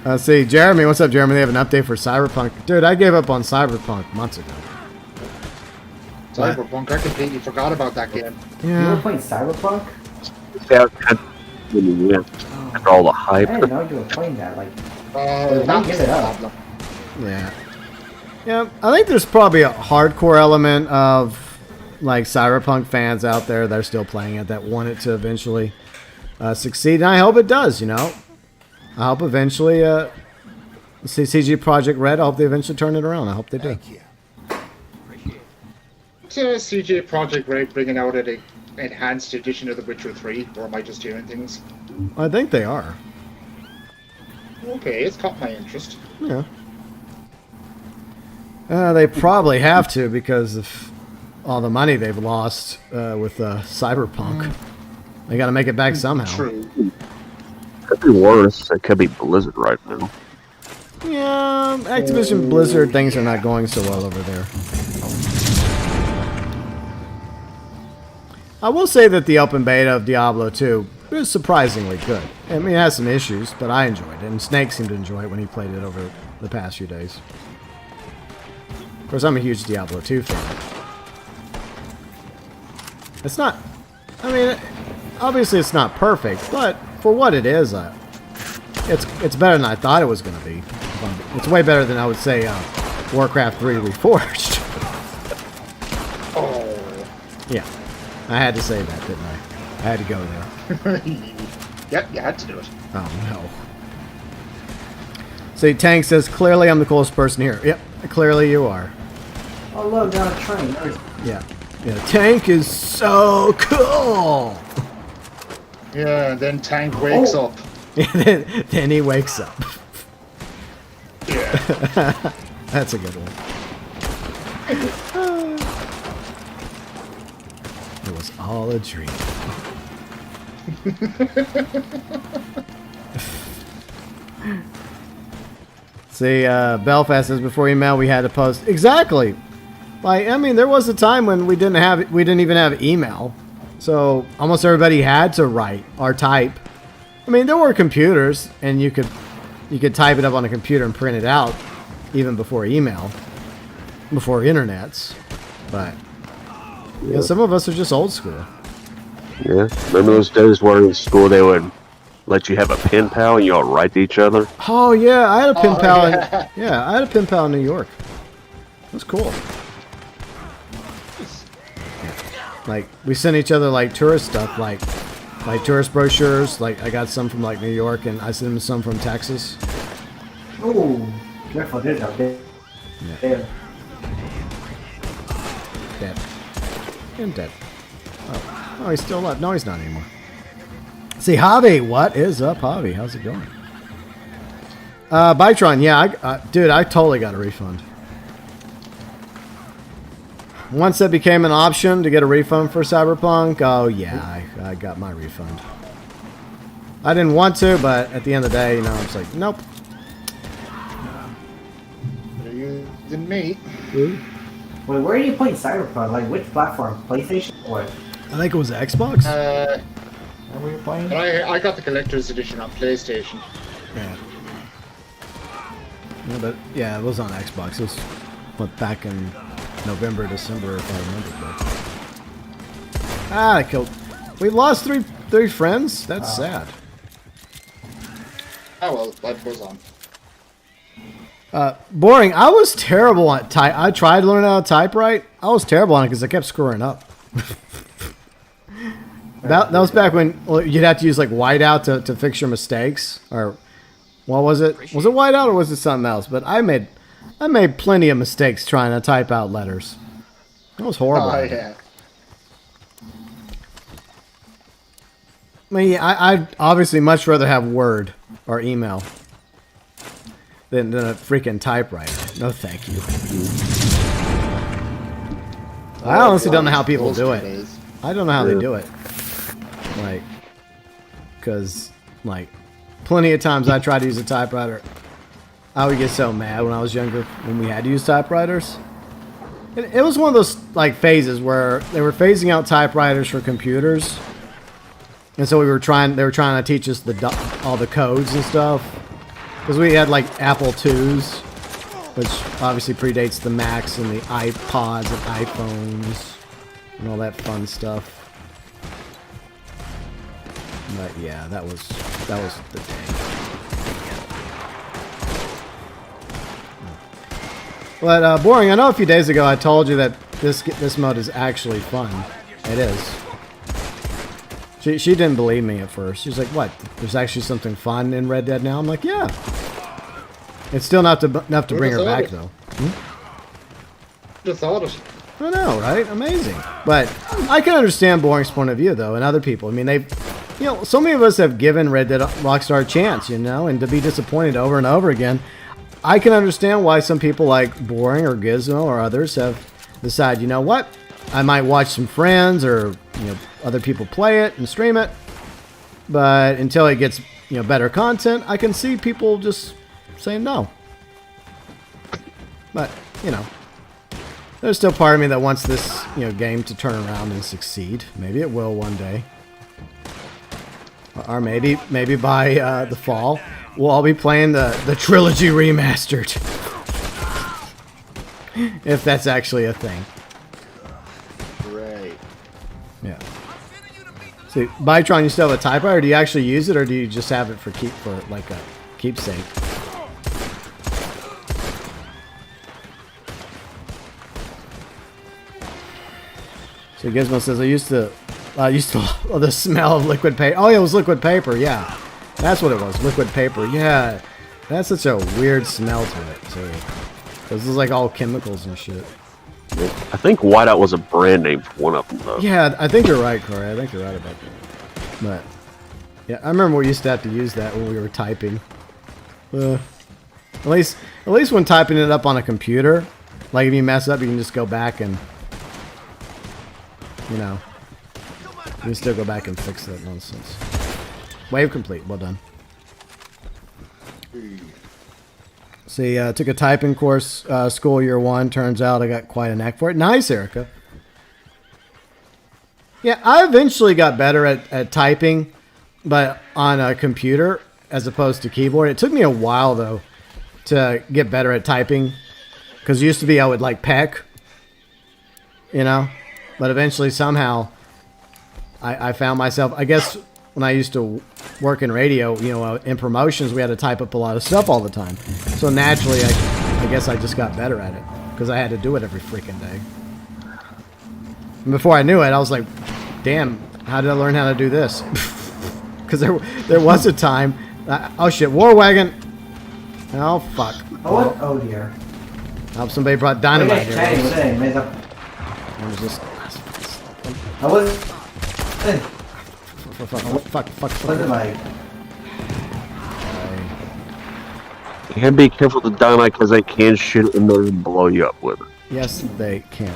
A: does. See, Jeremy, what's up, Jeremy? They have an update for Cyberpunk. Dude, I gave up on Cyberpunk months ago.
C: Cyberpunk, I completely forgot about that game.
A: Yeah.
B: You were playing Cyberpunk?
D: Yeah, after all the hype.
B: I didn't know you were playing that. Like,
C: That
B: give
C: was
B: it
C: the
B: up.
C: problem.
A: Yeah. Yeah, I think there's probably a hardcore element of like Cyberpunk fans out there that are still playing it that want it to eventually succeed, and I hope it does. You know, I hope eventually. CG Project Red. I hope they eventually turn it around. I hope they do.
C: So CJ Project Red bringing out an enhanced edition of The Witcher 3, or am I just hearing things?
A: I think they are.
C: Okay, it's caught my interest.
A: Yeah. They probably have to because of all the money they've lost with Cyberpunk. They got to make it back somehow.
C: True.
D: Could be worse. It could be Blizzard right now.
A: Yeah, Activision Blizzard, things are not going so well over there. I will say that the open beta of Diablo 2 is surprisingly good. I mean, it has some issues, but I enjoyed it. And Snake seemed to enjoy it when he played it over the past few days. Of course, I'm a huge Diablo 2 fan. It's not... I mean, obviously it's not perfect, but for what it is, it's better than I thought it was going to be. It's way better than I would say Warcraft 3 Reforged.
C: Oh.
A: Yeah. I had to say that, didn't I? I had to go there.
C: Yep, you had to do it.
A: Oh, no. See, Tank says, clearly I'm the coolest person here. Yep, clearly you are.
B: Oh, look, down a train.
A: Yeah. Yeah, Tank is so cool!
C: Yeah, and then Tank wakes up.
A: then he wakes up.
C: Yeah.
A: That's a good one. It was all a dream. See, Belfast says before email we had to post exactly. Like, I mean, there was a time when we didn't even have email, so almost everybody had to write or type. I mean, there were computers, and you could type it up on a computer and print it out, even before email, before internets. But you know, some of us are just old school.
D: Yeah, remember those days where in school they would let you have a pen pal and you all write to each other?
A: Oh yeah, I had a pen pal.
C: Yeah.
A: I had a pen pal in New York. It was cool. Like, we sent each other, like, tourist stuff, like tourist brochures. Like, I got some from, like, New York, and I sent him some from Texas.
B: Oh, careful, there's a bit.
A: Yeah.
B: There.
A: Dead. And dead. Oh, he's still alive. No, he's not anymore. See, Javi, what is up, Javi? How's it going? Bytron, yeah, dude, I totally got a refund. Once it became an option to get a refund for Cyberpunk, oh yeah, I got my refund. I didn't want to, but at the end of the day, you know, I was like, nope.
C: You didn't meet.
B: Wait, where are you playing Cyberpunk? Like, which platform? PlayStation or?
A: I think it was Xbox.
B: Are we playing?
C: I got the collector's edition on PlayStation.
A: Yeah. Yeah, but yeah, it was on Xbox. It was back in November, December, if I remember correctly. I killed. We lost three friends. That's sad.
C: Oh well, life goes on.
A: Boring. I was terrible at type. I tried to learn how to typewrite. I was terrible on it because I kept screwing up. that was back when you'd have to use like whiteout to fix your mistakes, or what was it? Was it whiteout or was it something else? But I made plenty of mistakes trying to type out letters. It was horrible.
C: Oh yeah.
A: I mean, I'd obviously much rather have Word or email than a freaking typewriter. No, thank you. I honestly don't know how people do it. I don't know how they do it. Like, because, like, plenty of times I tried to use a typewriter. I would get so mad when I was younger when we had to use typewriters. It was one of those, like, phases where they were phasing out typewriters for computers. And so they were trying to teach us all the codes and stuff. Because we had, like, Apple IIs, which obviously predates the Macs and the iPods and iPhones and all that fun stuff. But yeah, that was the day. But boring. I know a few days ago I told you that this mode is actually fun. It is. She didn't believe me at first. She's like, "What? There's actually something fun in Red Dead now?" I'm like, "Yeah." It's still not enough to bring her back though.
C: Just thought it.
A: I know, right? Amazing. But I can understand Boring's point of view though, and other people. I mean, so many of us have given Red Dead Rockstar a chance, you know, and to be disappointed over and over again. I can understand why some people like Boring or Gizmo or others have decided, you know what, I might watch some friends or other people play it and stream it, but until it gets better content, I can see people just saying no. But there's still part of me that wants this game to turn around and succeed. Maybe it will one day, or maybe by the fall. We'll all be playing the trilogy remastered. If that's actually a thing.
C: Right.
A: Yeah. See, Bytron, you still have a typewriter? Do you actually use it, or do you just have it for like a keepsake? So Gizmo says, I used to love the smell of liquid paper. Oh yeah, it was liquid paper, yeah. That's what it was, liquid paper. Yeah, that's such a weird smell to it, too. This is like all chemicals and shit.
D: I think Whiteout was a brand name for one of them, though.
A: Yeah, I think you're right, Corey. I think you're right about that. But, yeah, I remember we used to have to use that when we were typing. At least when typing it up on a computer, like if you mess up, you can just go back and, you can still go back and fix that nonsense. Wave complete. Well done. See, took a typing course school year 1. Turns out I got quite a knack for it. Nice, Erica. Yeah, I eventually got better at typing, but on a computer as opposed to keyboard. It took me a while, though, to get better at typing. Because used to be I would, like, peck. But eventually, somehow, I found myself, I guess... When I used to work in radio, in promotions, we had to type up a lot of stuff all the time. So naturally, I guess I just got better at it because I had to do it every freaking day. And before I knew it, I was like, damn, how did I learn how to do this? Because there was a time. Oh shit, war wagon. Oh fuck.
B: Oh dear.
A: I hope somebody brought dynamite here. There's just.
B: I was.
A: Fuck.
B: What am I?
D: And be careful with the dynamite because they can shoot it and then blow you up with it.
A: Yes, they can.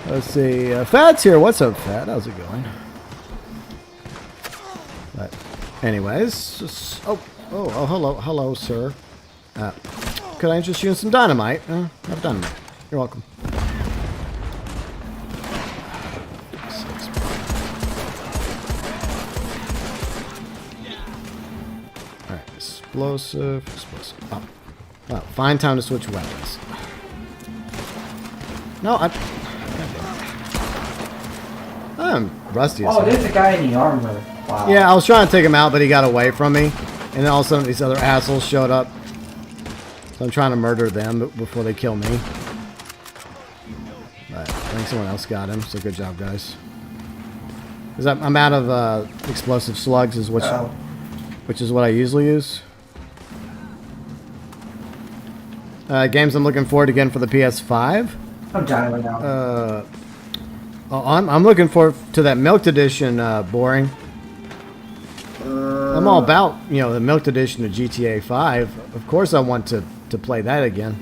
A: Let's see. Fat's here. What's up, Fat? How's it going? But, anyways, just, hello, sir. Could I interest you in some dynamite? Have dynamite. You're welcome. All right, explosive. Oh, well, fine time to switch weapons. No, I'm rusty as
B: Oh, there's a guy in the armor. Wow.
A: Yeah, I was trying to take him out, but he got away from me. And then all of a sudden, these other assholes showed up. So I'm trying to murder them before they kill me. But I think someone else got him, so good job, guys. Because I'm out of explosive slugs, which is what I usually use. Games I'm looking forward to getting for the PS5.
B: I'm dying right now.
A: I'm looking forward to that Milked Edition, Boring. I'm all about, the Milked Edition of GTA 5. Of course I want to play that again.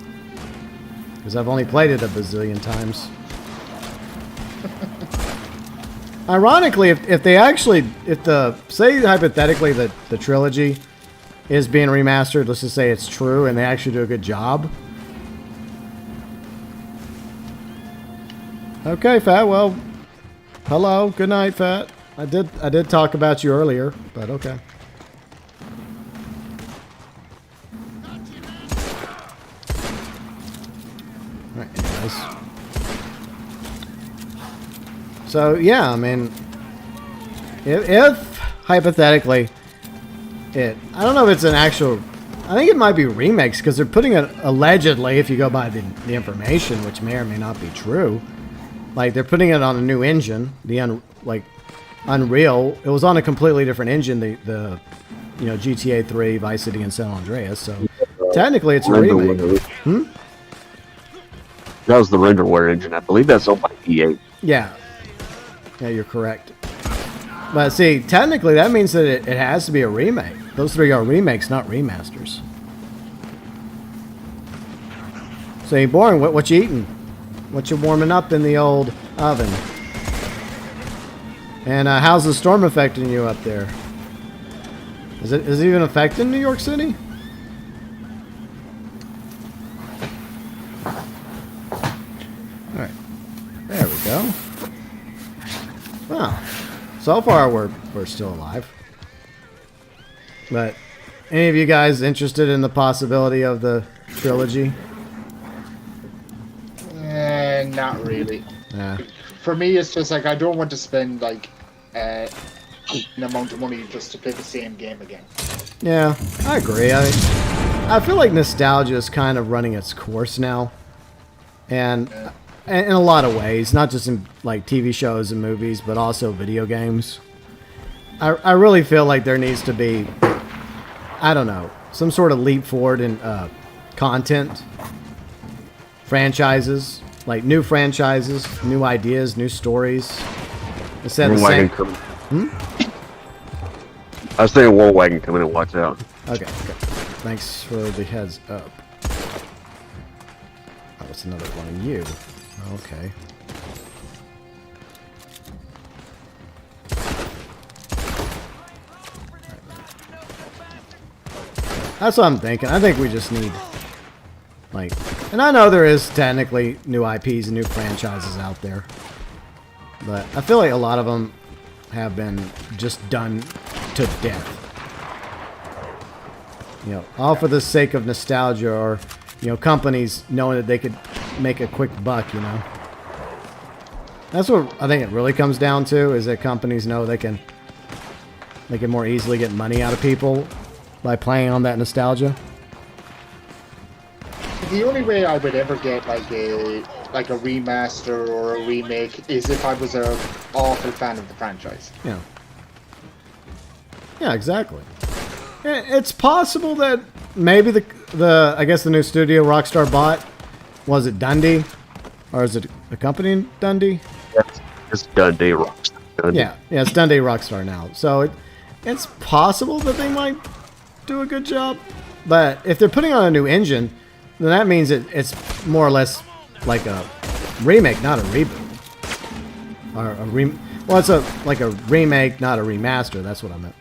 A: Because I've only played it a bazillion times. Ironically, say hypothetically that the trilogy is being remastered, let's just say it's true, and they actually do a good job. Okay, Fat, well, hello, good night, Fat. I did talk about you earlier, but okay. Alright, anyways. So, yeah, I mean, if hypothetically, I don't know if it's an actual, I think it might be remakes, because they're putting it, allegedly, if you go by the information, which may or may not be true, like, they're putting it on a new engine, Unreal. It was on a completely different engine, the GTA 3, Vice City, and San Andreas, so technically it's a remake.
D: That was the renderware engine. I believe that's owned by EA.
A: Yeah, you're correct. But see, technically that means that it has to be a remake. Those three are remakes, not remasters. So, hey, Boring, what you eating? What you warming up in the old oven? And how's the storm affecting you up there? Is it even affecting New York City? Alright. There we go. Well, so far we're still alive. But any of you guys interested in the possibility of the trilogy?
C: Not really.
A: Yeah.
C: For me, it's just like I don't want to spend like an amount of money just to play the same game again.
A: Yeah, I agree. I feel like nostalgia is kind of running its course now, and in a lot of ways, not just in like TV shows and movies, but also video games. I really feel like there needs to be, I don't know, some sort of leap forward in content, franchises. Like new franchises, new ideas, new stories. Instead of the same.
D: I was thinking War Wagon coming in. Watch out.
A: Okay. Thanks for the heads up. Oh, it's another one of you. Okay. That's what I'm thinking. I think we just need, like, and I know there is technically new IPs and new franchises out there, but I feel like a lot of them have been just done to death. All for the sake of nostalgia, or, companies knowing that they could make a quick buck, That's what I think it really comes down to, is that companies know they can more easily get money out of people by playing on that nostalgia.
C: the only way I would ever get like a remaster or a remake is if I was a awful fan of the franchise.
A: Yeah. Yeah, exactly. It's possible that maybe the I guess the new studio Rockstar bought, was it Dundee, or is it a company in Dundee?
D: It's Dundee Rockstar. Dundee.
A: Yeah, it's Dundee Rockstar now. So it's possible that they might do a good job. But if they're putting on a new engine, then that means it's more or less like a remake, not a reboot. Or well, it's like a remake, not a remaster. That's what I meant.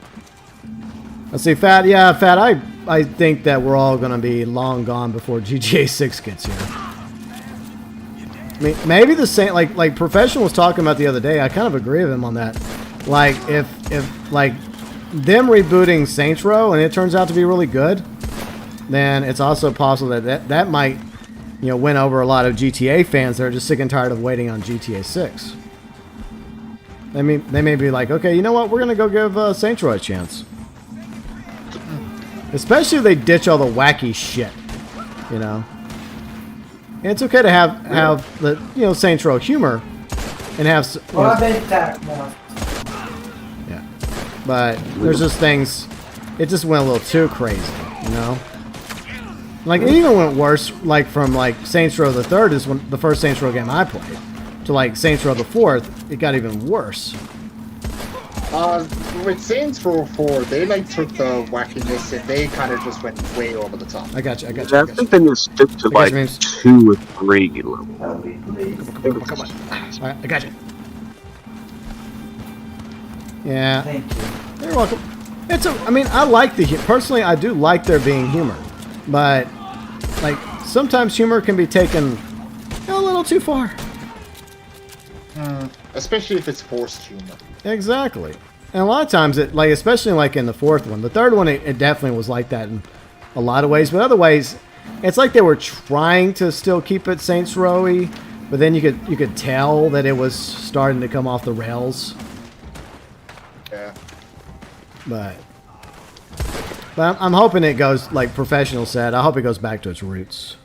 A: Let's see, Fat. Yeah, Fat. I think that we're all gonna be long gone before GTA 6 gets here. I mean, maybe the same. Like Professional was talking about the other day. I kind of agree with him on that. Like if like them rebooting Saints Row and it turns out to be really good, then it's also possible that might, win over a lot of GTA fans that are just sick and tired of waiting on GTA 6. They may be like, okay, you know what? We're gonna go give Saints Row a chance. Especially if they ditch all the wacky shit, And it's okay to have the Saints Row humor and have. Yeah, but there's just things. It just went a little too crazy, Like it even went worse, like from Saints Row the Third is the first Saints Row game I played, to Saints Row the Fourth. It got even worse.
C: With Saints Row 4, they took the wackiness and they kind of just went way over the top.
A: I got you.
D: I think they need to stick to 2 or 3 levels.
A: Come on. All right, I got you. Yeah. Thank you. You're welcome. I like personally, I do like there being humor, but sometimes humor can be taken a little too far.
C: Especially if it's forced humor.
A: Exactly. And a lot of times, especially in the fourth one. The third one, it definitely was like that in a lot of ways. But other ways, it's like they were trying to still keep it Saints Row-y, but then you could tell that it was starting to come off the rails.
C: Yeah.
A: But I'm hoping it goes, like Professional said, I hope it goes back to its roots.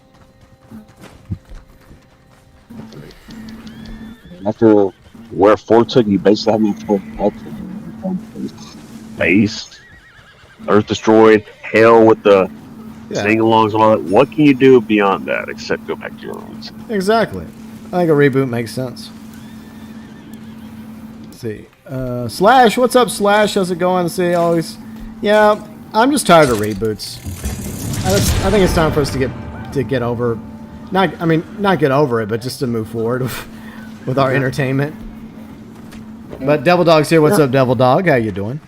D: After where Ford took, you basically have space, Earth destroyed, hell with the sing-alongs and all that. What can you do beyond that except go back to your roots?
A: Exactly. I think a reboot makes sense. Let's see. Slash, what's up, Slash? How's it going? See, always. Yeah, I'm just tired of reboots. I think it's time for us to get over. Not get over it, but just to move forward with our entertainment. But Devil Dog's here. What's up, Devil Dog? How you doing?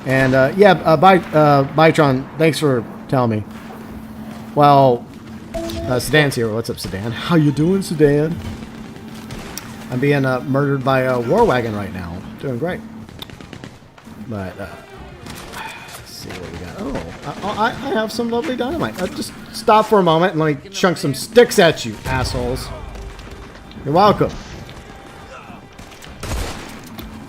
A: And Bytron, thanks for telling me. Well, Sedan's here. What's up, Sedan? How you doing, Sedan? I'm being murdered by a war wagon right now. Doing great. But let's see what we got. Oh, I have some lovely dynamite. Just stop for a moment and let me chunk some sticks at you, assholes. You're welcome.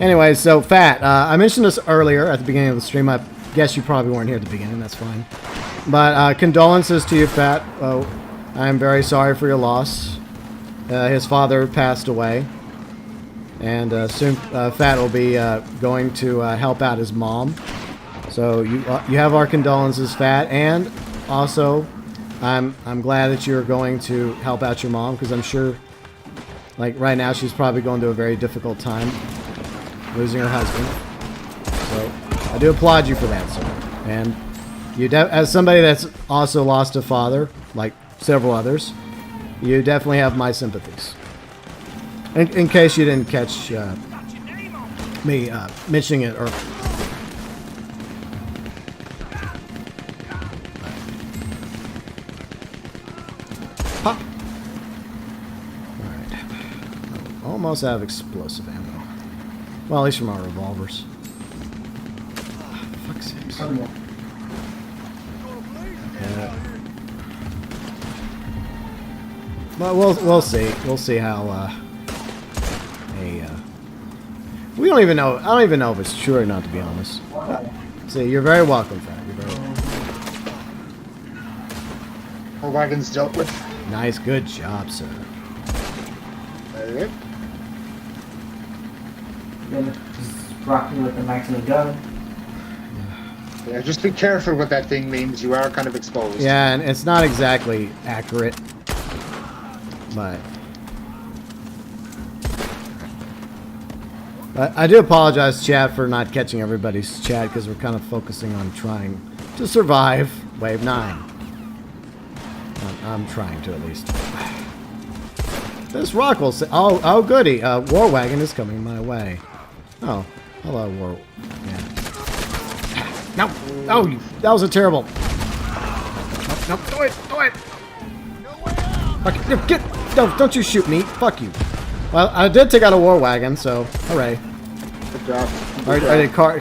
A: Anyway, so Fat, I mentioned this earlier at the beginning of the stream. I guess you probably weren't here at the beginning. That's fine. But condolences to you, Fat. I am very sorry for your loss. His father passed away. And soon Fat will be going to help out his mom. So you have our condolences, Fat. And also, I'm glad that you're going to help out your mom, because I'm sure, right now, she's probably going through a very difficult time losing her husband. So I do applaud you for that, sir. And you, as somebody that's also lost a father, like several others, you definitely have my sympathies. In case you didn't catch me mentioning it earlier. Pop. Alright. Almost out of explosive ammo. Well, at least from our revolvers. Fuck's sakes. Yeah. Well, we'll see. We'll see how. We don't even know. I don't even know if it's true or not, to be honest. See, you're very welcome, Fat. You're very welcome.
C: Our wagon's dealt with.
A: Nice, good job, sir.
C: Alright.
B: Then just rock me with the maximum gun.
C: Yeah, just be careful what that thing means. You are kind of exposed.
A: Yeah, and it's not exactly accurate, but I do apologize, chat, for not catching everybody's chat because we're kind of focusing on trying to survive Wave 9. I'm trying to, at least. This rock will say, oh, goody. War Wagon is coming my way. Oh, hello, War. Yeah. No, no, that was a terrible. No, do it, do it. Okay, no, don't you shoot me. Fuck you. Well, I did take out a War Wagon, so hooray.
C: Good job.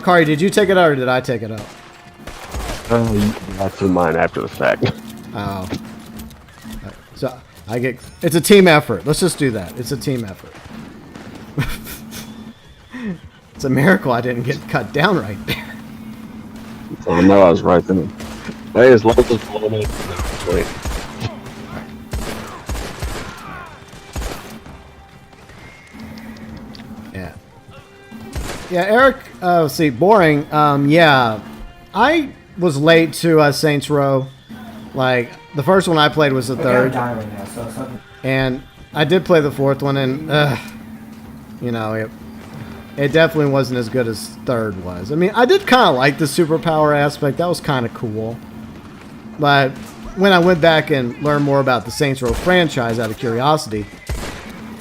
A: Kari, did you take it out or did I take it out?
D: That's in mine after the fact.
A: Oh. So it's a team effort. Let's just do that. It's a team effort. It's a miracle I didn't get cut down right there.
D: I know I was right then. Hey, as long as it's blown in. Wait.
A: Yeah. Yeah, Eric, let's see, boring. Yeah, I was late to Saints Row. Like, the first one I played was the third.
B: Right now, so
A: And I did play the fourth one, and, you know, it definitely wasn't as good as third was. I mean, I did kind of like the superpower aspect. That was kind of cool. But when I went back and learned more about the Saints Row franchise out of curiosity,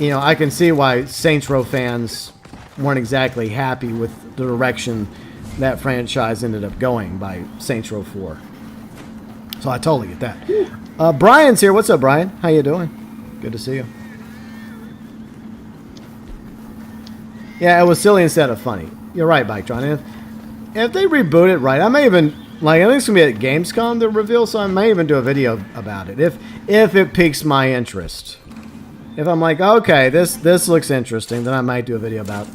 A: you know, I can see why Saints Row fans weren't exactly happy with the direction that franchise ended up going by Saints Row 4. So I totally get that. Brian's here. What's up, Brian? How you doing? Good to see you. Yeah, it was silly instead of funny. You're right, Biketron. If they reboot it right, I may even, like, I think it's going to be at Gamescom to reveal, so I may even do a video about it. If it piques my interest. If I'm like, okay, this looks interesting, then I might do a video about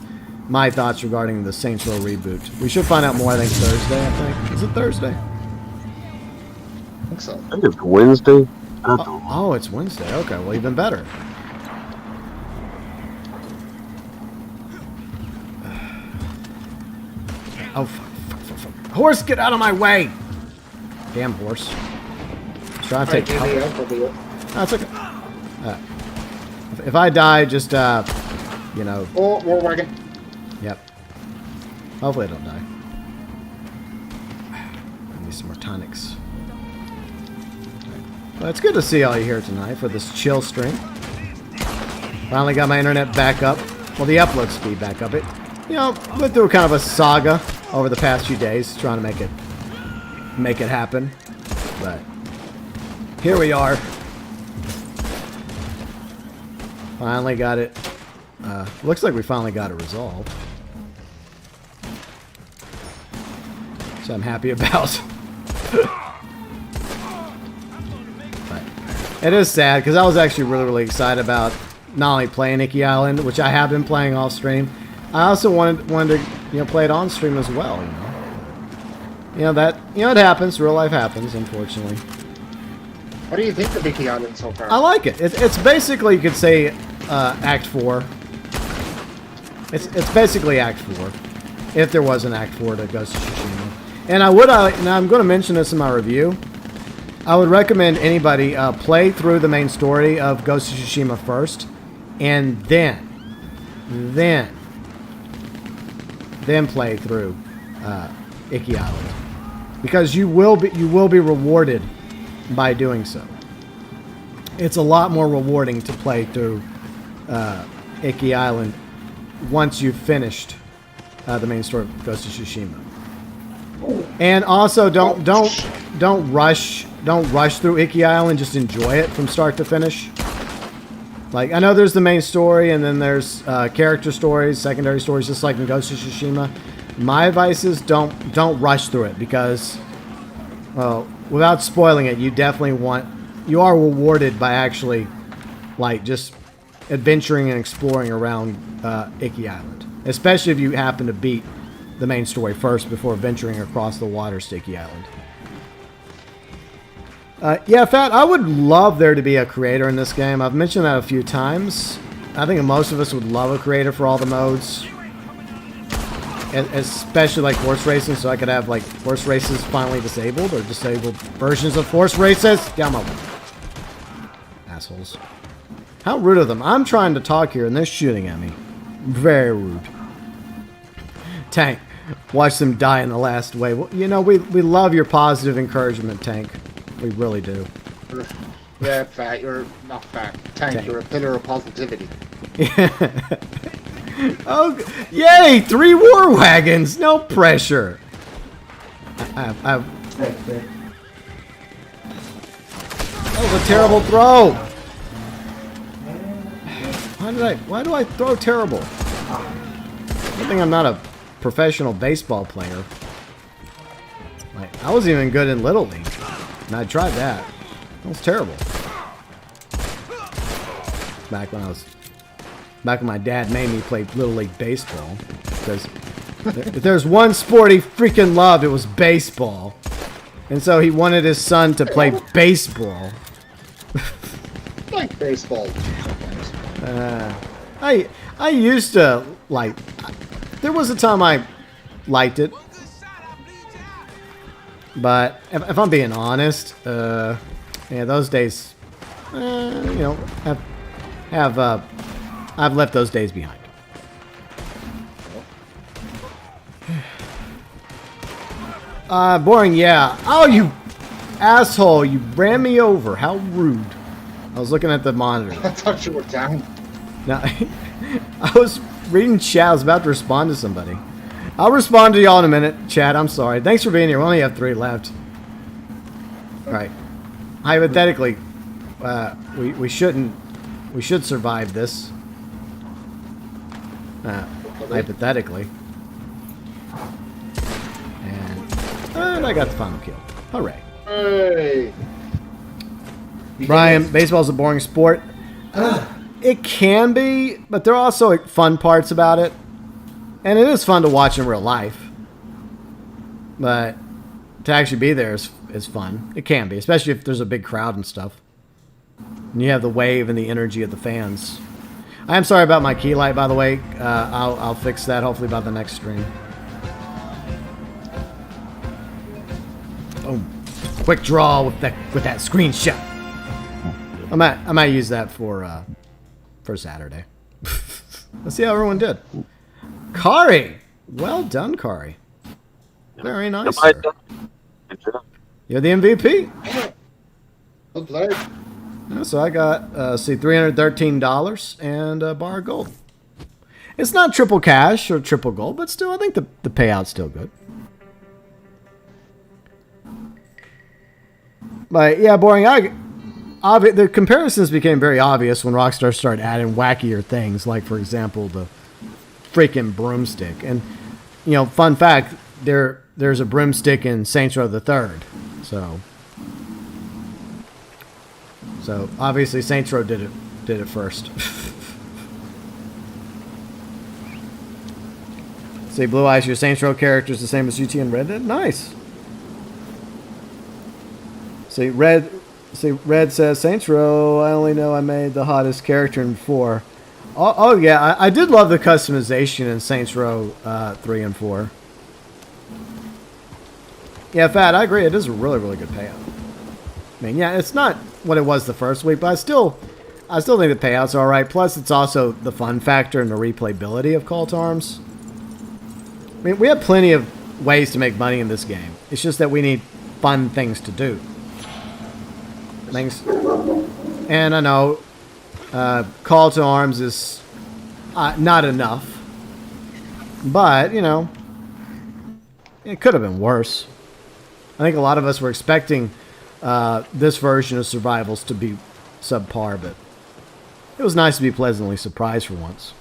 A: my thoughts regarding the Saints Row reboot. We should find out more, I think, Thursday, I think. Is it Thursday?
C: I think so.
D: I think it's Wednesday.
A: Oh, it's Wednesday. Okay, well, even better. Oh, fuck. Horse, get out of my way! Damn horse. Trying to take cover. That's okay. If I die, just, you know.
C: Oh, War Wagon.
A: Yep. Hopefully I don't die. I need some more tonics. Well, it's good to see all you here tonight for this chill stream. Finally got my internet back up. Well, the upload speed back up. It, you know, went through kind of a saga over the past few days trying to make it happen. But here we are. Finally got it. Looks like we finally got it resolved. So I'm happy about. But it is sad because I was actually really excited about not only playing Icky Island, which I have been playing off stream. I also wanted to play it on stream as well. It happens. Real life happens, unfortunately.
C: What do you think of Icky Island so far?
A: I like it. It's basically, you could say, Act 4. It's basically Act 4, if there was an Act 4 to Ghost of Tsushima. And I'm going to mention this in my review. I would recommend anybody play through the main story of Ghost of Tsushima first, and then play through Icky Island, because you will be rewarded by doing so. It's a lot more rewarding to play through Icky Island once you've finished the main story of Ghost of Tsushima. And also don't rush through Icky Island. Just enjoy it from start to finish. Like, I know there's the main story, and then there's character stories, secondary stories, just like in Ghost of Tsushima. My advice is don't rush through it, because, well, without spoiling it, you are rewarded by actually, like, just adventuring and exploring around Icky Island. Especially if you happen to beat the main story first before venturing across the waters to Icky Island. Yeah, Fat, I would love there to be a creator in this game. I've mentioned that a few times. I think most of us would love a creator for all the modes. Especially like horse racing, so I could have like horse races finally disabled or disabled versions of horse races. Down my way. Assholes. How rude of them. I'm trying to talk here and they're shooting at me. Very rude. Tank. Watch them die in the last wave. Well, you know, we love your positive encouragement, Tank. We really do.
C: Yeah, Fat, you're not Fat. Tank, you're a pillar of positivity.
A: Oh, yay! 3 war wagons! No pressure. That was a terrible throw. Why do I throw terrible? I think I'm not a professional baseball player. Like, I wasn't even good in Little League. And I tried that. That was terrible. Back when my dad made me play Little League baseball. Because if there's one sport he freaking loved, it was baseball. And so he wanted his son to play baseball.
C: Like baseball.
A: I used to like. There was a time I liked it, but if I'm being honest, yeah, those days, you know, I've left those days behind. Boring, yeah. Oh, you asshole! You ran me over. How rude. I was looking at the monitor.
C: I thought you were down.
A: No, I was reading chat. I was about to respond to somebody. I'll respond to y'all in a minute, chat. I'm sorry. Thanks for being here. We only have 3 left. All right. Hypothetically, we should survive this. Hypothetically. And I got the final kill. Hooray.
C: Hey.
A: Brian, baseball's a boring sport. It can be, but there are also like, fun parts about it. And it is fun to watch in real life. But to actually be there is fun. It can be, especially if there's a big crowd and stuff. And you have the wave and the energy of the fans. I am sorry about my key light, by the way. I'll fix that hopefully by the next stream. Oh, quick draw with that screenshot. I might use that for Saturday. Let's see how everyone did. Kari, well done, Kari. Very nice. Sir. You're the MVP.
C: Good play.
A: So I got see $313 and a bar of gold. It's not triple cash or triple gold, but still, I think the payout's still good. But yeah, boring. The comparisons became very obvious when Rockstar started adding wackier things, like for example the freaking broomstick. And you know, fun fact, there's a broomstick in Saints Row the Third. So obviously Saints Row did it first. See, Blue Eyes, your Saints Row character is the same as GT and Red Dead. Nice. See, Red says, Saints Row, I only know I made the hottest character in 4. Oh yeah, I did love the customization in Saints Row 3 and 4. Yeah, Fat, I agree. It is a really, really good payout. I mean, yeah, it's not what it was the first week, but I still think the payouts are alright. Plus, it's also the fun factor and the replayability of Call to Arms. I mean, we have plenty of ways to make money in this game. It's just that we need fun things to do. And I know Call to Arms is not enough, but you know, it could have been worse. I think a lot of us were expecting this version of Survivals to be subpar, but it was nice to be pleasantly surprised for once.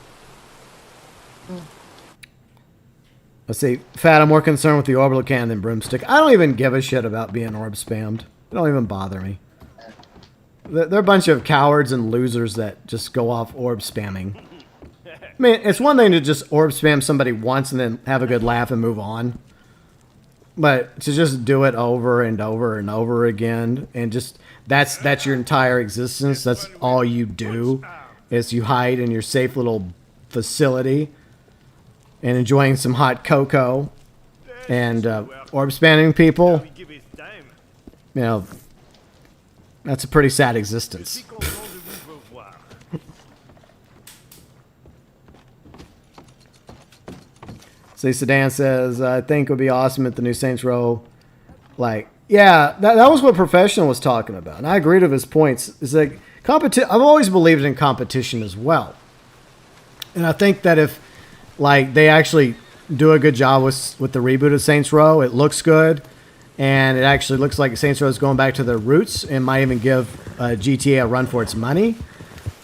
A: Let's see, Fat, I'm more concerned with the orbital cannon than broomstick. I don't even give a shit about being orb spammed. It don't even bother me. They're a bunch of cowards and losers that just go off orb spamming. I mean, it's one thing to just orb spam somebody once and then have a good laugh and move on. But to just do it over and over and over again, and just that's your entire existence. That's all you do, is you hide in your safe little facility and enjoying some hot cocoa and orb spamming people. You know, that's a pretty sad existence. See, Sedan says, I think it would be awesome if the new Saints Row, like, yeah, that was what Professional was talking about. And I agreed with his points. It's like, I've always believed in competition as well. And I think that if, like, they actually do a good job with the reboot of Saints Row, it looks good. And it actually looks like Saints Row is going back to their roots and might even give GTA a run for its money.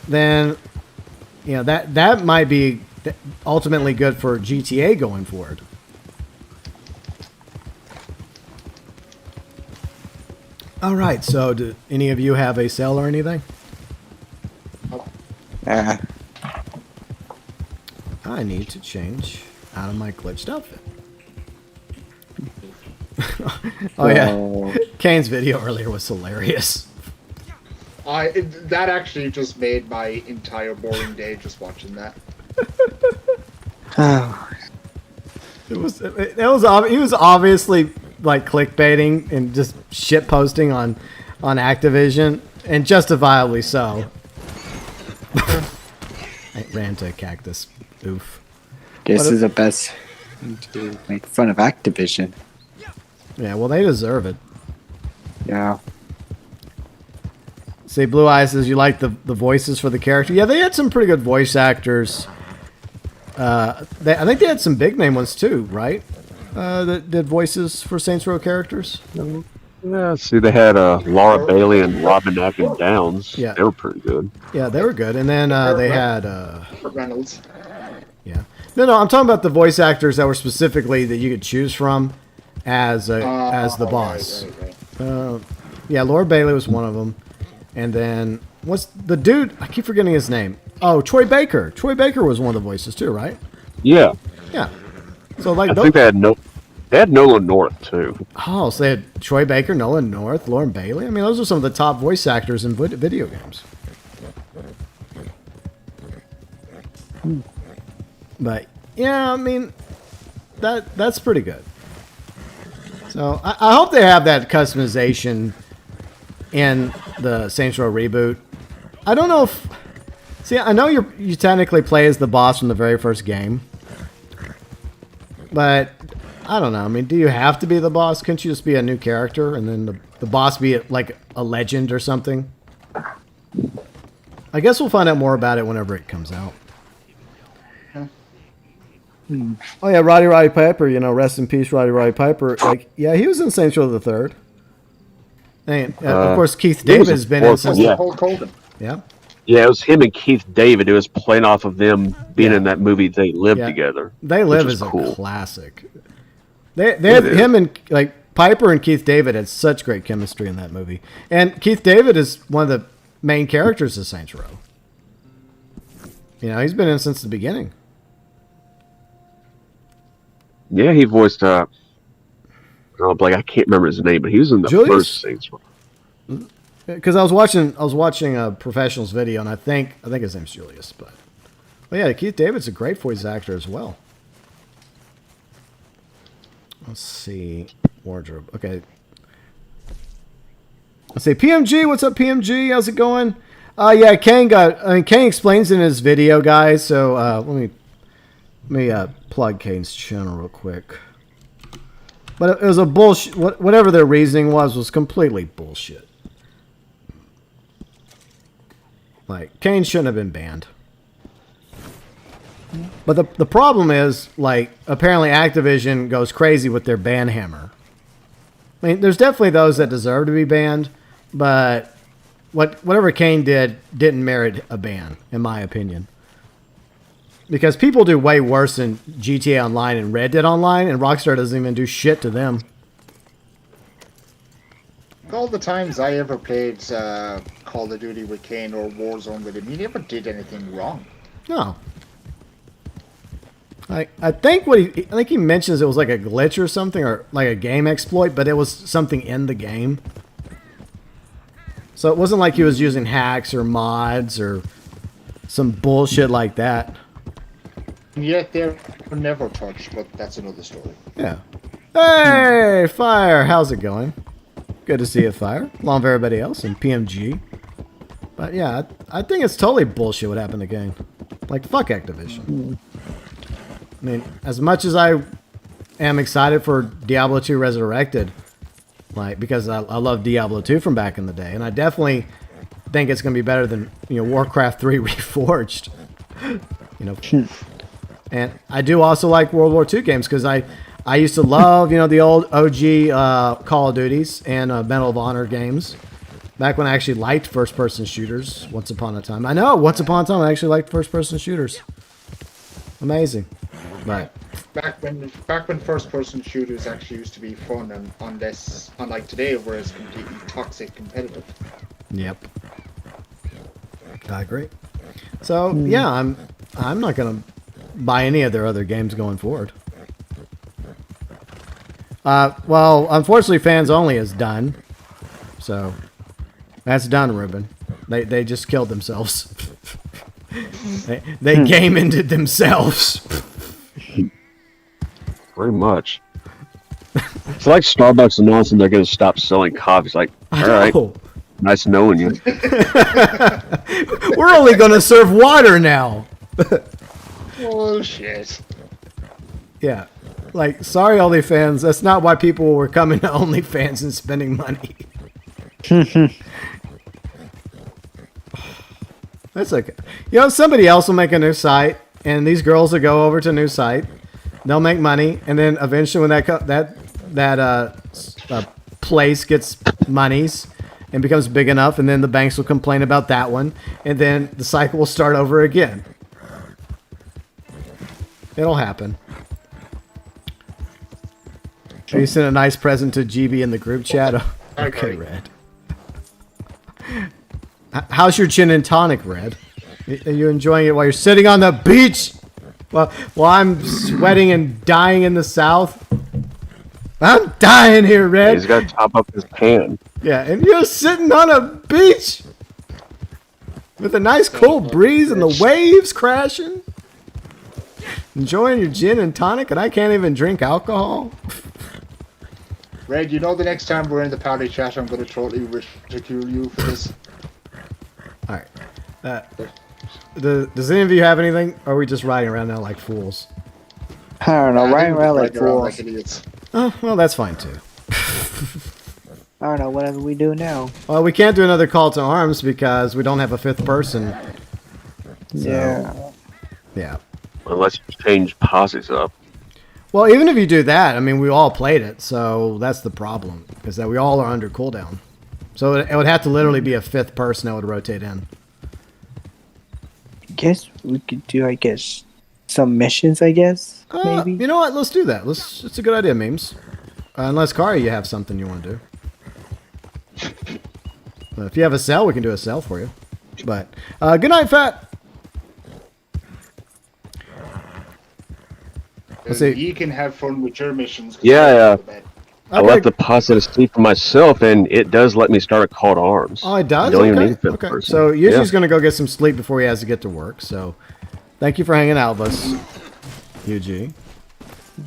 A: Then, you know, that might be ultimately good for GTA going forward. All right, so do any of you have a cell or anything? I need to change out of my glitched outfit. Oh yeah, Kane's video earlier was hilarious.
C: That actually just made my entire boring day just watching that.
A: He was obviously like clickbaiting and just shit posting on Activision, and justifiably so. I ran to a cactus. Oof.
E: This is the best to make fun of Activision.
A: Yeah, well, they deserve it.
E: Yeah.
A: See, Blue Eyes says you like the voices for the character. Yeah, they had some pretty good voice actors. I think they had some big name ones too, right? That did voices for Saints Row characters.
D: Yeah, see, they had Laura Bailey and Robin Atkin Downs.
A: Yeah.
D: They were pretty good.
A: Yeah, they were good. And then they had...
C: Reynolds.
A: Yeah. No, I'm talking about the voice actors that were specifically that you could choose from as the boss.
C: Right.
A: Yeah, Laura Bailey was one of them. And then, what's the dude? I keep forgetting his name. Oh, Troy Baker. Troy Baker was one of the voices too, right?
D: Yeah.
A: Yeah. So like,
D: I think they had Nolan North too.
A: Oh, so they had Troy Baker, Nolan North, Lauren Bailey. I mean, those are some of the top voice actors in video games. But yeah, I mean, that's pretty good. So I hope they have that customization in the Saints Row reboot. I don't know if... See, I know you technically play as the boss from the very first game. But, I don't know. I mean, do you have to be the boss? Couldn't you just be a new character and then the boss be like a legend or something? I guess we'll find out more about it whenever it comes out. Oh yeah, Roddy Piper, you know, rest in peace, Roddy Piper. Like, yeah, he was in Saints Row the Third. And of course, Keith David has been in since.
D: Yeah.
A: Yeah.
D: Yeah, it was him and Keith David. It was playing off of them being in that movie. They lived together.
A: They Live is cool. A classic. They had him and like Piper and Keith David had such great chemistry in that movie. And Keith David is one of the main characters of Saints Row. You know, he's been in since the beginning.
D: Yeah, he voiced I can't remember his name, but he was in the first Saints Row.
A: Because I was watching a Professional's video, and I think his name's Julius, but yeah, Keith David's a great voice actor as well. Let's see, wardrobe. Okay, let's see, PMG. What's up, PMG? How's it going? Yeah, Kane explains in his video, guys. So let me plug Kane's channel real quick. But it was a bullshit. Whatever their reasoning was completely bullshit. Like, Kane shouldn't have been banned. But the problem is, like, apparently Activision goes crazy with their ban hammer. I mean, there's definitely those that deserve to be banned, but whatever Kane didn't merit a ban, in my opinion. Because people do way worse than GTA Online and Red Dead Online, and Rockstar doesn't even do shit to them.
C: All the times I ever played Call of Duty with Kane or Warzone with him, he never did anything wrong.
A: No. I think he mentions it was like a glitch or something, or like a game exploit, but it was something in the game. So it wasn't like he was using hacks or mods or some bullshit like that.
C: And yet they're never touched, but that's another story.
A: Yeah. Hey, Fire, how's it going? Good to see you, Fire. Along with everybody else and PMG. But yeah, I think it's totally bullshit what happened to the game. Like, fuck Activision. I mean, as much as I am excited for Diablo 2 Resurrected, like, because I love Diablo 2 from back in the day, and I definitely think it's going to be better than, Warcraft 3 Reforged. And I do also like World War II games, because I used to love, the old OG Call of Duties and Medal of Honor games. Back when I actually liked first-person shooters, once upon a time. I know, once upon a time I actually liked first-person shooters. Amazing. Right.
C: Back when first-person shooters actually used to be fun, and unlike today, where it's completely toxic competitive.
A: Yep. I agree. So yeah, I'm not gonna buy any of their other games going forward. Well, unfortunately, Fans Only is done. So that's done, Ruben. They just killed themselves. they game ended themselves.
D: Very much. It's like Starbucks announcing they're going to stop selling coffee. It's like, all right, nice knowing you.
A: We're only going to serve water now.
C: Bullshit.
A: Yeah. Like, sorry, OnlyFans. That's not why people were coming to OnlyFans and spending money. That's okay. Somebody else will make a new site, and these girls will go over to a new site. They'll make money, and then eventually when that place gets monies and becomes big enough, and then the banks will complain about that one, and then the cycle will start over again. It'll happen. You sent a nice present to GB in the group chat. Okay, Red. How's your gin and tonic, Red? Are you enjoying it while you're sitting on the beach? While I'm sweating and dying in the south? I'm dying here, Red.
D: He's got to top up his pan.
A: Yeah, and you're sitting on a beach with a nice cool breeze and the waves crashing. Enjoying your gin and tonic, and I can't even drink alcohol?
C: Red, the next time we're in the party chat, I'm going to totally ridicule you for this.
A: Alright. Does any of you have anything? Or are we just riding around now like fools?
E: I don't know, riding around like fools.
C: Like idiots.
A: Oh, well, that's fine too.
E: I don't know, whatever we do now.
A: Well, we can't do another call to arms because we don't have a fifth person.
E: So,
A: Yeah.
D: Unless you change posses up.
A: Well, even if you do that, I mean, we all played it, so that's the problem, is that we all are under cooldown. So it would have to literally be a fifth person that would rotate in.
E: guess we could do, some missions, maybe?
A: You know what? Let's do that. It's a good idea, Memes. Unless, Kari, you have something you want to do. If you have a cell, we can do a cell for you. But, good night, Fat! Let's see.
C: You can have fun with your missions.
D: Yeah.
A: Okay.
D: I left the posse to sleep for myself, and it does let me start a call to arms.
A: Oh, it does?
D: You don't even
A: Okay.
D: need a fifth person.
A: So Yushi's going to go get some sleep before he has to get to work. So thank you for hanging out with us, UG.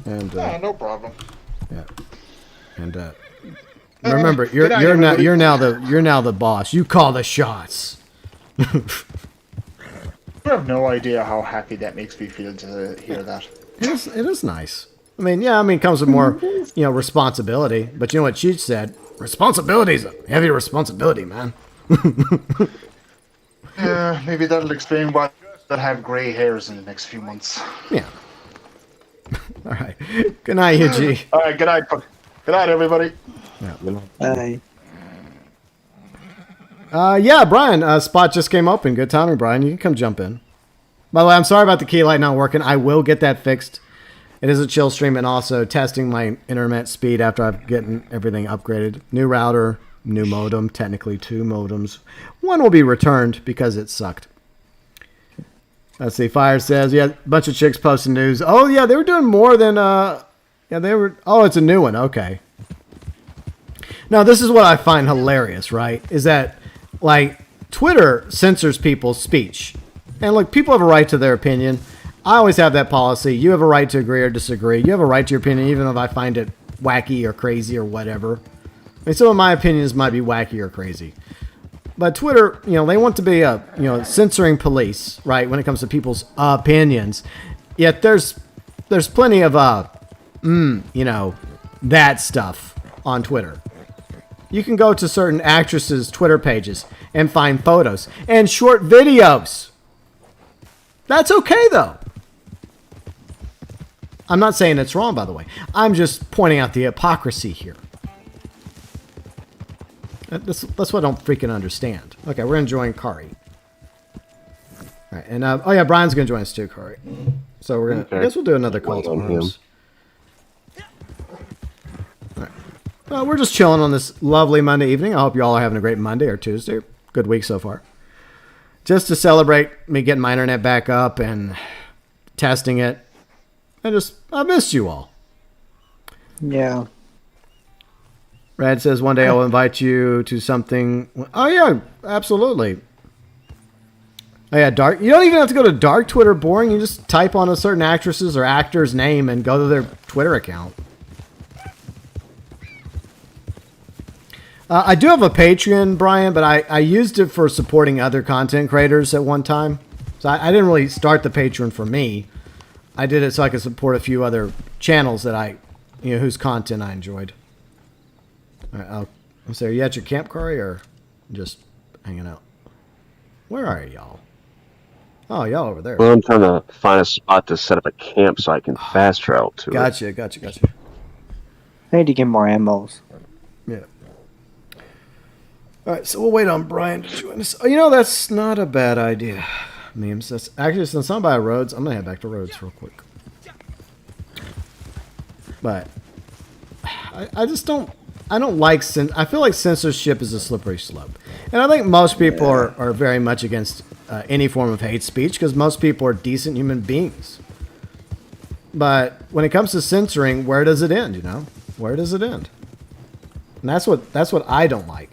A: And
C: no problem.
A: yeah. And remember, you're now the boss. You call the shots.
C: You have no idea how happy that makes me feel to hear that.
A: It is nice. I mean, it comes with more, responsibility. But you know what Cheech said? Responsibility is a heavy responsibility, man.
C: Maybe that'll explain why I'll have gray hairs in the next few months.
A: Yeah. All right. Good night, UG.
C: All right, good night. Good night, everybody.
E: Bye.
A: Yeah, Brian, spot just came open. Good timing, Brian. You can come jump in. By the way, I'm sorry about the key light not working. I will get that fixed. It is a chill stream and also testing my internet speed after I've gotten everything upgraded. New router, new modem, technically 2 modems. One will be returned because it sucked. Let's see. Fire says, yeah, a bunch of chicks posting news. Oh, yeah, they were doing more than, yeah, they were, oh, it's a new one. Okay. Now, this is what I find hilarious, right? Is that, like, Twitter censors people's speech. And, look, people have a right to their opinion. I always have that policy. You have a right to agree or disagree. You have a right to your opinion, even if I find it wacky or crazy or whatever. I mean, some of my opinions might be wacky or crazy. But Twitter, you know, they want to be a, you know, censoring police, right, when it comes to people's opinions. Yet there's plenty of, you know, that stuff on Twitter. You can go to certain actresses' Twitter pages and find photos and short videos. That's okay, though. I'm not saying it's wrong, by the way. I'm just pointing out the hypocrisy here. That's what I don't freaking understand. Okay, we're enjoying Kari. All right, and oh yeah, Brian's gonna join us too, Kari. So we're gonna. I guess we'll do another call to arms. All right. We're just chilling on this lovely Monday evening. I hope you all are having a great Monday or Tuesday. Good week so far. Just to celebrate me getting my internet back up and testing it. I missed you all.
E: Yeah.
A: Brad says, one day I'll invite you to something. Oh, yeah, absolutely. Oh, yeah, dark. You don't even have to go to dark Twitter boring. You just type on a certain actress's or actor's name and go to their Twitter account. I do have a Patreon, Brian, but I used it for supporting other content creators at one time. So I didn't really start the Patreon for me. I did it so I could support a few other channels that whose content I enjoyed. All right, I'm sorry, are you at your camp, Corey, or just hanging out? Where are y'all? Oh, y'all over there.
D: Well, I'm trying to find a spot to set up a camp so I can fast travel to it.
A: Gotcha.
E: I need to get more ammos.
A: Yeah. All right, so we'll wait on Brian to join us. Oh, you know, that's not a bad idea. Memes. That's actually, since I'm by Rhodes, I'm gonna head back to Rhodes real quick. But I just don't. I don't like. I feel like censorship is a slippery slope, and I think most people are very much against any form of hate speech because most people are decent human beings. But when it comes to censoring, where does it end? You know, where does it end? And that's what I don't like.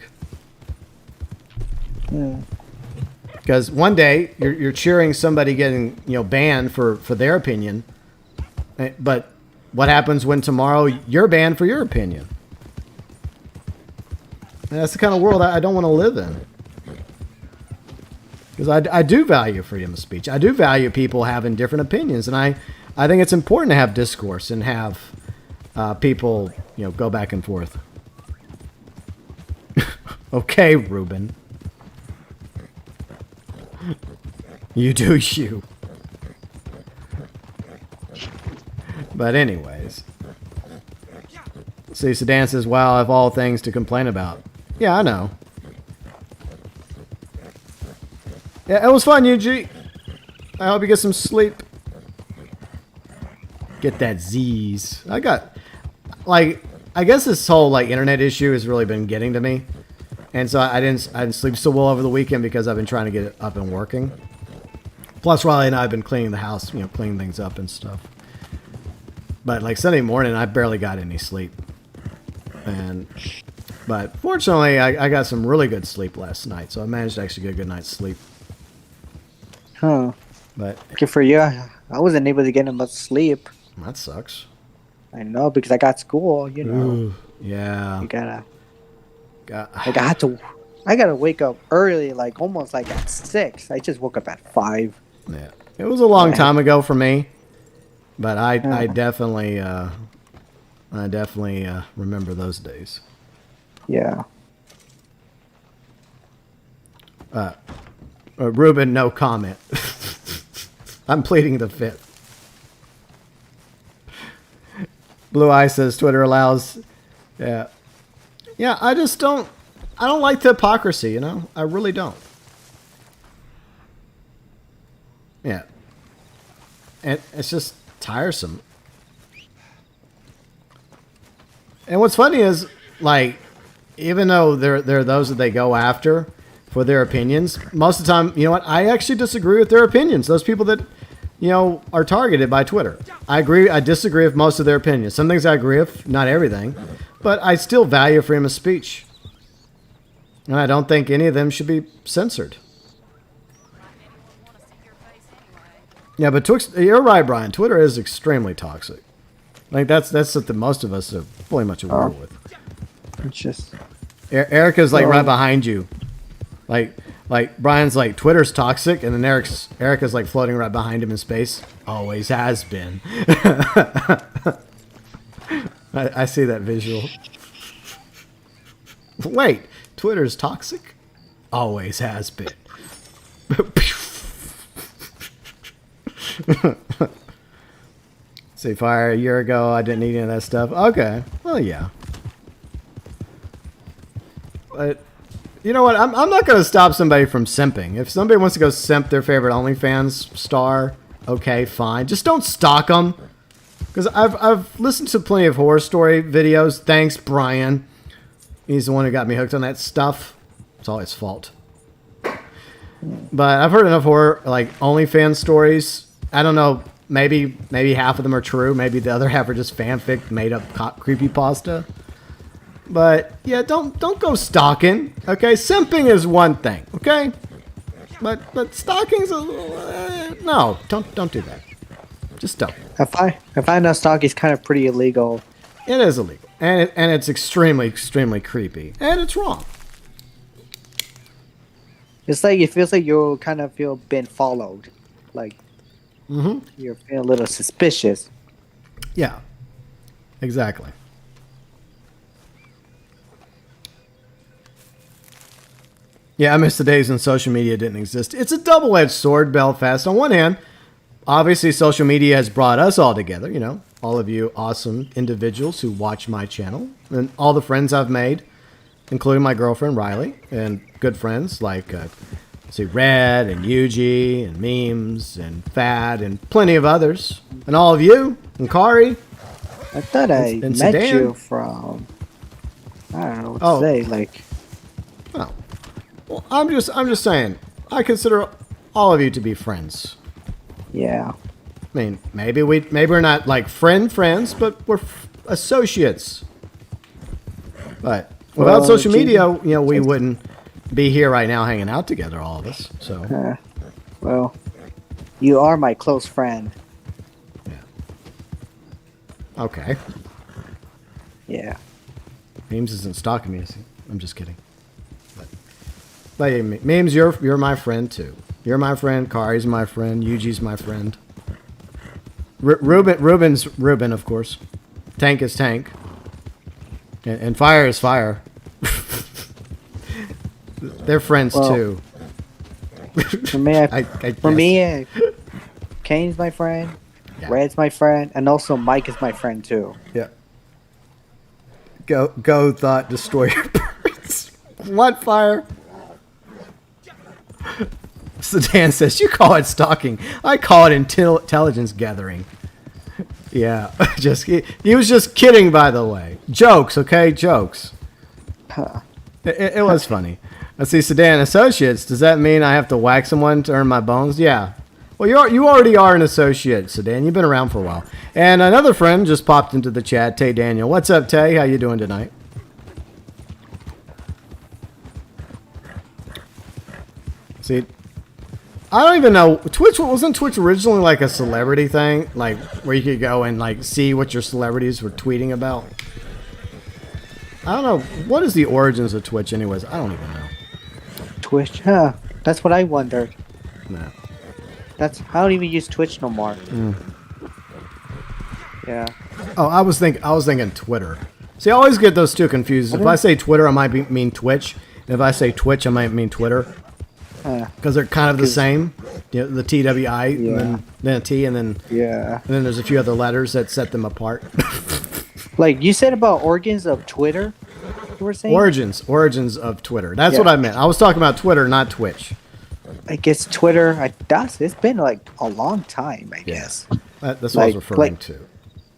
A: Because one day you're cheering somebody getting banned for their opinion, but what happens when tomorrow you're banned for your opinion? And that's the kind of world I don't want to live in. Because I do value freedom of speech. I do value people having different opinions, and I think it's important to have discourse and have people go back and forth. Okay, Ruben. You do you. But anyways. See, Sedan says, wow, I have all things to complain about. Yeah, I know. Yeah, it was fun, UG. I hope you get some sleep. Get that Z's. I guess this whole internet issue has really been getting to me. And so I didn't sleep so well over the weekend because I've been trying to get it up and working. Plus, Riley and I have been cleaning the house, cleaning things up and stuff. But Sunday morning, I barely got any sleep. But fortunately, I got some really good sleep last night, so I managed to actually get a good night's sleep.
E: Huh.
A: But
E: good for you. I wasn't able to get much sleep.
A: That sucks.
E: I know, because I got school,
A: Ooh, yeah.
E: You gotta... I gotta wake up early, almost at 6. I just woke up at 5.
A: Yeah. It was a long time ago for me, but I definitely remember those days.
E: Yeah.
A: Ruben, no comment. I'm pleading the fifth. Blue Eye says Twitter allows. Yeah. Yeah, I don't like the hypocrisy, I really don't. Yeah. And it's just tiresome. And what's funny is, even though there are those that they go after, for their opinions. Most of the time, you know what? I actually disagree with their opinions. Those people that, you know, are targeted by Twitter. I disagree with most of their opinions. Some things I agree with, not everything. But I still value freedom of speech. And I don't think any of them should be censored. Yeah, but you're right, Brian. Twitter is extremely toxic. Like that's something most of us are fully much aware with.
E: It's just
A: Erica's like right behind you. Like Brian's like Twitter's toxic, and then Erica's like floating right behind him in space. Always has been. I see that visual. Wait, Twitter's toxic? Always has been. See, fire a year ago, I didn't need any of that stuff. Okay, well, yeah. But you know what? I'm not going to stop somebody from simping. If somebody wants to go simp their favorite OnlyFans star, okay, fine. Just don't stalk them. Because I've listened to plenty of horror story videos. Thanks, Brian. He's the one who got me hooked on that stuff. It's all his fault. But I've heard enough horror, like OnlyFans stories. I don't know. Maybe half of them are true. Maybe the other half are just fanfic, made up creepypasta. But yeah, don't go stalking. Okay, simping is one thing. Okay, but stalking's no. Don't do that. Just don't.
E: I find that stalking is kind of pretty illegal.
A: It is illegal, and it's extremely creepy, and it's wrong.
E: It's like it feels like you kind of feel been followed, like you're feeling a little suspicious.
A: Yeah, exactly. Yeah, I miss the days when social media didn't exist. It's a double-edged sword, Belfast. On one hand, obviously social media has brought us all together, you know, all of you awesome individuals who watch my channel, and all the friends I've made, including my girlfriend, Riley, and good friends like, Red and Yuji and Memes and Fad and plenty of others. And all of you and Kari.
E: I thought I met
A: Sedan.
E: you from, I don't know what to say, like...
A: Oh. Well, I'm just saying, I consider all of you to be friends.
E: Yeah.
A: I mean, maybe we're not like friends, but we're associates. But without social media, you know, we wouldn't be here right now hanging out together, all of us. So.
E: Well, you are my close friend.
A: Yeah. Okay.
E: Yeah.
A: Memes isn't stalking me. I'm just kidding. But yeah, Memes, you're my friend too. You're my friend. Kari's my friend. Yuji's my friend. Ruben's Ruben, of course. Tank is Tank. And Fire is Fire. They're friends too.
E: For me, Kane's my friend. Yeah. Red's my friend, and also Mike is my friend too.
A: Yeah. Go thought destroy your birds. What, Fire? Sedan says, you call it stalking. I call it intelligence gathering. Yeah, he was just kidding, by the way. Jokes, okay? Jokes.
E: Huh.
A: It was funny. Let's see, Sedan Associates. Does that mean I have to whack someone to earn my bones? Yeah. Well, you already are an associate, Sedan. You've been around for a while. And another friend just popped into the chat, Tay Daniel. What's up, Tay? How you doing tonight? See, I don't even know. Wasn't Twitch originally like a celebrity thing? Like, where you could go and, like, see what your celebrities were tweeting about? I don't know. What is the origins of Twitch anyways? I don't even know.
E: Twitch? Huh. That's what I wondered.
A: No.
E: I don't even use Twitch no more. Yeah.
A: Oh, I was thinking Twitter. See, I always get those two confused. If I say Twitter, I might mean Twitch. And if I say Twitch, I might mean Twitter. Because they're kind of the same, you know, the TWI, and then a T, and then there's a few other letters that set them apart.
E: Like you said about origins of Twitter, you were saying
A: origins of Twitter. That's what I meant. I was talking about Twitter, not Twitch.
E: I guess Twitter. It's been like a long time. I guess
A: that's what I was referring to.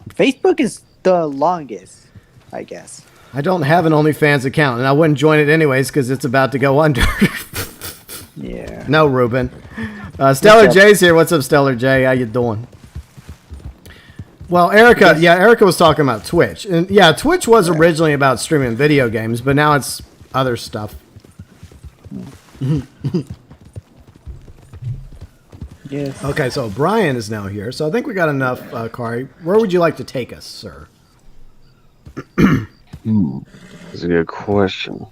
E: Facebook is the longest, I guess.
A: I don't have an OnlyFans account, and I wouldn't join it anyways because it's about to go under.
E: Yeah.
A: No, Ruben. Stellar J's here. What's up, Stellar J? How you doing? Well, Erica was talking about Twitch. And yeah, Twitch was originally about streaming video games, but now it's other stuff.
E: Yes.
A: Okay, so Brian is now here. So I think we got enough, Kari. Where would you like to take us, sir?
D: That's a good question.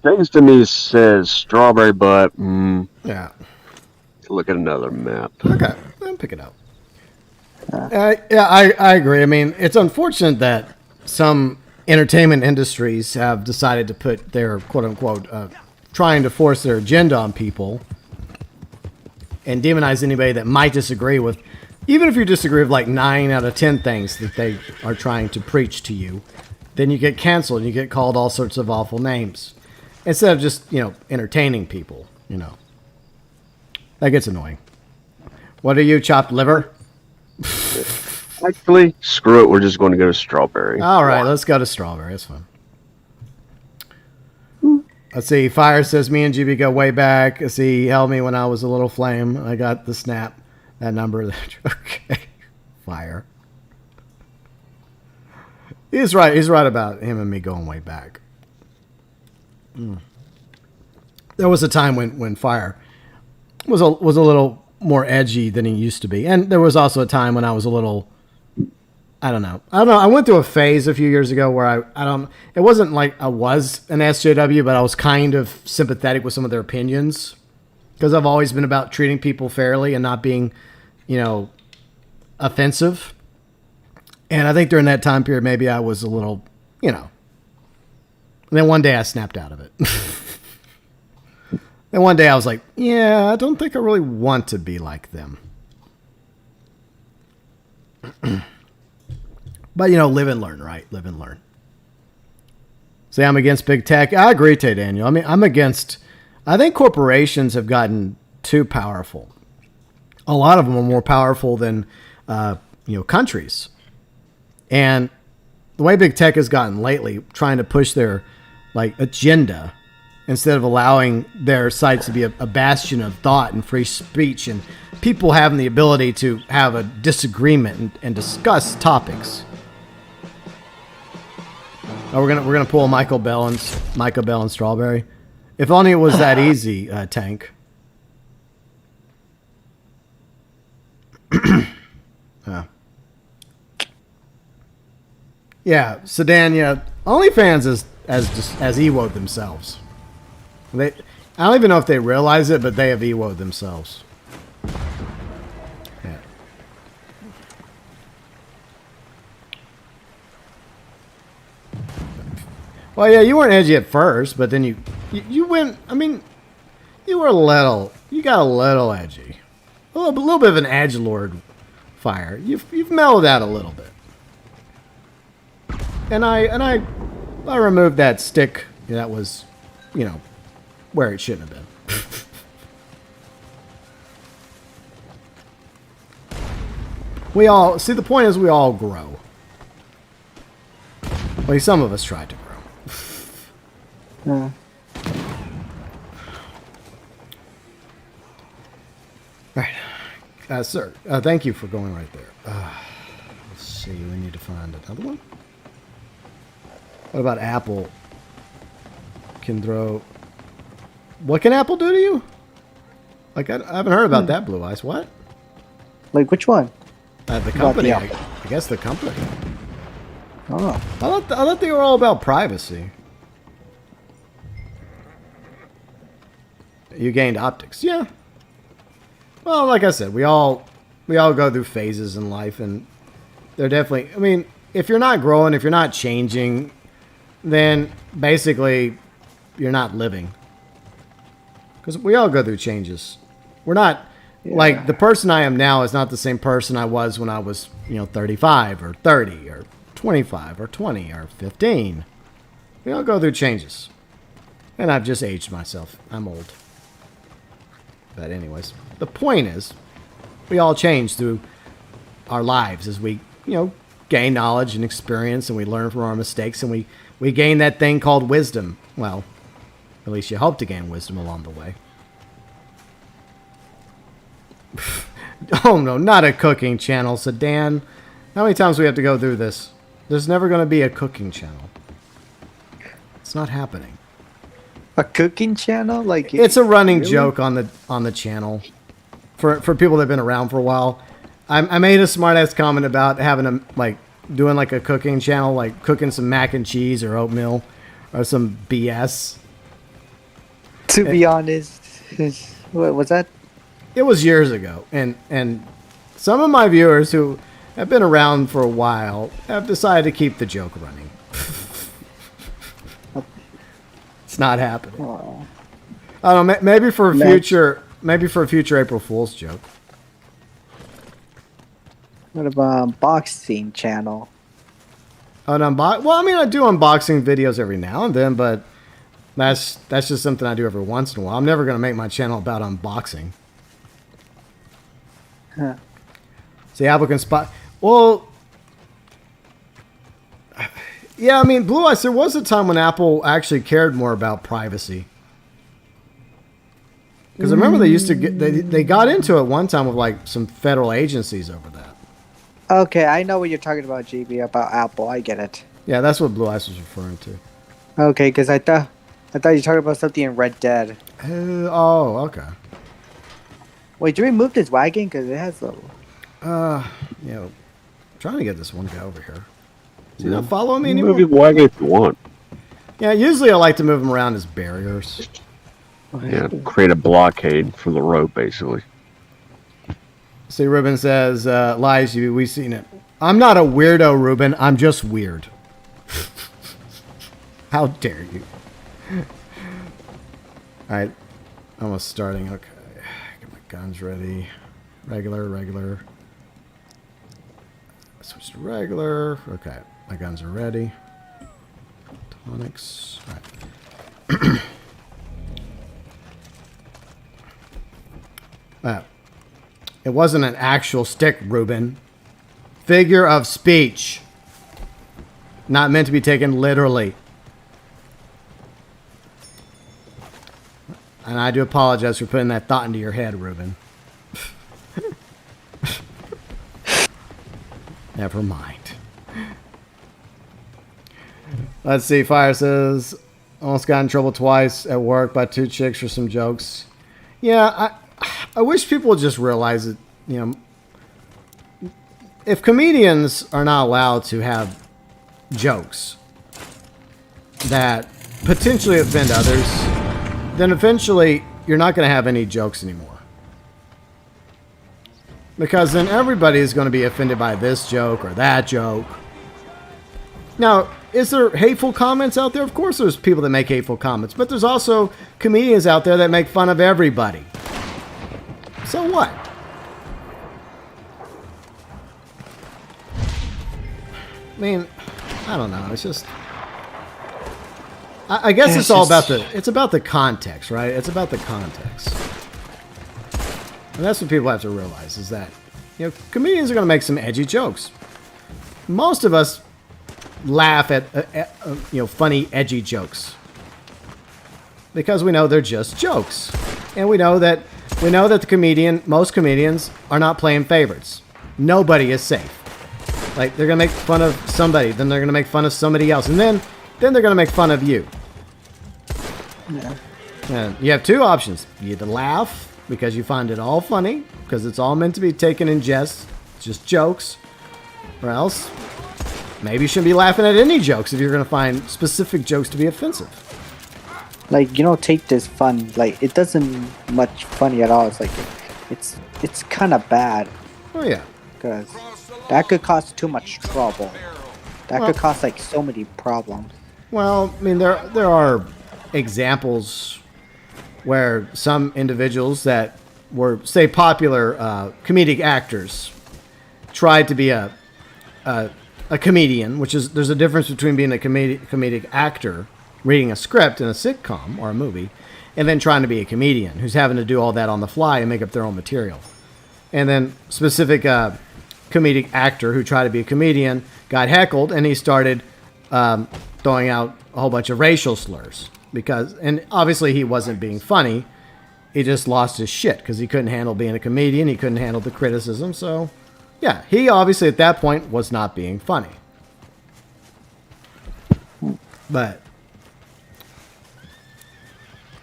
D: Things to me says strawberry, but
A: Yeah.
D: look at another map.
A: Okay, then pick it up. Yeah, I agree. I mean, it's unfortunate that some entertainment industries have decided to put their quote-unquote trying to force their agenda on people and demonize anybody that might disagree with, even if you disagree with like 9 out of 10 things that they are trying to preach to you, then you get canceled and you get called all sorts of awful names instead of just, entertaining people, That gets annoying. What are you, chopped liver?
D: Actually, screw it. We're just going to go to strawberry.
A: All right, let's go to strawberry. That's fun. Let's see. Fire says me and GB go way back. Let's see. He held me when I was a little flame. I got the snap. That number. Okay. Fire. He's right. He's right about him and me going way back. There was a time when Fire was a little more edgy than he used to be, and there was also a time when I was a little. I don't know. I went through a phase a few years ago where it wasn't like I was an SJW, but I was kind of sympathetic with some of their opinions because I've always been about treating people fairly and not being, offensive. And I think during that time period, maybe I was a little, And then one day I snapped out of it. Then one day I was like, yeah, I don't think I really want to be like them. But, live and learn, right? Live and learn. Say I'm against big tech. I agree, Tay Daniel. I mean, I think corporations have gotten too powerful. A lot of them are more powerful than, countries. And the way big tech has gotten lately, trying to push their, agenda instead of allowing their sites to be a bastion of thought and free speech and people having the ability to have a disagreement and discuss topics. Oh, we're gonna pull Michael Bell and Strawberry. If only it was that easy, Tank. Yeah, Sedan. Yeah, OnlyFans is as EWO'd themselves. I don't even know if they realize it, but they have EWO'd themselves. Yeah. Well, yeah, you weren't edgy at first, but then you went. I mean, you got a little edgy, a little bit of an edgelord Fire. You've mellowed out a little bit, and I removed that stick that was, where it shouldn't have been. We all see. The point is, we all grow. Well, some of us tried to grow.
E: Yeah.
A: All right, sir. Thank you for going right there. Let's see. We need to find another one. What about Apple? Can throw. What can Apple do to you? I haven't heard about that, Blue Eyes. What?
E: Like which one?
A: The company. I guess the company.
E: Oh.
A: I thought they were all about privacy. You gained optics. Yeah. Well, like I said, we all go through phases in life, and they're definitely. I mean, if you're not growing, if you're not changing, then basically you're not living. Because we all go through changes. We're not like the person I am now is not the same person I was when I was 35 or 30 or 25 or 20 or 15. We all go through changes, and I've just aged myself. I'm old. But anyways, the point is, we all change through our lives as we, gain knowledge and experience, and we learn from our mistakes, and we gain that thing called wisdom. Well, At least you hope to gain wisdom along the way. Oh no, not a cooking channel, Sedan. How many times do we have to go through this? There's never going to be a cooking channel. It's not happening.
E: A cooking channel? Like
A: it's a running joke on the channel for people that've been around for a while. I made a smart ass comment about having a doing like a cooking channel, like cooking some mac and cheese or oatmeal or some BS.
E: To be honest, what was that?
A: It was years ago, and some of my viewers who have been around for a while have decided to keep the joke running. It's not happening.
E: Oh.
A: I don't know. Maybe for a future April Fool's joke.
E: What about unboxing channel?
A: Well, I mean, I do unboxing videos every now and then, but that's just something I do every once in a while. I'm never going to make my channel about unboxing.
E: Huh.
A: See, Apple can spot. Well, yeah, I mean, Blue Eyes, there was a time when Apple actually cared more about privacy. Because I remember they used to they got into it one time with like some federal agencies over that.
E: Okay, I know what you're talking about, GB, about Apple. I get it.
A: Yeah, that's what Blue Eyes was referring to.
E: Okay, because I thought you were talking about something in Red Dead.
A: Oh, okay.
E: Wait, did we move this wagon? Because it has a...
A: trying to get this one guy over here. Is he not following me anymore?
D: Move your wagon if you want.
A: Yeah, usually I like to move them around as barriers.
D: Yeah, create a blockade for the road, basically.
A: See, Ruben says, lies you, we've seen it. I'm not a weirdo, Ruben. I'm just weird. How dare you? Alright, almost starting. Okay, get my guns ready. Regular. Switch to regular. Okay, my guns are ready. Tonics. Alright. It wasn't an actual stick, Ruben. Figure of speech. Not meant to be taken literally. And I do apologize for putting that thought into your head, Ruben. Never mind. Let's see. Fire says, almost got in trouble twice at work by 2 chicks for some jokes. Yeah, I wish people would just realize that, if comedians are not allowed to have jokes that potentially offend others, then eventually you're not going to have any jokes anymore. Because then everybody is going to be offended by this joke or that joke. Now, is there hateful comments out there? Of course there's people that make hateful comments, but there's also comedians out there that make fun of everybody. So what? I mean, I don't know. It's just... I guess it's all about it's about the context, right? It's about the context. And that's what people have to realize is that, comedians are going to make some edgy jokes. Most of us laugh at, funny, edgy jokes. Because we know they're just jokes. And we know that most comedians are not playing favorites. Nobody is safe. Like, they're going to make fun of somebody, then they're going to make fun of somebody else, and then they're going to make fun of you.
E: Yeah.
A: And you have 2 options. You either laugh because you find it all funny, because it's all meant to be taken in jest, it's just jokes, or else maybe you shouldn't be laughing at any jokes if you're going to find specific jokes to be offensive.
E: Like, take this fun. Like, it doesn't much funny at all. It's like, it's kind of bad.
A: Oh, yeah.
E: Because that could cause too much trouble. That could cause, like, so many problems.
A: Well, I mean, there are examples where some individuals that were, say, popular comedic actors tried to be a comedian, which is, there's a difference between being a comedic actor, reading a script in a sitcom or a movie, and then trying to be a comedian who's having to do all that on the fly and make up their own material. And then specific comedic actor who tried to be a comedian got heckled, and he started throwing out a whole bunch of racial slurs. because, and obviously he wasn't being funny. He just lost his shit because he couldn't handle being a comedian. He couldn't handle the criticism. So, yeah, he obviously at that point was not being funny. But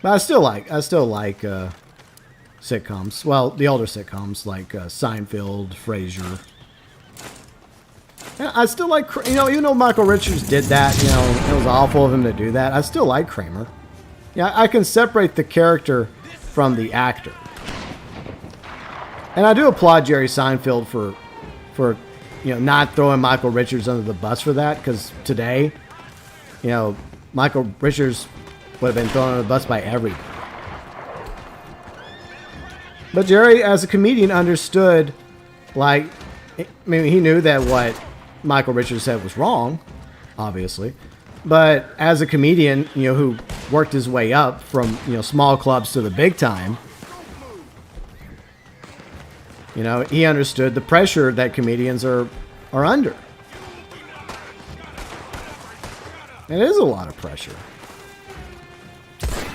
A: I still like sitcoms. Well, the older sitcoms like Seinfeld, Frasier. Yeah, I still like, even though Michael Richards did that, it was awful of him to do that. I still like Kramer. Yeah, I can separate the character from the actor. And I do applaud Jerry Seinfeld for not throwing Michael Richards under the bus for that, because today, Michael Richards would have been thrown under the bus by everybody. But Jerry, as a comedian, understood, he knew that what Michael Richards said was wrong, obviously. But as a comedian, who worked his way up from, small clubs to the big time, he understood the pressure that comedians are under. It is a lot of pressure.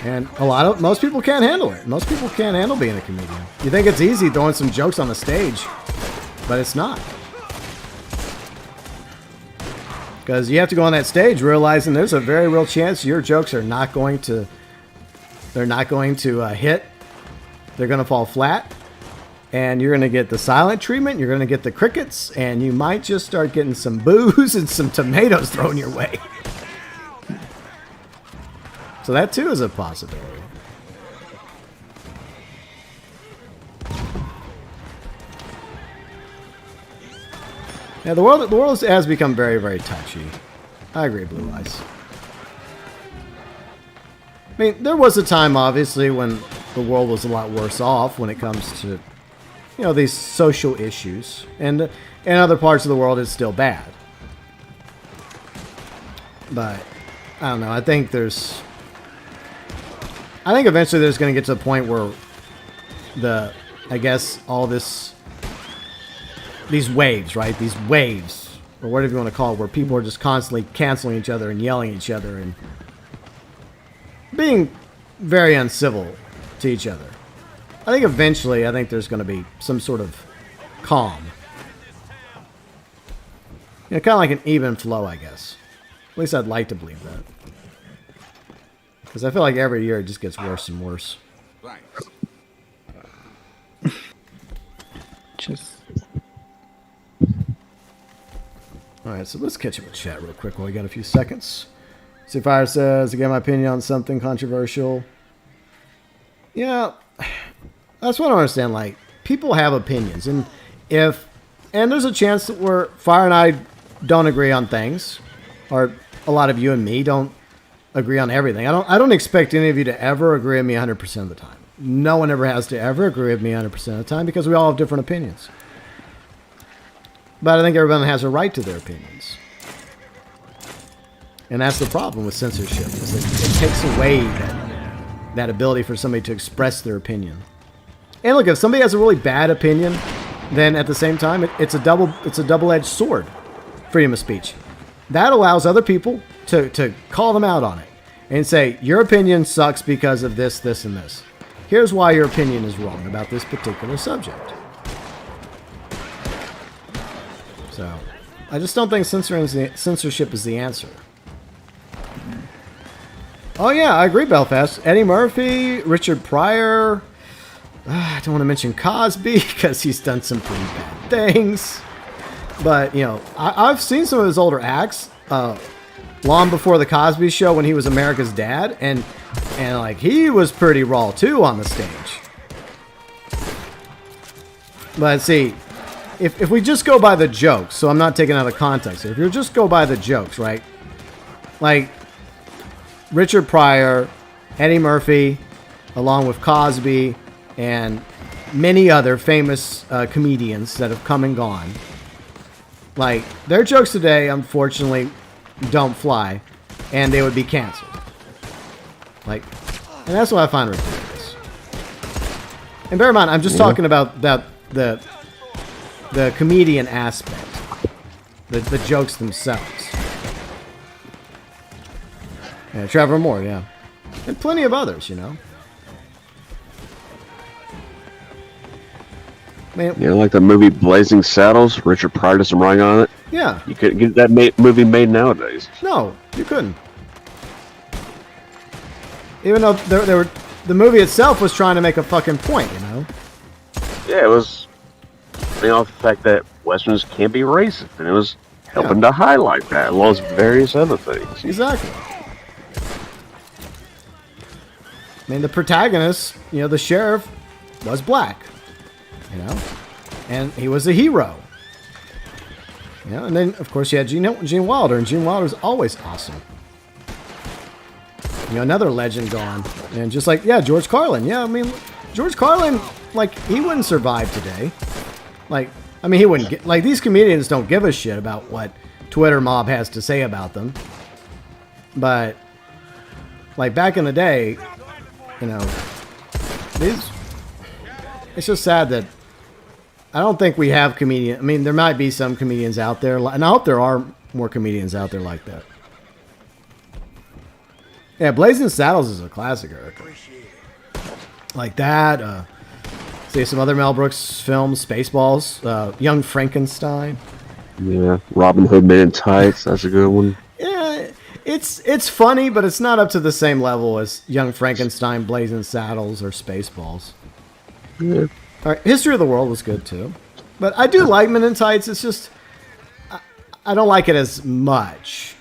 A: And most people can't handle it. Most people can't handle being a comedian. You think it's easy throwing some jokes on the stage, but it's not. Because you have to go on that stage realizing there's a very real chance your jokes are not going to hit. They're going to fall flat. And you're going to get the silent treatment. You're going to get the crickets. And you might just start getting some boos and some tomatoes thrown your way. So that too is a possibility. Yeah, the world has become very, very touchy. I agree, Blue Eyes. I mean, there was a time, obviously, when the world was a lot worse off when it comes to, these social issues. And in other parts of the world, it's still bad. But, I don't know, I think eventually there's going to get to the point where these waves, right? These waves, or whatever you want to call it, where people are just constantly canceling each other and yelling at each other and being very uncivil to each other. I think eventually, there's going to be some sort of calm. Kind of like an even flow, I guess. At least I'd like to believe that. Because I feel like every year it just gets worse and worse. Alright, so let's catch up with chat real quick while we got a few seconds. See, Fire says, I get my opinion on something controversial. Yeah, that's what I understand. Like, people have opinions. And there's a chance that where Fire and I don't agree on things. Or a lot of you and me don't agree on everything. I don't expect any of you to ever agree with me 100% of the time. No one ever has to ever agree with me 100% of the time because we all have different opinions. But I think everyone has a right to their opinions. And that's the problem with censorship, is it takes away that ability for somebody to express their opinion. And look, if somebody has a really bad opinion, then at the same time, it's a double-edged sword, freedom of speech. That allows other people to call them out on it and say, your opinion sucks because of this, this, and this. Here's why your opinion is wrong about this particular subject. So, I just don't think censorship is the answer. Oh yeah, I agree, Belfast. Eddie Murphy, Richard Pryor. I don't want to mention Cosby because he's done some pretty bad things. But, I've seen some of his older acts long before the Cosby Show when he was America's Dad. And he was pretty raw, too, on the stage. But, see, if we just go by the jokes, so I'm not taking out of context. If you just go by the jokes, right? Like, Richard Pryor, Eddie Murphy, along with Cosby, and many other famous comedians that have come and gone. Like, their jokes today, unfortunately, don't fly, and they would be canceled. Like, and that's what I find ridiculous. And bear in mind, I'm just talking about the comedian aspect, the jokes themselves. Yeah, Trevor Moore, yeah. And plenty of others, you know. Man,
D: Yeah, like the movie Blazing Saddles. Richard Pryor does some writing on it.
A: yeah.
D: You couldn't get that movie made nowadays.
A: No, you couldn't. Even though the movie itself was trying to make a fucking point, you know.
D: Yeah, it was. You know, the fact that westerns can be racist, and it was helping to highlight that, along with various other things.
A: Exactly. I mean, the protagonist, you know, the sheriff, was black, you know, and he was a hero. You know, and then of course you had Gene Wilder, and Gene Wilder's always awesome. You know, another legend gone, and just like George Carlin. Yeah, I mean, George Carlin, like, he wouldn't survive today. Like, I mean, he wouldn't get, like, these comedians don't give a shit about what Twitter mob has to say about them. But like back in the day, you know, it's just sad that I don't think we have comedians. I mean, there might be some comedians out there, and I hope there are more comedians out there like that. Yeah, Blazing Saddles is a classic, Eric. Like that. See some other Mel Brooks films, Spaceballs, Young Frankenstein.
D: Yeah, Robin Hood Men in Tights. That's a good one.
A: Yeah, it's funny, but it's not up to the same level as Young Frankenstein, Blazing Saddles, or Spaceballs.
D: Yeah.
A: All right, History of the World was good too, but I do like Men in Tights. It's just I don't like it as much,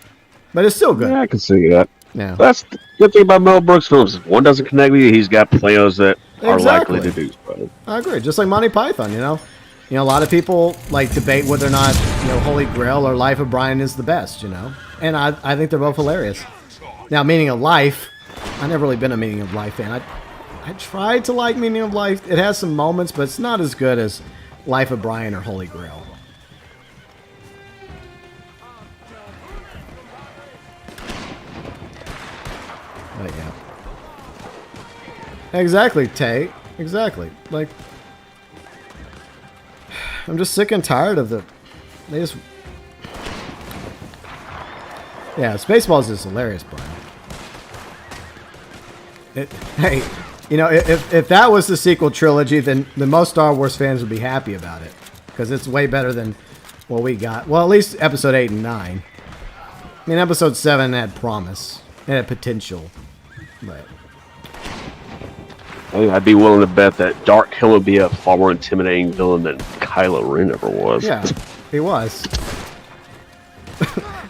A: but it's still good.
D: Yeah, I can see that.
A: Yeah,
D: that's the good thing about Mel Brooks films. If one doesn't connect with you, he's got players that are likely to do so.
A: I agree. Just like Monty Python, you know, a lot of people like debate whether or not Holy Grail or Life of Brian is the best, you know, and I think they're both hilarious. Now, Meaning of Life, I've never really been a Meaning of Life fan. I tried to like Meaning of Life. It has some moments, but it's not as good as Life of Brian or Holy Grail. But yeah. Exactly, Tay. Exactly. Like, I'm just sick and tired of they just... Yeah, Spaceballs is hilarious, Brian. Hey, if that was the sequel trilogy, then most Star Wars fans would be happy about it. Because it's way better than what we got. Well, at least Episode 8 and 9. I mean, Episode 7 had promise. It had potential. But...
D: I'd be willing to bet that Dark Hill would be a far more intimidating villain than Kylo Ren ever was.
A: Yeah, he was.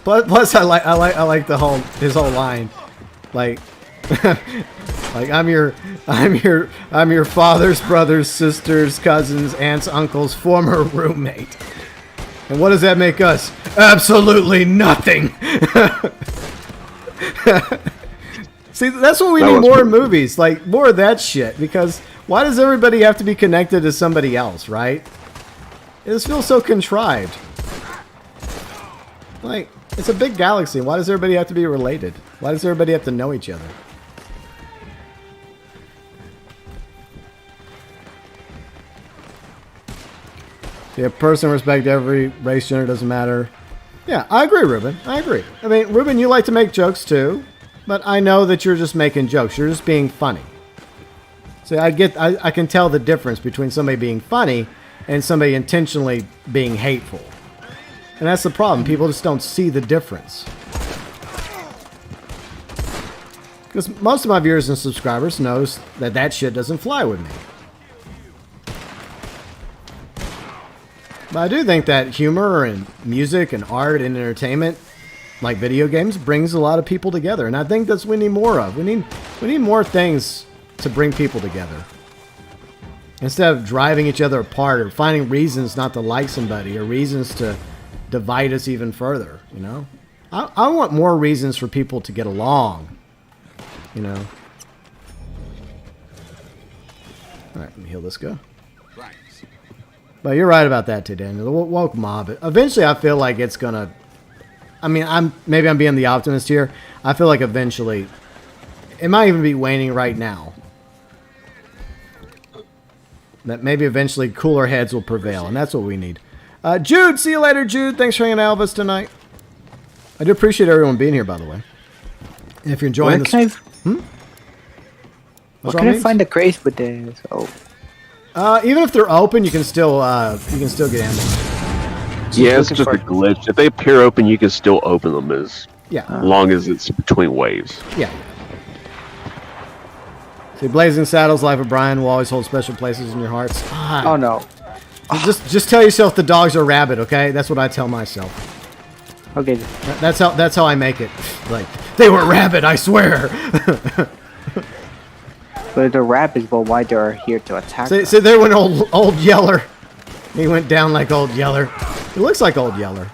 A: Plus, I like his whole line, like I'm your father's brother's sister's cousin's aunt's uncle's former roommate. And what does that make us? Absolutely nothing. See, that's what we need more in movies, like more of that shit. Because why does everybody have to be connected to somebody else, right? It just feels so contrived. Like, it's a big galaxy. Why does everybody have to be related? Why does everybody have to know each other? Yeah, person respect every race, gender, doesn't matter. Yeah, I agree, Ruben. I agree. I mean, Ruben, you like to make jokes too, but I know that you're just making jokes. You're just being funny. So I can tell the difference between somebody being funny and somebody intentionally being hateful. And that's the problem. People just don't see the difference. Because most of my viewers and subscribers knows that shit doesn't fly with me. But I do think that humor and music and art and entertainment, like video games, brings a lot of people together. And I think that's what we need more of. We need more things to bring people together. Instead of driving each other apart or finding reasons not to like somebody or reasons to divide us even further, you know? I want more reasons for people to get along, you know? Alright, let me heal this guy. But you're right about that too, Daniel. The woke mob. Eventually, I feel like it's gonna... I mean, maybe I'm being the optimist here. I feel like eventually... It might even be waning right now. That maybe eventually cooler heads will prevail, and that's what we need. Jude, see you later, Jude. Thanks for hanging out with us tonight. I do appreciate everyone being here, by the way. And if you're enjoying this...
E: couldn't find the crates with this. Oh.
A: Even if they're open, you can still get ammo.
D: Yeah, it's just a glitch. If they appear open, you can still open them as long as it's between waves.
A: Yeah. See, Blazing Saddles, Life of Brian will always hold special places in your hearts.
E: Oh no.
A: Just tell yourself the dogs are rabid, okay? That's what I tell myself.
E: Okay.
A: That's how I make it. Like, they were rabid, I swear.
E: But they're rapids, but why they're here to attack?
A: So there went old Yeller. He went down like Old Yeller. He looks like Old Yeller.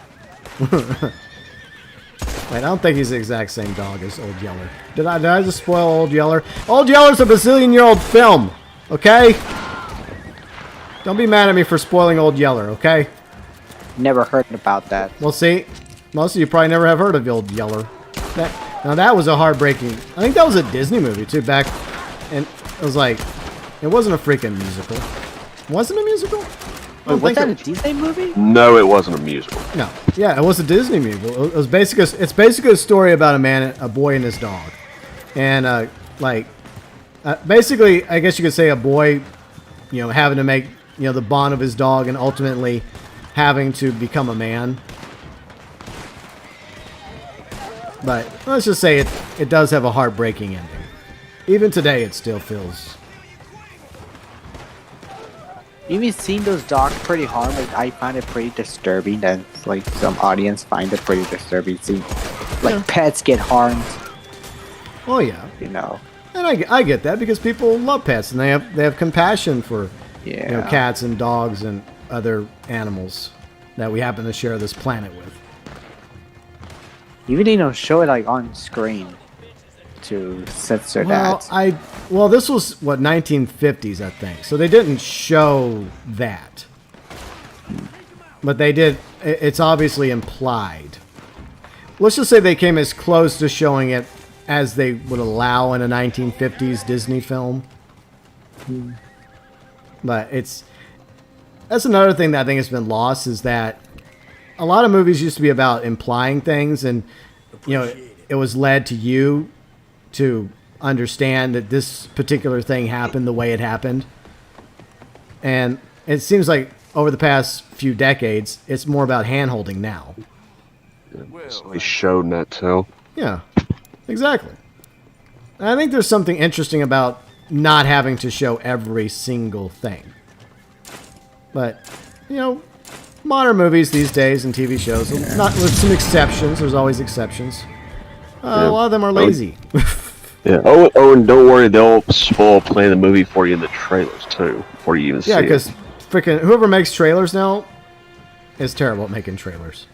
A: Wait, I don't think he's the exact same dog as Old Yeller. Did I just spoil Old Yeller? Old Yeller's a bazillion-year-old film, okay? Don't be mad at me for spoiling Old Yeller, okay?
E: Never heard about that.
A: Well, see, most of you probably never have heard of Old Yeller. Now that was a heartbreaking. I think that was a Disney movie too. Back, and it was like, it wasn't a freaking musical. Wasn't a musical?
E: Was that a Disney movie?
D: No, it wasn't a musical.
A: No. Yeah, it was a Disney movie. It was it's basically a story about a boy and his dog. And, basically, I guess you could say a boy, having to make, the bond of his dog and ultimately having to become a man. But let's just say it does have a heartbreaking ending. Even today, it still feels...
E: Even seeing those dogs pretty hard, like I find it pretty disturbing. That like some audience find it pretty disturbing. See, pets get harmed.
A: Oh yeah, And I get that because people love pets and they have compassion for cats and dogs and other animals that we happen to share this planet with.
E: Even they don't show it like on screen to censor that.
A: Well, this was, 1950s, I think. So they didn't show that. But they did, it's obviously implied. Let's just say they came as close to showing it as they would allow in a 1950s Disney film. But that's another thing that I think has been lost, is that a lot of movies used to be about implying things, and, it was led to you to understand that this particular thing happened the way it happened. And it seems like over the past few decades, it's more about hand-holding now.
D: They showed that too.
A: Yeah, exactly. And I think there's something interesting about not having to show every single thing. But, modern movies these days and TV shows, not with some exceptions, there's always exceptions. A lot of them are lazy.
D: Yeah. Oh, and don't worry, they'll spoil playing the movie for you in the trailers too, before you even see it.
A: Yeah, because freaking whoever makes trailers now is terrible at making trailers.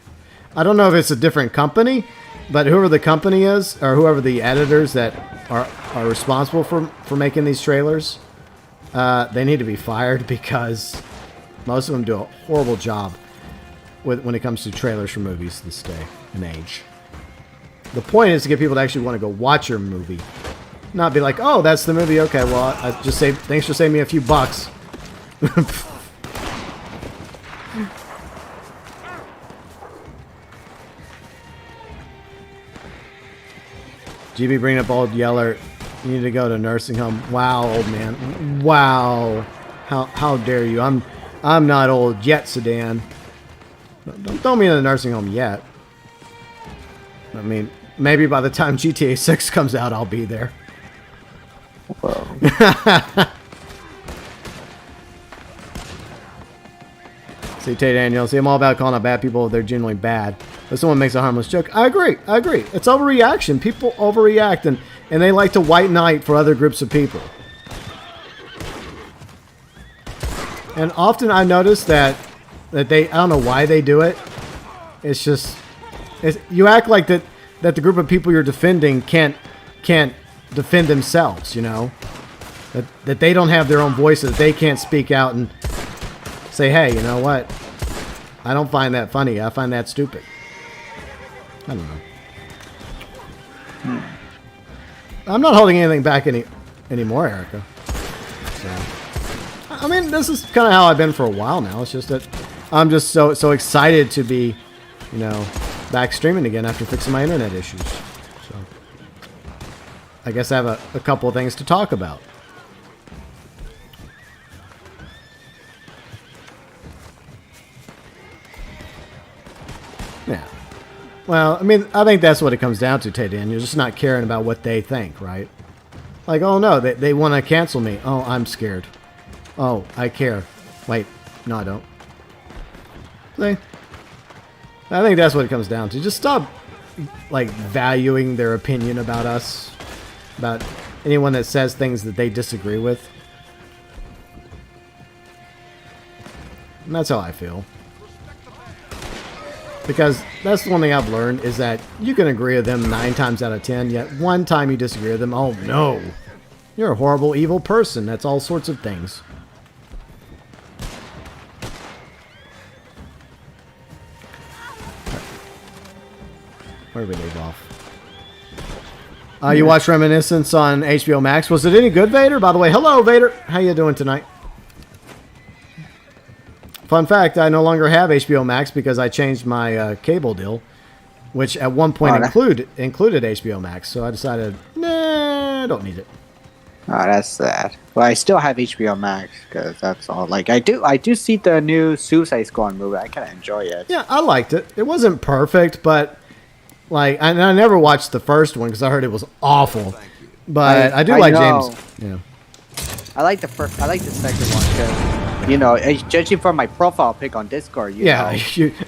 A: I don't know if it's a different company, but whoever the company is, or whoever the editors that are responsible for making these trailers, they need to be fired, because most of them do a horrible job when it comes to trailers for movies this day and age. The point is to get people to actually want to go watch your movie. Not be like, oh, that's the movie. Okay, well, thanks for saving me a few bucks. GB bringing up Old Yeller. You need to go to nursing home. Wow, old man. Wow. How dare you? I'm not old yet, Sedan. Don't throw me in a nursing home yet. I mean, maybe by the time GTA 6 comes out, I'll be there.
E: Whoa.
A: See, Tay Daniels, I'm all about calling out bad people if they're genuinely bad. But someone makes a harmless joke. I agree. It's overreaction. People overreact, and they like to white knight for other groups of people. And often I notice that they, I don't know why they do it. It's just, you act like that the group of people you're defending can't defend themselves, that they don't have their own voice, that they can't speak out and say, hey, you know what? I don't find that funny. I find that stupid. I don't know. I'm not holding anything back anymore, Erica. So, I mean, this is kind of how I've been for a while now. It's just that I'm just so excited to be, back streaming again after fixing my internet issues. So, I guess I have a couple of things to talk about. Yeah. Well, I mean, I think that's what it comes down to, Tay Dan. You're just not caring about what they think, right? Like, oh no, they want to cancel me. Oh, I'm scared. Oh, I care. Wait, no, I don't. See? I think that's what it comes down to. Just stop, like, valuing their opinion about us, about anyone that says things that they disagree with. And that's how I feel. Because that's the one thing I've learned is that you can agree with them 9 times out of 10, yet one time you disagree with them, oh no, you're a horrible, evil person. That's all sorts of things. Where did we leave off? You watched Reminiscence on HBO Max. Was it any good, Vader? By the way, hello, Vader. How you doing tonight? Fun fact, I no longer have HBO Max because I changed my cable deal, which at one point included HBO Max. So I decided, nah, I don't need it.
E: Oh, that's sad. Well, I still have HBO Max because that's all. Like, I do see the new Suicide Squad movie. I kind of enjoy it.
A: Yeah, I liked it. It wasn't perfect, but like, I never watched the first one because I heard it was awful. But I do like James. Yeah.
E: I like the second one because, you know, judging from my profile pic on Discord, you know,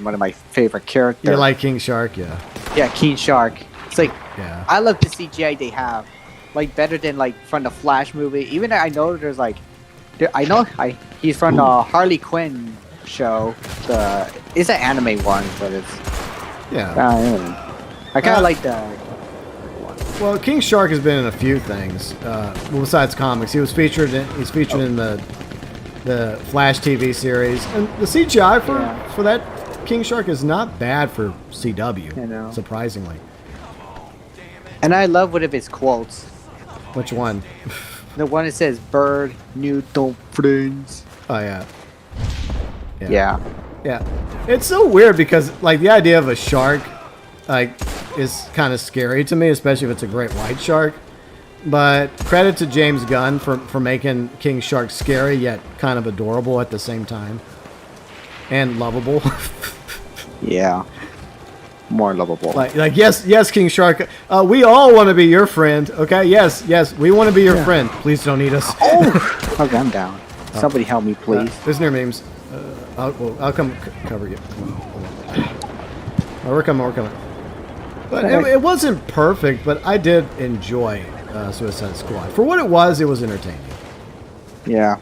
E: one of my favorite characters.
A: You like King Shark, yeah.
E: Yeah, King Shark. It's like,
A: yeah.
E: I love the CGI they have. Like, better than, like, from the Flash movie. Even I know there's, like, he's from the Harley Quinn show. It's an anime one, but it's...
A: Yeah.
E: I kind of like the...
A: Well, King Shark has been in a few things. Well, besides comics, he's featured in the Flash TV series, and the CGI for that King Shark is not bad for CW.
E: I know.
A: Surprisingly.
E: And I love one of his quotes.
A: Which one?
E: The one that says "Bird, Newton, friends."
A: Oh yeah.
E: Yeah.
A: It's so weird because like the idea of a shark, like, is kind of scary to me, especially if it's a great white shark. But credit to James Gunn for making King Shark scary yet kind of adorable at the same time. And lovable.
E: Yeah. More lovable.
A: Like yes, King Shark. We all want to be your friend, okay? Yes, we want to be your friend. Please don't eat us.
E: Oh! Okay, I'm down. Somebody help me, please.
A: There's near memes. I'll come cover you. We're coming. But it wasn't perfect, but I did enjoy Suicide Squad. For what it was entertaining.
E: Yeah.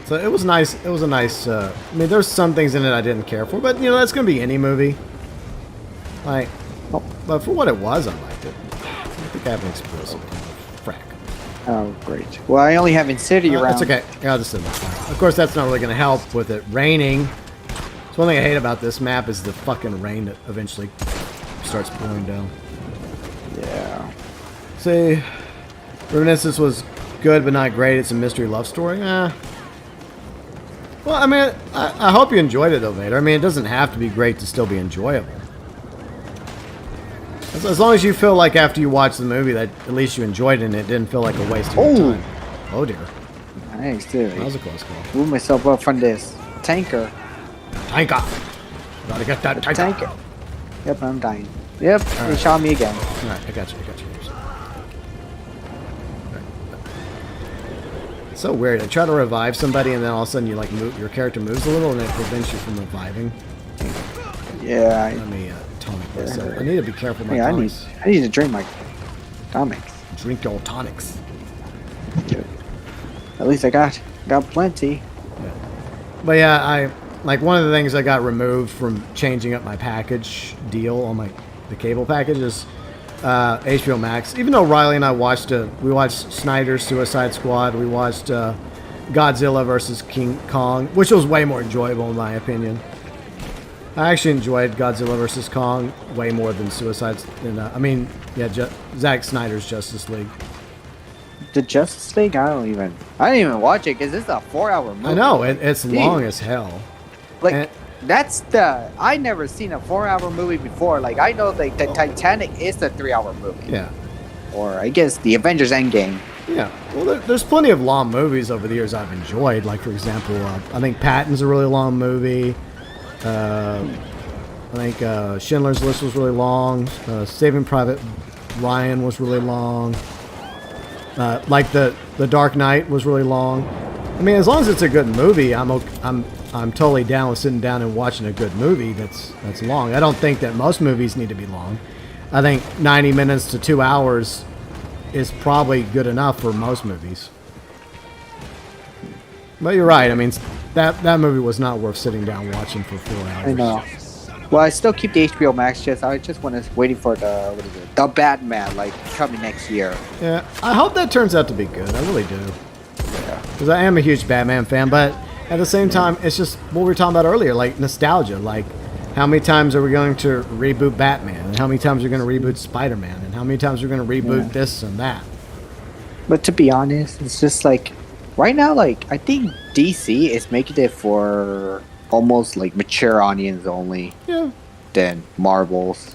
A: So it was nice. It was a nice... I mean, there's some things in it I didn't care for, but, you know, that's going to be any movie. Like, but for what it was, I liked it. I think I have an explosive. Frack.
E: Oh, great. Well, I only have Insidia around.
A: That's okay. Yeah, I'll just send that. Of course, that's not really going to help with it raining. So one thing I hate about this map is the fucking rain that eventually starts pouring down.
E: Yeah.
A: See, Reminiscence was good but not great. It's a mystery love story. Well, I mean, I hope you enjoyed it, though, Vader. I mean, it doesn't have to be great to still be enjoyable. As long as you feel like after you watch the movie that at least you enjoyed it and it didn't feel like a waste of your time. Oh, dear.
E: Thanks, dude.
A: That was a close call.
E: Move myself up from this tanker.
A: Tanker. Gotta get that tanker.
E: Yep, I'm dying. Yep, they shot me again.
A: Alright, I got you. It's so weird. I try to revive somebody and then all of a sudden you like move, your character moves a little and it prevents you from reviving.
E: Yeah.
A: Let me tonic myself. I need to be careful with my tonics.
E: I need to drink my tonics.
A: Drink your tonics.
E: Dude. At least I got plenty.
A: Yeah. But yeah, one of the things I got removed from changing up my package deal on the cable package is HBO Max. Even though Riley and I watched Snyder's Suicide Squad, we watched Godzilla vs. King Kong, which was way more enjoyable in my opinion. I actually enjoyed Godzilla vs. Kong way more than Zack Snyder's Justice League.
E: The Justice League? I didn't even watch it because it's a 4-hour movie.
A: I know, it's long as hell.
E: Like, I never seen a 4-hour movie before. Like, I know the Titanic is the 3-hour movie.
A: Yeah.
E: Or, I guess, the Avengers Endgame.
A: Yeah. Well, there's plenty of long movies over the years I've enjoyed. Like, for example, I think Patton's a really long movie. I think Schindler's List was really long. Saving Private Ryan was really long. Like the Dark Knight was really long. I mean, as long as it's a good movie, I'm totally down with sitting down and watching a good movie that's long. I don't think that most movies need to be long. I think 90 minutes to 2 hours is probably good enough for most movies. But you're right. I mean, that movie was not worth sitting down watching for 4 hours.
E: I know. Well, I still keep the HBO Max. I just want to waiting for the Batman like coming next year.
A: Yeah, I hope that turns out to be good. I really do.
E: Yeah.
A: Because I am a huge Batman fan, but at the same time, it's just what we were talking about earlier, like nostalgia. Like, how many times are we going to reboot Batman? And how many times are we going to reboot Spider-Man? And how many times are we going to reboot this and that?
E: But to be honest, it's just like right now, like I think DC is making it for almost like mature audience only.
A: Yeah.
E: Than Marvel's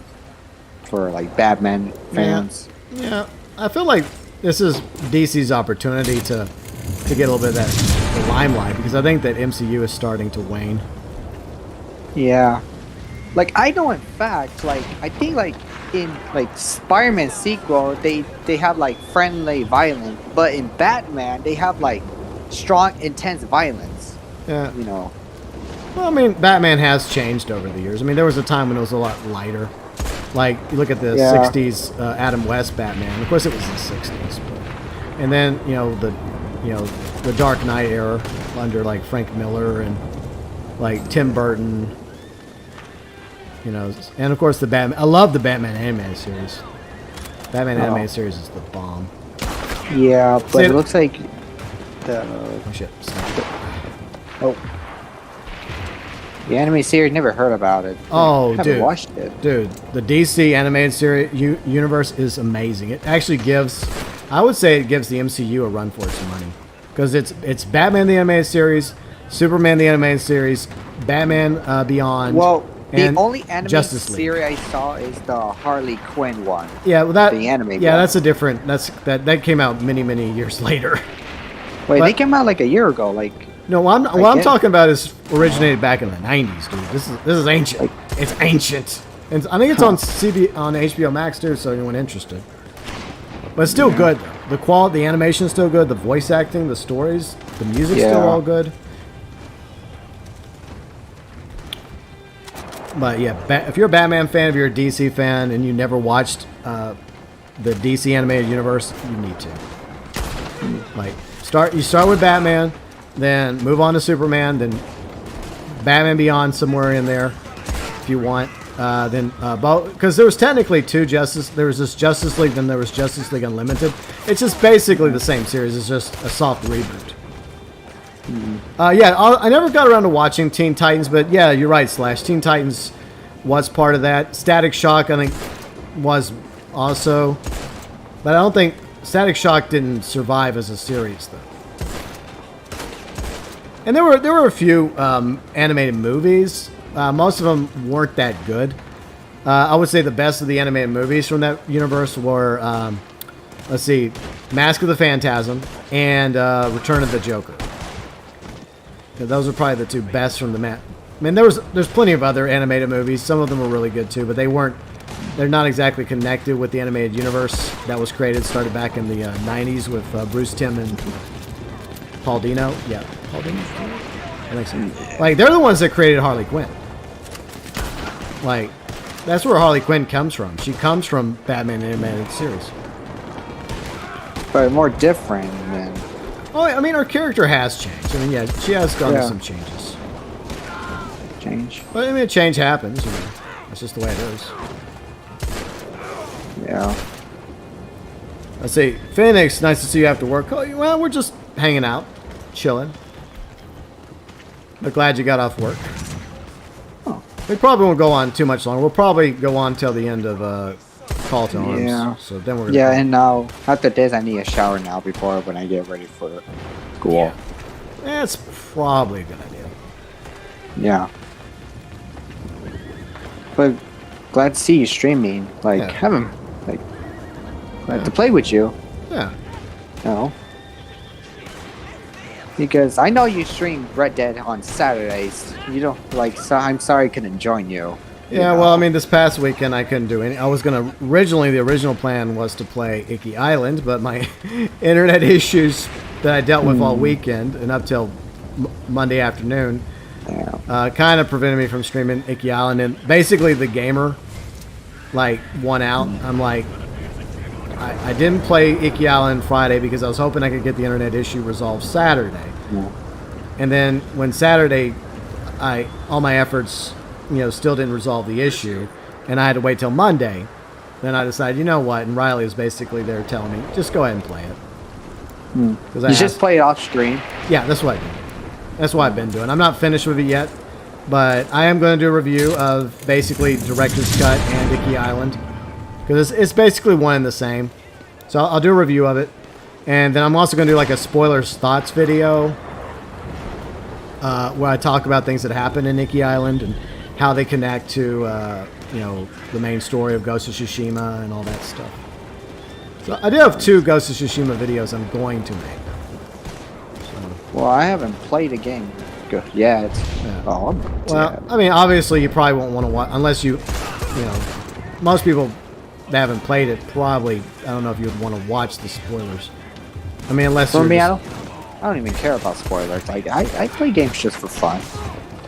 E: for like Batman fans.
A: Yeah. I feel like this is DC's opportunity to get a little bit of that limelight, because I think that MCU is starting to wane.
E: Yeah. Like I know in fact, like I think like in like Spider-Man sequel they have like friendly violence, but in Batman they have like strong intense violence.
A: Yeah.
E: You know.
A: Well, I mean, Batman has changed over the years. I mean, there was a time when it was a lot lighter. Like, you look at the 60s Adam West Batman. Of course, it was the 60s. But, and then, the Dark Knight era under, like, Frank Miller and, like, Tim Burton. And, of course, the Batman. I love the Batman animated series. Batman animated series is the bomb.
E: Yeah, but it looks like the...
A: Oh, shit.
E: The anime series, never heard about it.
A: Oh,
E: haven't watched it.
A: Dude, the DC animated series universe is amazing. It actually gives, I would say it gives the MCU a run for its money. Because it's Batman the animated series, Superman the animated series, Batman Beyond.
E: Well, the
A: and
E: only anime
A: Justice League.
E: series I saw is the Harley Quinn one.
A: Yeah, well, that
E: the anime.
A: Yeah,
E: one.
A: that's a different. That came out many years later.
E: Wait, they came out like a year ago. Like
A: no, what I'm talking about is originated back in the '90s, dude. This is ancient. It's ancient, and I think it's on HBO Max too. So anyone interested, but it's still good. The quality, the animation is still good. The voice acting, the stories, the music's still all good. But yeah, if you're a Batman fan, if you're a DC fan, and you never watched the DC animated universe, you need to. Like, you start with Batman, then move on to Superman, then Batman Beyond somewhere in there, if you want. Then because there was technically two there was this Justice League, then there was Justice League Unlimited. It's just basically the same series. It's just a soft reboot. I never got around to watching Teen Titans, but yeah, you're right, Slash. Teen Titans was part of that. Static Shock, I think, was also, but I don't think Static Shock didn't survive as a series though. And there were a few animated movies. Most of them weren't that good. I would say the best of the animated movies from that universe were, let's see, Mask of the Phantasm and Return of the Joker. Those are probably the two best from the I mean, there's plenty of other animated movies. Some of them are really good too, but they're not exactly connected with the animated universe that was started back in the 90s with Bruce Timm and Paul Dino. Yeah, Paul Dino? I think so. Like, they're the ones that created Harley Quinn. Like, that's where Harley Quinn comes from. She comes from Batman animated series.
E: But more different than...
A: Oh, I mean, her character has changed. I mean, yeah, she has gone through some changes. But I mean, change happens. That's just the way it is.
E: Yeah.
A: Let's see, Phoenix. Nice to see you after work. Oh, well, we're just hanging out, chilling. But glad you got off work. Oh. We probably won't go on too much longer. We'll probably go on till the end of Call to Arms.
E: Yeah.
A: So then we're
E: and now after this, I need a shower now before when I get ready for school.
A: That's probably a good idea.
E: Yeah. But glad to see you streaming. Like, glad to play with you.
A: Yeah.
E: No. Because I know you stream Red Dead on Saturdays. You don't like. So I'm sorry I couldn't join you.
A: Yeah, well, I mean, this past weekend I couldn't do any. I was gonna the original plan was to play Icky Island, but my internet issues that I dealt with all weekend and up till Monday afternoon kind of prevented me from streaming Icky Island. And basically, the gamer like won out. I'm like, I didn't play Icky Island Friday because I was hoping I could get the internet issue resolved Saturday. And then when Saturday, all my efforts, still didn't resolve the issue, and I had to wait till Monday. Then I decided, you know what? And Riley was basically there telling me, just go ahead and play it.
E: You just play it off stream.
A: Yeah, that's what I do. That's what I've been doing. I'm not finished with it yet, but I am going to do a review of basically Director's Cut and Icky Island. Because it's basically one and the same. So I'll do a review of it. And then I'm also going to do like a spoilers thoughts video. Where I talk about things that happen in Icky Island. And how they connect to, the main story of Ghost of Tsushima and all that stuff. So I do have 2 Ghost of Tsushima videos I'm going to make.
E: Well, I haven't played a game yet.
A: Yeah.
E: Well,
A: I mean, obviously you probably won't want to watch, unless most people that haven't played it probably, I don't know if you would want to watch the spoilers. I mean, unless
E: for
A: you're
E: me,
A: just,
E: I don't even care about spoilers. I play games just for fun.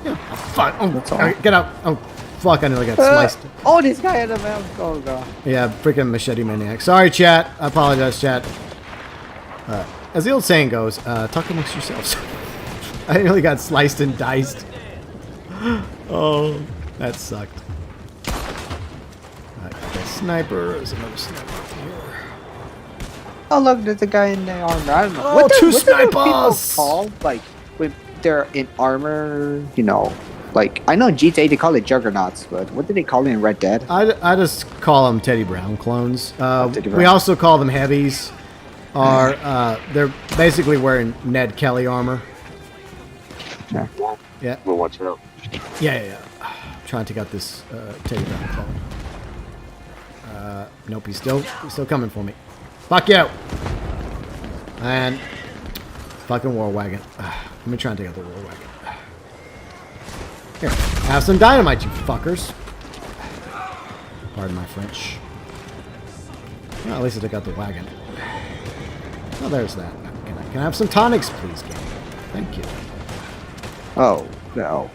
A: yeah, fun. Oh,
E: That's all.
A: all right, get out. Oh, fuck, I nearly got sliced.
E: Oh, this guy had a mouth. Oh, God.
A: Yeah, freaking machete maniac. Sorry, chat. I apologize, chat. As the old saying goes, talk amongst yourselves. I nearly got sliced and diced. Oh, that sucked. Okay, sniper. There's another sniper up here.
E: Oh, look, there's a guy in the armor. I don't know.
A: Oh, 2
E: what do people
A: snipers!
E: call, like, when they're in armor, like, I know in GTA they call it juggernauts, but what do they call it in Red Dead?
A: I just call them Teddy Brown clones.
E: Teddy Brown.
A: We also call them heavies. They're basically wearing Ned Kelly armor. Yeah.
D: We'll watch out.
A: Yeah. I'm trying to take out this Teddy Brown clone. Nope, he's still coming for me. Fuck you! And fucking war wagon. Let me try and take out the war wagon. Here, have some dynamite, you fuckers. Pardon my French. Well, at least I took out the wagon. Oh, there's that. Can I have some tonics, please, game? Thank you.
E: Oh, no.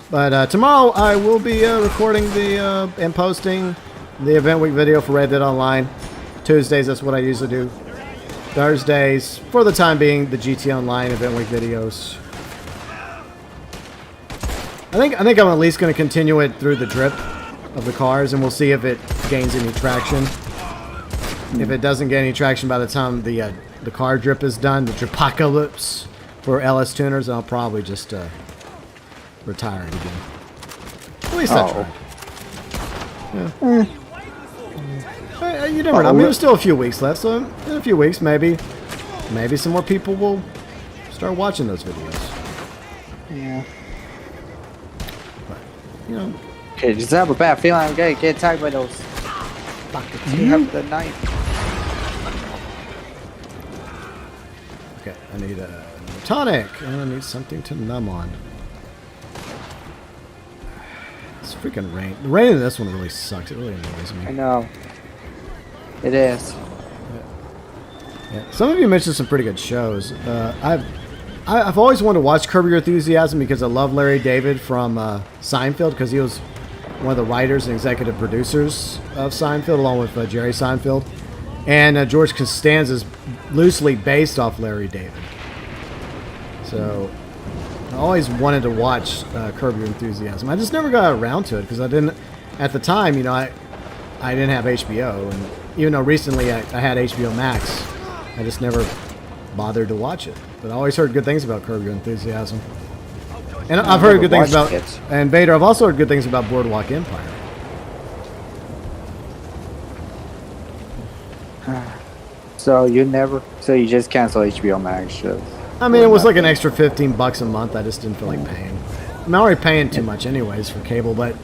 A: But tomorrow I will be recording and posting the event week video for Red Dead Online. Tuesdays, that's what I usually do. Thursdays, for the time being, the GT Online event week videos. I think I'm at least going to continue it through the drip of the cars, and we'll see if it gains any traction. If it doesn't get any traction by the time the car drip is done, the Dripocalypse for LS tuners, I'll probably just retire it again. At least I tried. Yeah. You never know. I mean, there's still a few weeks left, so in a few weeks, maybe some more people will start watching those videos.
E: Yeah.
A: But,
E: Okay, just have a bad feeling I'm gonna get attacked by those buckets. You have the knife.
A: Okay, I need a tonic, and I need something to numb on. It's freaking rain. The rain in this one really sucks. It really annoys me.
E: I know. It is.
A: Yeah. Some of you mentioned some pretty good shows. I've always wanted to watch Curb Your Enthusiasm because I love Larry David from Seinfeld, because he was one of the writers and executive producers of Seinfeld, along with Jerry Seinfeld. And George Costanza is loosely based off Larry David. So I always wanted to watch Curb Your Enthusiasm. I just never got around to it because I didn't, at the time, I didn't have HBO. And even though recently I had HBO Max, I just never bothered to watch it. But I always heard good things about Curb Your Enthusiasm. And I've heard good things about... And Vader, I've also heard good things about Boardwalk Empire.
E: So you just cancel HBO Max shows.
A: I mean, it was like an extra $15 a month. I just didn't feel like paying. I'm already paying too much anyways for cable, but...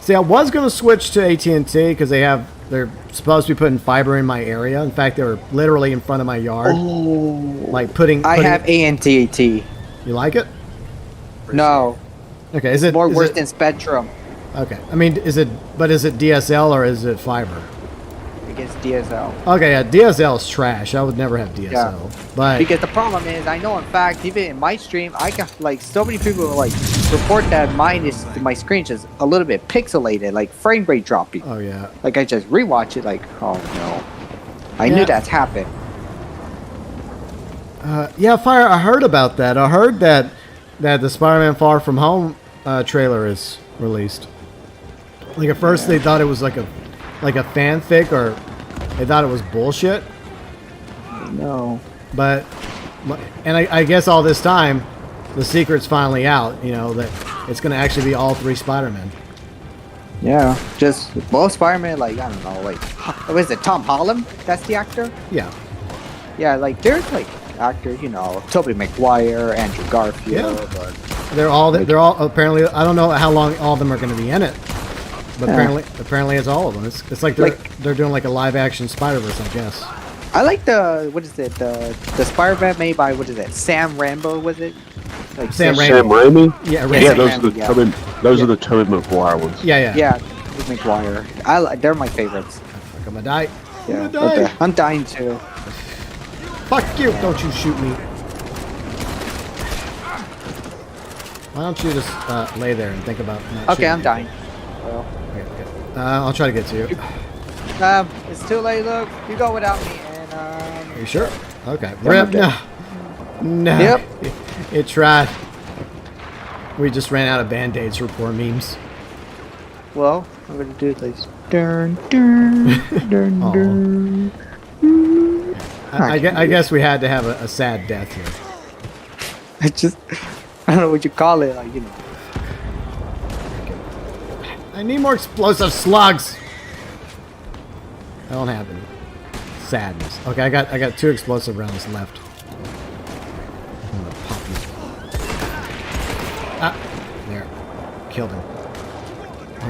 A: See, I was going to switch to AT&T because they have they're supposed to be putting fiber in my area. In fact, they were literally in front of my yard.
E: Oh.
A: Like putting.
E: I have ANTT.
A: You like it?
E: No.
A: Okay, is it
E: More
A: is
E: worse
A: it-
E: than Spectrum.
A: Okay, I mean, is it DSL or is it fiber?
E: Against DSL.
A: Okay, yeah, DSL is trash. I would never have DSL. But
E: Because the problem is, I know in fact, even in my stream, I got like so many people like report that my screen just a little bit pixelated, like frame rate dropping.
A: oh yeah,
E: Like I just rewatch it, like oh no, I
A: Yeah.
E: knew that's happened.
A: yeah, Fire. I heard about that. I heard that the Spider-Man Far From Home trailer is released. Like at first they thought it was like a fanfic, or they thought it was bullshit.
E: No.
A: But and I guess all this time the secret's finally out. You know that it's going to actually be all 3 Spider-Men.
E: Yeah, just both Spider-Man, like I don't know, like what is it, Tom Holland? That's the actor.
A: Yeah.
E: Yeah, like there's like actors, you know, Tobey Maguire, Andrew Garfield,
A: Yeah.
E: but
A: They're all apparently. I don't know how long all of them are going to be in it, but
E: Yeah.
A: apparently it's all of them. It's like they're doing like a live action Spider-Verse, I guess.
E: I like the what is it, the Spider-Man made by what is it, Sam Raimi, was it? Like
A: Sam Raimi.
D: Sam Raimi?
A: Yeah,
D: Yeah,
A: Raimi.
D: those are the
E: Yeah.
D: Those are the Tobey Maguire ones.
A: Yeah.
E: Yeah, Tobey Maguire. They're my favorites.
A: I'm gonna die.
E: Yeah,
A: I'm gonna die.
E: okay. I'm dying too.
A: Fuck you! Don't you shoot me. Why don't you just lay there and think about not
E: Okay,
A: shooting
E: I'm
A: me?
E: dying. Well,
A: Okay. I'll try to get to you.
E: it's too late. Look, you go without me, and
A: Are you sure? Okay.
E: Yeah,
A: Rip.
E: I'm dead.
A: No.
E: Yep.
A: It tried. We just ran out of band-aids for poor memes.
E: well, I'm gonna do this. Dun dun dun
A: Aw.
E: dun.
A: I guess we had to have a sad death here.
E: I just, I don't know what you call it, like you know.
A: I need more explosive slugs. I don't have any. Sadness. Okay, I got 2 explosive rounds left. I'm gonna pop you. Ah, there. Killed him.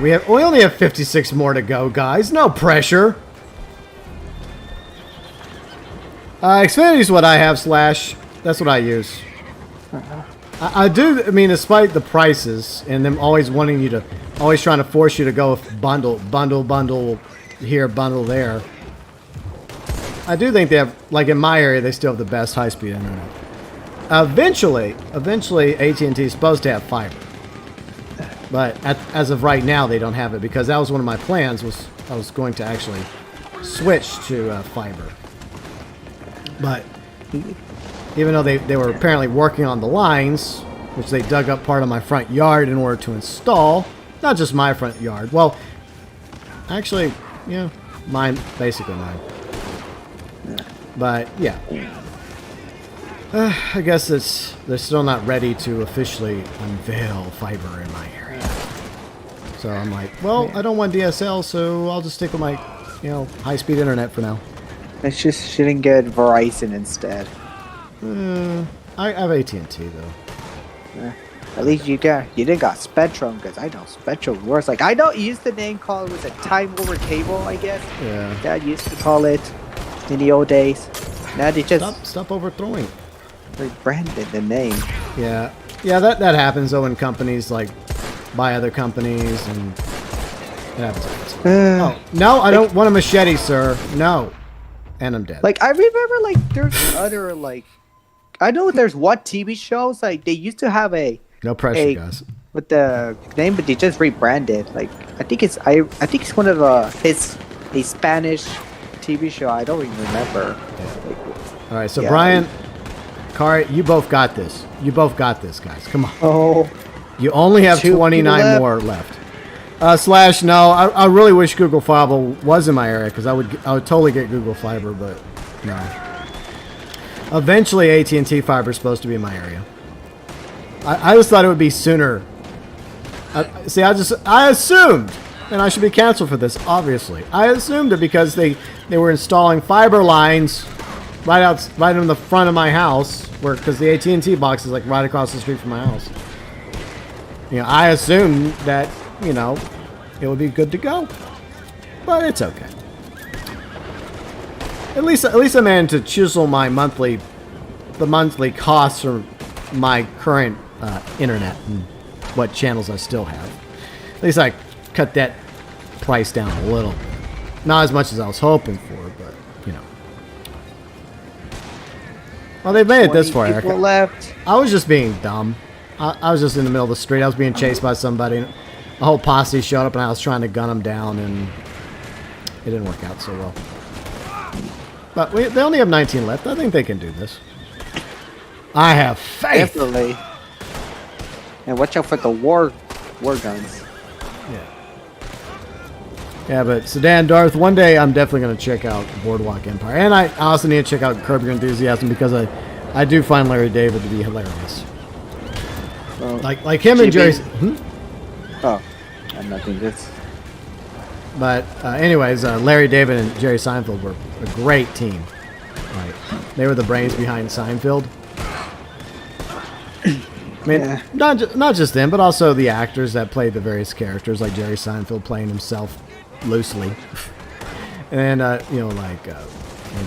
A: We only have 56 more to go, guys. No pressure. Xfinity is what I have, Slash. That's what I use. I do. I mean, despite the prices and them always wanting you to, always trying to force you to go with bundle here, bundle there. I do think they have, like in my area, they still have the best high-speed internet. Eventually, AT&T is supposed to have fiber, but as of right now, they don't have it because that was one of my plans. Was I was going to actually switch to fiber, but even though they were apparently working on the lines, which they dug up part of my front yard in order to install, not just my front yard. Well, actually, yeah, mine, basically mine. But yeah, I guess they're still not ready to officially unveil fiber in my area. So I'm like, well, I don't want DSL, so I'll just stick with my, high-speed internet for now.
E: I just shouldn't get Verizon instead.
A: I have AT&T though.
E: At least you didn't got Spectrum, because I know Spectrum works. Like I know you used the name called, was it Time Over Cable, I guess.
A: Yeah.
E: Dad used to call it in the old days. Now they just
A: Stop overthrowing.
E: rebranded the name.
A: Yeah, that happens though when companies like buy other companies and it happens. Oh no, I don't want a machete, sir. No, and I'm dead.
E: Like I remember, like there's other like, I know there's what TV shows like they used to have
A: No pressure, guys.
E: with the name, but they just rebranded. Like I think it's one of it's a Spanish TV show. I don't even remember. Like,
A: All right, so
E: yeah.
A: Brian, Kari, you both got this. You both got this, guys. Come on.
E: oh,
A: You only have
E: 2
A: 29
E: people
A: more left. Slash, no, I really wish Google Fiber was in my area because I would totally get Google Fiber, but no. Eventually, AT&T Fiber is supposed to be in my area. I just thought it would be sooner. I assumed, and I should be canceled for this, obviously. I assumed it because they were installing fiber lines right in the front of my house, because the AT&T box is like right across the street from my house. I assumed that, it would be good to go. But it's okay. at least I managed to chisel the monthly costs for my current internet and what channels I still have. At least I cut that price down a little bit. Not as much as I was hoping for, but you know. Well, they've made it this far, Eric.
E: Left.
A: I was just being dumb. I was just in the middle of the street. I was being chased by somebody. And a whole posse showed up, and I was trying to gun them down, and it didn't work out so well. But they only have 19 left. I think they can do this. I have faith.
E: Definitely. And watch out for the war guns.
A: Yeah, but Sedan Darth, one day I'm definitely going to check out Boardwalk Empire. And I also need to check out Curb Your Enthusiasm because I do find Larry David to be hilarious.
E: Well,
A: like him and Jerry...
E: Oh, I'm nothing.
A: But anyways, Larry David and Jerry Seinfeld were a great team. Right. They were the brains behind Seinfeld. I mean,
E: Yeah.
A: not just them, but also the actors that played the various characters, like Jerry Seinfeld playing himself loosely. And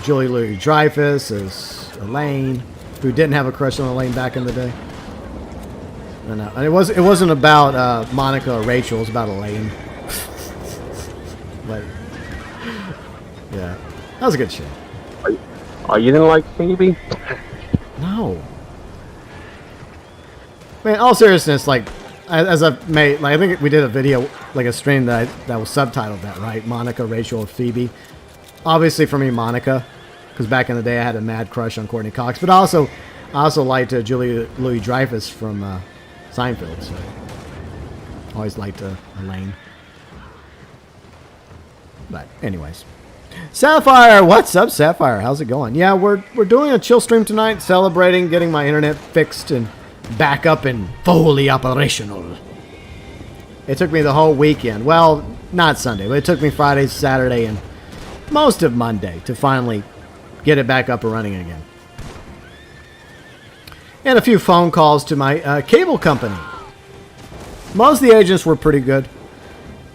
A: Julie Louis-Dreyfus as Elaine, who didn't have a crush on Elaine back in the day. And it wasn't about Monica or Rachel. It was about Elaine. But yeah, that was a good show.
D: Oh, you didn't like Phoebe?
A: No. Man, all seriousness, like as I've made, like I think we did a video, like a stream that was subtitled that, right? Monica, Rachel, or Phoebe. Obviously for me, Monica, because back in the day I had a mad crush on Courtney Cox, but I also liked Julie Louis-Dreyfus from Seinfeld. So always liked Elaine. But anyways, Sapphire, what's up, Sapphire? How's it going? Yeah, we're doing a chill stream tonight, celebrating getting my internet fixed and back up and fully operational. It took me the whole weekend. Well, not Sunday, but it took me Friday, Saturday, and most of Monday to finally get it back up and running again. And a few phone calls to my cable company. Most of the agents were pretty good.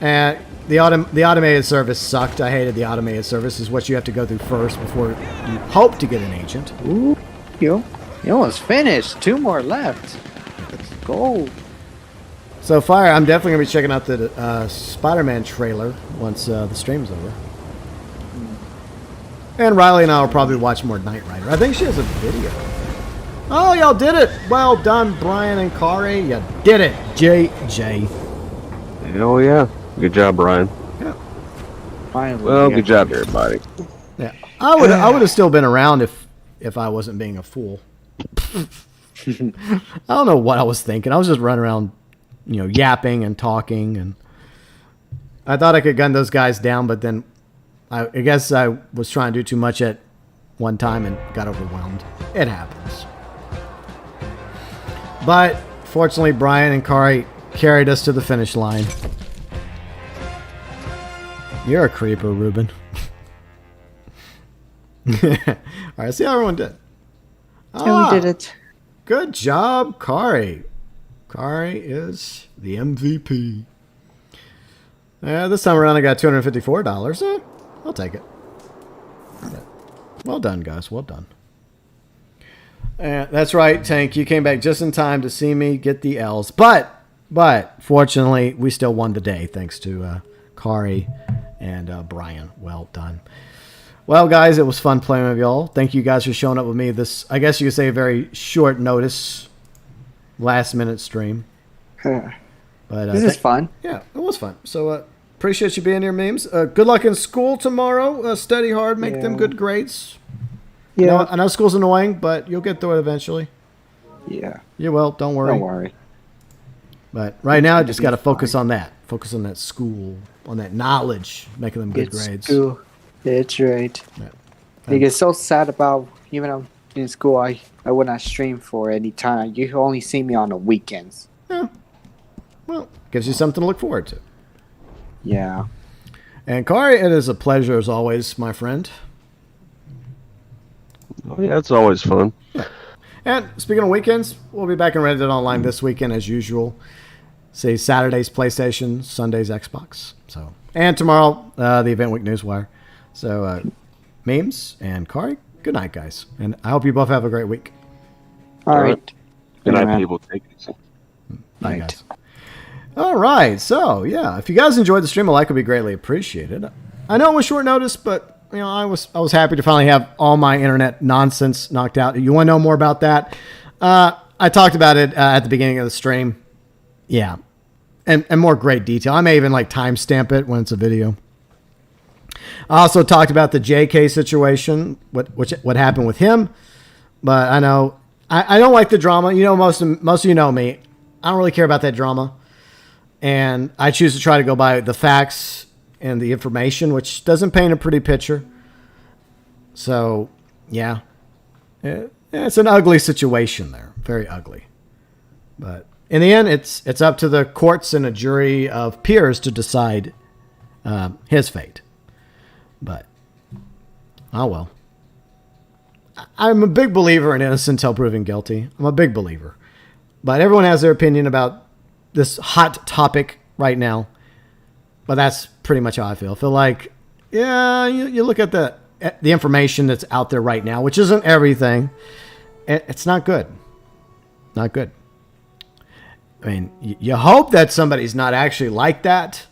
A: And the automated service sucked. I hated the automated service. Is what you have to go through first before you hope to get an agent.
E: Ooh, you almost finished. 2 more left. Let's go.
A: So, Fire, I'm definitely going to be checking out the Spider-Man trailer once the stream's over. And Riley and I will probably watch more Knight Rider. I think she has a video. Oh, y'all did it. Well done, Brian and Kari. You did it, JJ.
D: Oh, yeah. Good job, Brian.
A: Yeah.
E: Finally.
D: Well, good job, everybody.
A: Yeah. I would have still been around if I wasn't being a fool. I don't know what I was thinking. I was just running around, yapping and talking, and I thought I could gun those guys down, but then I guess I was trying to do too much at one time and got overwhelmed. It happens. But fortunately, Brian and Kari carried us to the finish line. You're a creeper, Ruben. All right, see how everyone did.
E: Yeah, we did it.
A: Good job, Kari. Kari is the MVP. This time around, I got $254. I'll take it. Yeah. Well done, guys. Well done. That's right, Tank. You came back just in time to see me get the L's. But fortunately, we still won the day thanks to Kari and Brian. Well done. Well, guys, it was fun playing with y'all. Thank you guys for showing up with me. This, I guess you could say, a very short notice, last-minute stream.
E: But
A: But
E: this is fun.
A: Yeah, it was fun. So appreciate you being here, memes. Good luck in school tomorrow. Study hard. Make them good grades.
E: Yeah.
A: I know school's annoying, but you'll get through it eventually.
E: Yeah.
A: You will. Don't worry.
E: Don't worry.
A: But right now, just got to focus on that. Focus on that school, on that knowledge, making them good grades.
E: School. That's right.
A: Yeah.
E: I get so sad about, even though in school, I would not stream for any time. You can only see me on the weekends.
A: Yeah. Well, gives you something to look forward to.
E: Yeah.
A: And Kari, it is a pleasure as always, my friend.
D: Oh, yeah, it's always fun.
A: Yeah. And speaking of weekends, we'll be back in Reddit Online this weekend as usual. Say Saturday's PlayStation, Sunday's Xbox. So, and tomorrow, the Event Week Newswire. So Memes, and Kari. Good night, guys. And I hope you both have a great week.
E: All right.
D: Good night,
E: man.
D: people. Take it easy.
A: Bye, guys. All right. So, yeah, if you guys enjoyed the stream, a like would be greatly appreciated. I know it was short notice, but I was happy to finally have all my internet nonsense knocked out. You want to know more about that? I talked about it at the beginning of the stream. Yeah. And more great detail. I may even timestamp it when it's a video. I also talked about the JK situation, what happened with him. But I know I don't like the drama. Most of you know me. I don't really care about that drama. And I choose to try to go by the facts and the information, which doesn't paint a pretty picture. So, yeah. It's an ugly situation there. Very ugly. But in the end, it's up to the courts and a jury of peers to decide his fate. But, oh well. I'm a big believer in innocent until proven guilty. I'm a big believer. But everyone has their opinion about this hot topic right now. But that's pretty much how I feel. I feel like, yeah, you look at the information that's out there right now, which isn't everything. It's not good. Not good. I mean, you hope that somebody's not actually like that.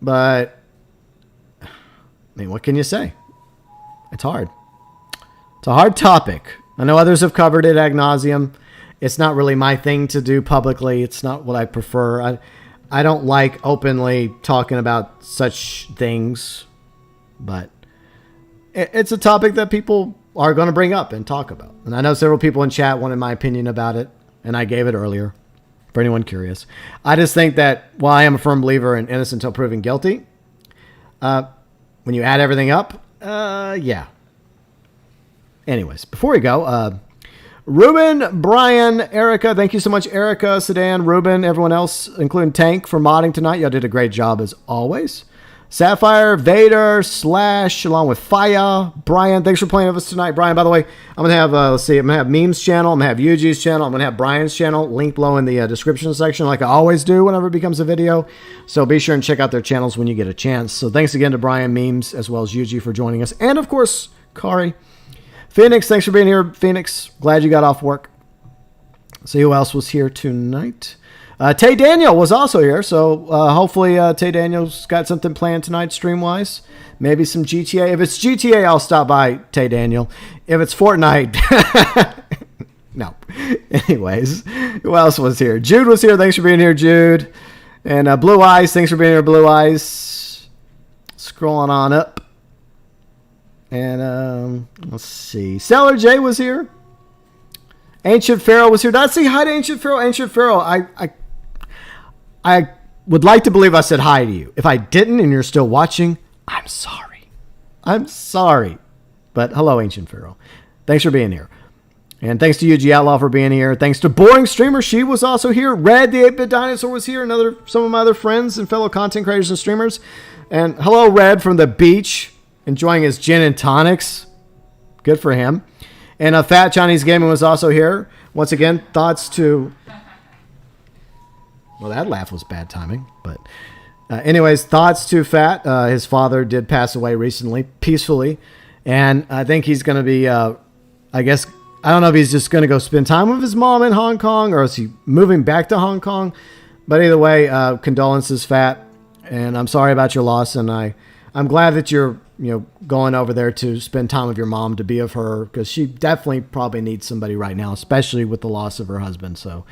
A: But, I mean, what can you say? It's hard. It's a hard topic. I know others have covered it ad nauseum. It's not really my thing to do publicly. It's not what I prefer. I don't like openly talking about such things. But it's a topic that people are going to bring up and talk about. And I know several people in chat wanted my opinion about it. And I gave it earlier. For anyone curious. I just think that while I am a firm believer in innocent until proven guilty, when you add everything up, yeah. Anyways, before we go, Ruben, Brian, Erica, thank you so much, Erica, Sedan, Ruben, everyone else, including Tank, for modding tonight. Y'all did a great job as always. Sapphire, Vader, Slash, along with Faya, Brian, thanks for playing with us tonight. Brian, by the way, I'm going to have, I'm going to have Memes channel, I'm going to have Yuji's channel, I'm going to have Brian's channel, link below in the description section like I always do whenever it becomes a video. So be sure and check out their channels when you get a chance. So thanks again to Brian, Memes, as well as Yuji for joining us. And of course, Kari. Phoenix, thanks for being here, Phoenix. Glad you got off work. See who else was here tonight. Tay Daniel was also here, so hopefully Tay Daniel's got something planned tonight stream-wise. Maybe some GTA. If it's GTA, I'll stop by Tay Daniel. If it's Fortnite, no. Anyways, who else was here? Jude was here. Thanks for being here, Jude. And Blue Eyes, thanks for being here, Blue Eyes. Scrolling on up. And let's see. Seller J was here. Ancient Pharaoh was here. Did I say hi to Ancient Pharaoh? Ancient Pharaoh, I would like to believe I said hi to you. If I didn't and you're still watching, I'm sorry. I'm sorry. But hello, Ancient Pharaoh. Thanks for being here. And thanks to Yuji Outlaw for being here. Thanks to Boring Streamer. She was also here. Red, the 8-Bit Dinosaur, was here. Some of my other friends and fellow content creators and streamers. And hello, Red from the beach. Enjoying his gin and tonics. Good for him. And Fat Chinese Gaming was also here. Once again, thoughts to... Well, that laugh was bad timing. But anyways, thoughts to Fat. His father did pass away recently, peacefully. And I think he's going to be, I don't know if he's just going to go spend time with his mom in Hong Kong or is he moving back to Hong Kong. But either way, condolences, Fat. And I'm sorry about your loss. And I'm glad that you're going over there to spend time with your mom, to be of her, because she definitely probably needs somebody right now, especially with the loss of her husband. So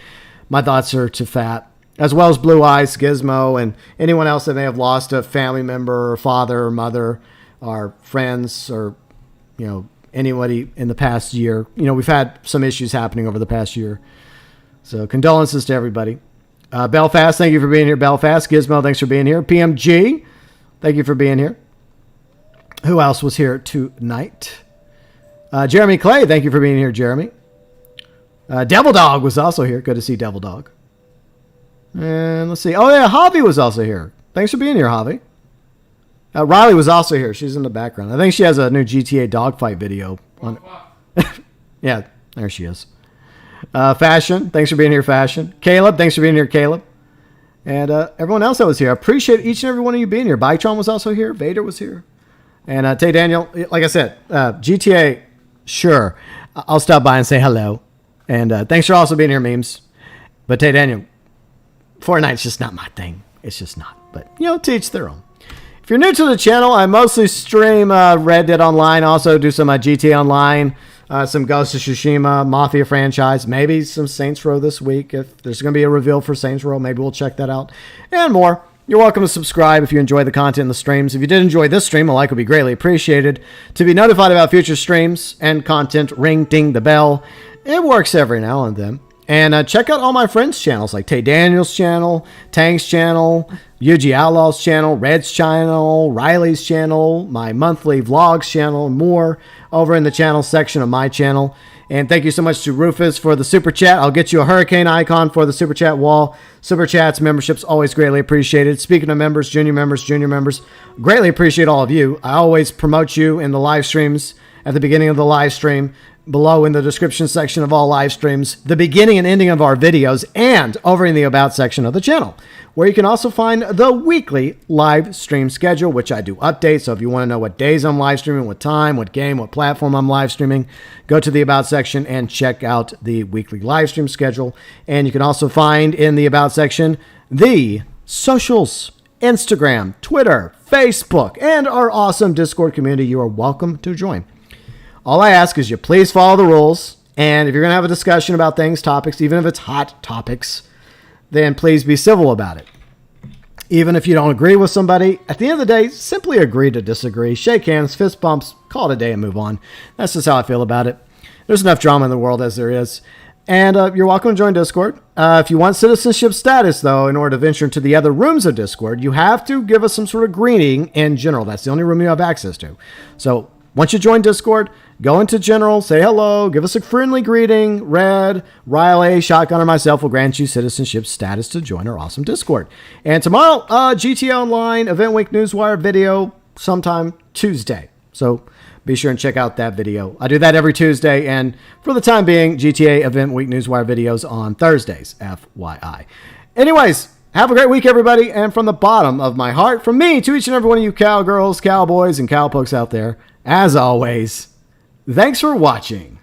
A: my thoughts are to Fat, as well as Blue Eyes, Gizmo, and anyone else that may have lost a family member or father or mother or friends or, anybody in the past year. We've had some issues happening over the past year. So condolences to everybody. Belfast, thank you for being here, Belfast. Gizmo, thanks for being here. PMG, thank you for being here. Who else was here tonight? Jeremy Clay, thank you for being here, Jeremy. Devil Dog was also here. Good to see Devil Dog. And let's see. Oh, yeah, Javi was also here. Thanks for being here, Javi. Riley was also here. She's in the background. I think she has a new GTA dogfight video. Yeah, there she is. Fashion, thanks for being here, Fashion. Caleb, thanks for being here, Caleb. And everyone else that was here. I appreciate each and every one of you being here. Bytron was also here. Vader was here. And Tay Daniel, like I said, GTA, sure. I'll stop by and say hello. And thanks for also being here, memes. But Tay Daniel, Fortnite's just not my thing. It's just not. But, to each their own. If you're new to the channel, I mostly stream Red Dead Online. Also do some GTA Online, some Ghost of Tsushima, Mafia franchise, maybe some Saints Row this week. If there's going to be a reveal for Saints Row, maybe we'll check that out. And more. You're welcome to subscribe if you enjoy the content in the streams. If you did enjoy this stream, a like would be greatly appreciated. To be notified about future streams and content, ding the bell. It works every now and then. And check out all my friends' channels, like Tay Daniel's channel, Tank's channel, Yuji Outlaw's channel, Red's channel, Riley's channel, my monthly vlogs channel, and more over in the channel section of my channel. And thank you so much to Rufus for the super chat. I'll get you a hurricane icon for the super chat wall. Super chats, memberships, always greatly appreciated. Speaking of members, junior members, greatly appreciate all of you. I always promote you in the live streams at the beginning of the live stream, below in the description section of all live streams, the beginning and ending of our videos, and over in the About section of the channel, where you can also find the weekly live stream schedule, which I do update. So if you want to know what days I'm live streaming, what time, what game, what platform I'm live streaming, go to the About section and check out the weekly live stream schedule. And you can also find in the About section the socials, Instagram, Twitter, Facebook, and our awesome Discord community you are welcome to join. All I ask is you please follow the rules. And if you're going to have a discussion about things, topics, even if it's hot topics, then please be civil about it. Even if you don't agree with somebody, at the end of the day, simply agree to disagree. Shake hands, fist bumps, call it a day and move on. That's just how I feel about it. There's enough drama in the world as there is. And you're welcome to join Discord. If you want citizenship status, though, in order to venture into the other rooms of Discord, you have to give us some sort of greeting in general. That's the only room you have access to. So once you join Discord, go into general, say hello, give us a friendly greeting. Red, Riley, Shotgun, or myself will grant you citizenship status to join our awesome Discord. And tomorrow, GTA Online Event Week Newswire video sometime Tuesday. So be sure and check out that video. I do that every Tuesday, and for the time being, GTA Event Week Newswire videos on Thursdays, FYI. Anyways, have a great week, everybody, and from the bottom of my heart, from me to each and every one of you cowgirls, cowboys, and cowpokes out there, as always, thanks for watching.